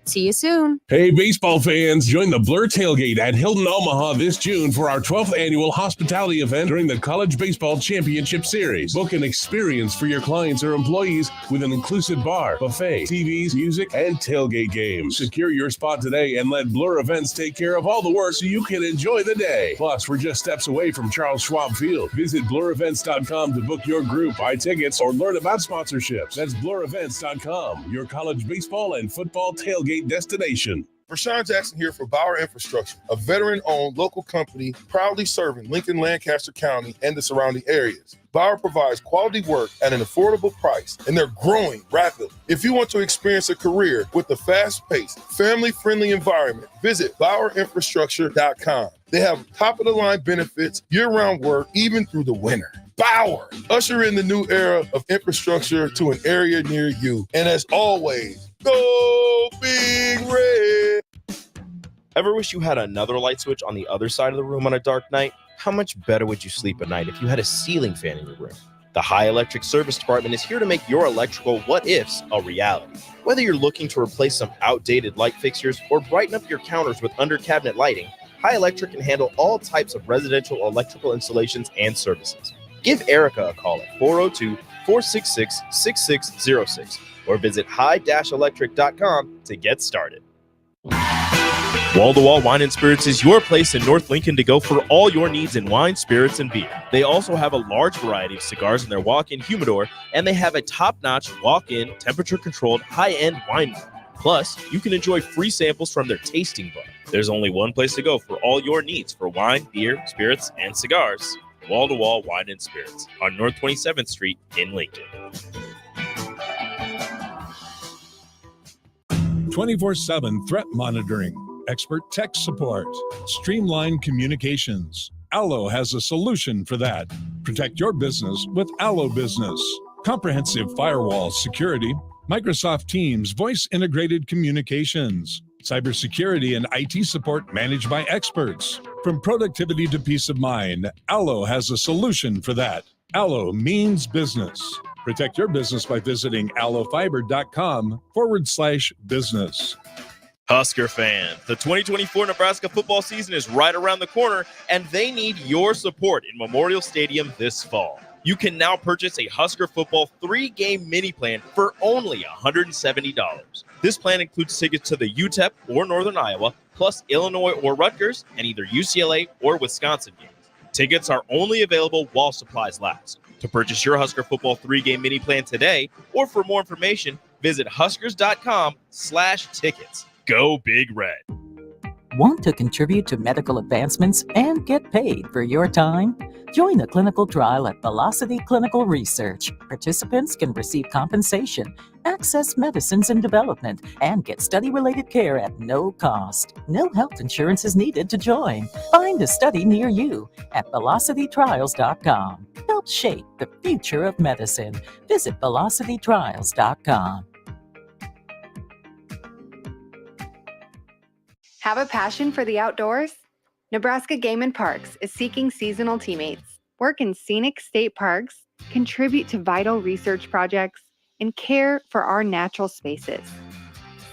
See you soon. Hey, baseball fans, join the Blur Tailgate at Hilton Omaha this June for our 12th annual hospitality event during the College Baseball Championship Series. Book an experience for your clients or employees with an inclusive bar, buffet, TVs, music, and tailgate games. Secure your spot today and let Blur Events take care of all the work so you can enjoy the day. Plus, we're just steps away from Charles Schwab Field. Visit blurevents.com to book your group, buy tickets, or learn about sponsorships. That's blurevents.com, your college baseball and football tailgate destination. Rashawn Jackson here for Bauer Infrastructure, a veteran-owned local company proudly serving Lincoln, Lancaster County, and the surrounding areas. Bauer provides quality work at an affordable price, and they're growing rapidly. If you want to experience a career with a fast-paced, family-friendly environment, visit BauerInfrastructure.com. They have top-of-the-line benefits, year-round work, even through the winter. Bauer, usher in the new era of infrastructure to an area near you. And as always, go Big Red! Ever wish you had another light switch on the other side of the room on a dark night? How much better would you sleep at night if you had a ceiling fan in your room? The High Electric Service Department is here to make your electrical what-ifs a reality. Whether you're looking to replace some outdated light fixtures or brighten up your counters with under-cabinet lighting, High Electric can handle all types of residential electrical installations and services. Give Erica a call at 402-466-6606 or visit high-electric.com to get started. Wall to Wall Wine and Spirits is your place in North Lincoln to go for all your needs in wine, spirits, and beer. They also have a large variety of cigars in their walk-in humidor, and they have a top-notch walk-in, temperature-controlled, high-end wine bar. Plus, you can enjoy free samples from their tasting bar. There's only one place to go for all your needs for wine, beer, spirits, and cigars. Wall to Wall Wine and Spirits on North 27th Street in Lincoln. 24/7 threat monitoring, expert tech support, streamlined communications. Allo has a solution for that. Protect your business with Allo Business. Comprehensive firewall security, Microsoft Teams voice integrated communications, cybersecurity and IT support managed by experts. From productivity to peace of mind, Allo has a solution for that. Allo means business. Protect your business by visiting allofiber.com/business. Husker fan, the 2024 Nebraska football season is right around the corner, and they need your support in Memorial Stadium this fall. You can now purchase a Husker football 3-game mini plan for only $170. This plan includes tickets to the UTEP or Northern Iowa, plus Illinois or Rutgers, and either UCLA or Wisconsin games. Tickets are only available while supplies last. To purchase your Husker football 3-game mini plan today, or for more information, visit huskers.com/tickets. Go Big Red. Want to contribute to medical advancements and get paid for your time? Join the clinical trial at Velocity Clinical Research. Participants can receive compensation, access medicines in development, and get study-related care at no cost. No health insurance is needed to join. Find a study near you at velocitytrials.com. Help shape the future of medicine. Visit velocitytrials.com. Have a passion for the outdoors? Nebraska Game and Parks is seeking seasonal teammates. Work in scenic state parks, contribute to vital research projects, and care for our natural spaces.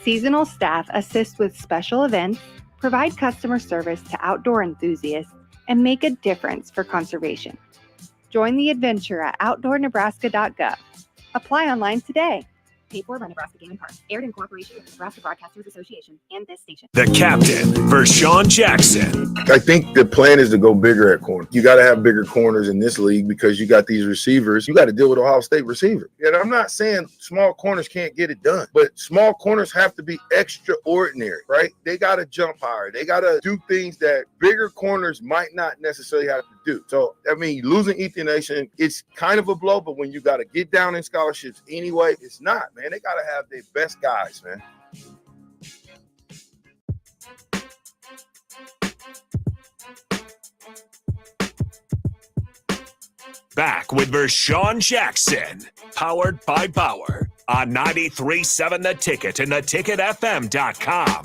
Seasonal staff assist with special events, provide customer service to outdoor enthusiasts, and make a difference for conservation. Join the adventure at outdoornebraska.gov. Apply online today. Paid for by Nebraska Game and Parks. Aired in cooperation with the Nebraska Broadcasters Association and this station. The captain, Vershawn Jackson. I think the plan is to go bigger at corner. You got to have bigger corners in this league because you got these receivers. You got to deal with Ohio State receiver. And I'm not saying small corners can't get it done, but small corners have to be extraordinary, right? They got to jump higher. They got to do things that bigger corners might not necessarily have to do. So, I mean, losing Ethan Nation, it's kind of a blow, but when you got to get down in scholarships anyway, it's not, man. They got to have their best guys, man. Back with Vershawn Jackson, powered by Bauer on 93.7 The Ticket and theticketfm.com.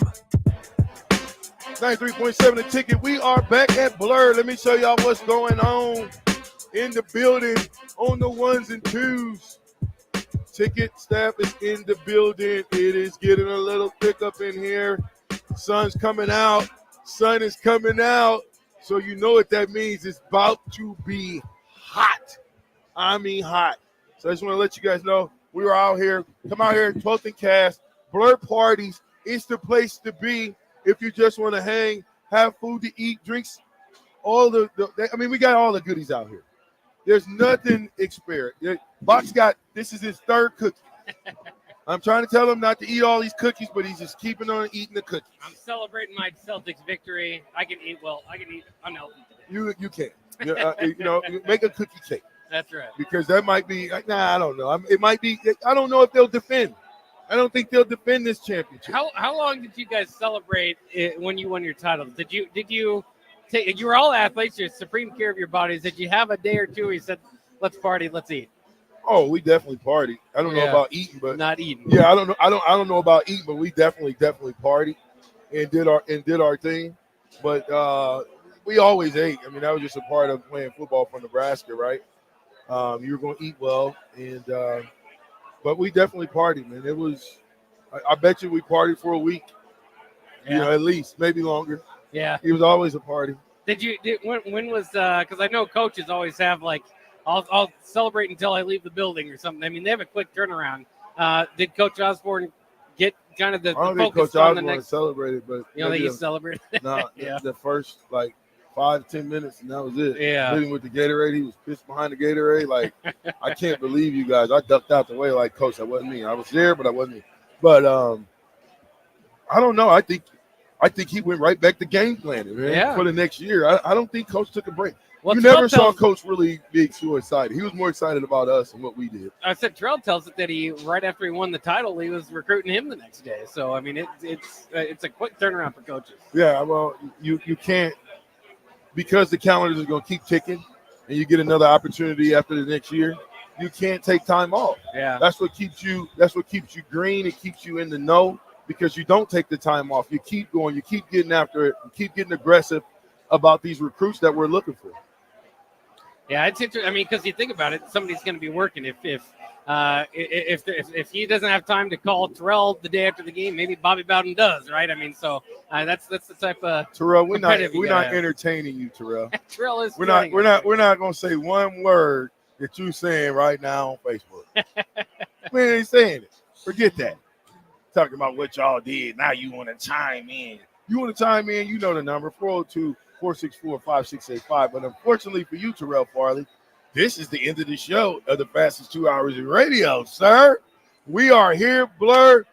93.7 The Ticket. We are back at Blur. Let me show y'all what's going on in the building on the ones and twos. Ticket staff is in the building. It is getting a little pickup in here. Sun's coming out. Sun is coming out. So you know what that means. It's about to be hot. I mean hot. So I just want to let you guys know we are out here. Come out here at 12th and Cass. Blur parties. It's the place to be if you just want to hang, have food to eat, drinks. I mean, we got all the goodies out here. There's nothing expired. Box got, this is his third cookie. I'm trying to tell him not to eat all these cookies, but he's just keeping on eating the cookies. I'm celebrating my Celtics victory. I can eat. I'm healthy today. You can. Make a cookie cake. That's right. Because that might be, I don't know. It might be, I don't know if they'll defend. I don't think they'll defend this championship. How long did you guys celebrate it when you won your title? Did you take, you were all athletes, you're supreme care of your bodies. Did you have a day or two where you said, let's party, let's eat? Oh, we definitely partied. I don't know about eating, but not eating. Yeah, I don't know. I don't know about eating, but we definitely partied and did our thing. But we always ate. I mean, that was just a part of playing football for Nebraska, right? You were going to eat well, and but we definitely partied, man. It was. I bet you we partied for a week. Yeah. At least, maybe longer. Yeah. It was always a party. When was because I know coaches always have like I'll celebrate until I leave the building or something. I mean, they have a quick turnaround. Did Coach Osborne get kind of the I don't think focus Coach on the Osborne next? celebrated, but You don't think he celebrated? No, Yeah. the first 5-10 minutes, and that was it. Yeah. Leading with the Gatorade, he was pissed behind the Gatorade. Like, I can't believe you guys. I ducked out the way, like, Coach, that wasn't me. I was there, but I wasn't me. But I don't know. I think he went right back to game planning, man, for the next year. I don't think Coach took a break. Well, you never Terrell saw Coach really be too excited. He was more excited about us and what we did. I said Terrell tells it that he right after he won the title, he was recruiting him the next day. So I mean, it's a quick turnaround for coaches. Yeah, well, you can't, because the calendar is going to keep ticking, and you get another opportunity after the next year. You can't take time off. Yeah, that's what keeps you green. It keeps you in the know, because you don't take the time off. You keep going. You keep getting after it. You keep getting aggressive about these recruits that we're looking for. Yeah, it's interesting. I mean, because you think about it, somebody's going to be working. If he doesn't have time to call Terrell the day after the game, maybe Bobby Bowden does, right? I mean, so that's the type of Terrell. We're not competitive entertaining you, Terrell. Terrell is. We're not going to say one word that you're saying right now on Facebook. We ain't saying it. Forget that. Talking about what y'all did. Now you want to chime in. You want to chime in? You know the number, 402-464-5685. But unfortunately for you, Terrell Farley, this is the end of the show of the fastest 2 hours in radio, sir. We are here, Blur.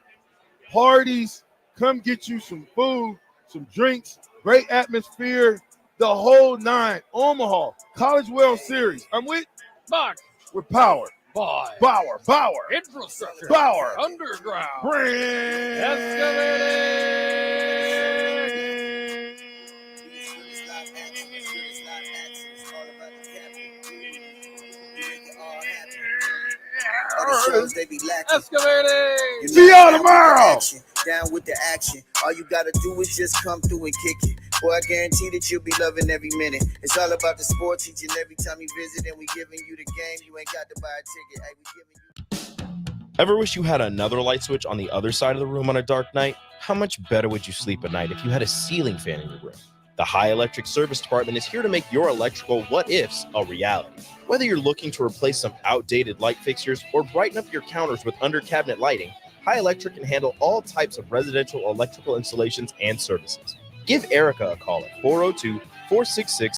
Parties. Come get you some food, some drinks, great atmosphere, the whole nine. Omaha College World Series. I'm with Buck. With Power. Boy. Power. Infrastructure. Power. Underground. Brand. Excavating. See y'all tomorrow. Down with the action. All you gotta do is just come through and kick it. Boy, I guarantee that you'll be loving every minute. It's all about the sports each and every time you visit, and we giving you the game. You ain't got to buy a ticket. Hey, we giving you. Ever wish you had another light switch on the other side of the room on a dark night? How much better would you sleep at night if you had a ceiling fan in your room? The High Electric Service Department is here to make your electrical what-ifs a reality. Whether you're looking to replace some outdated light fixtures or brighten up your counters with under-cabinet lighting, High Electric can handle all types of residential electrical installations and services. Give Erica a call at 402-466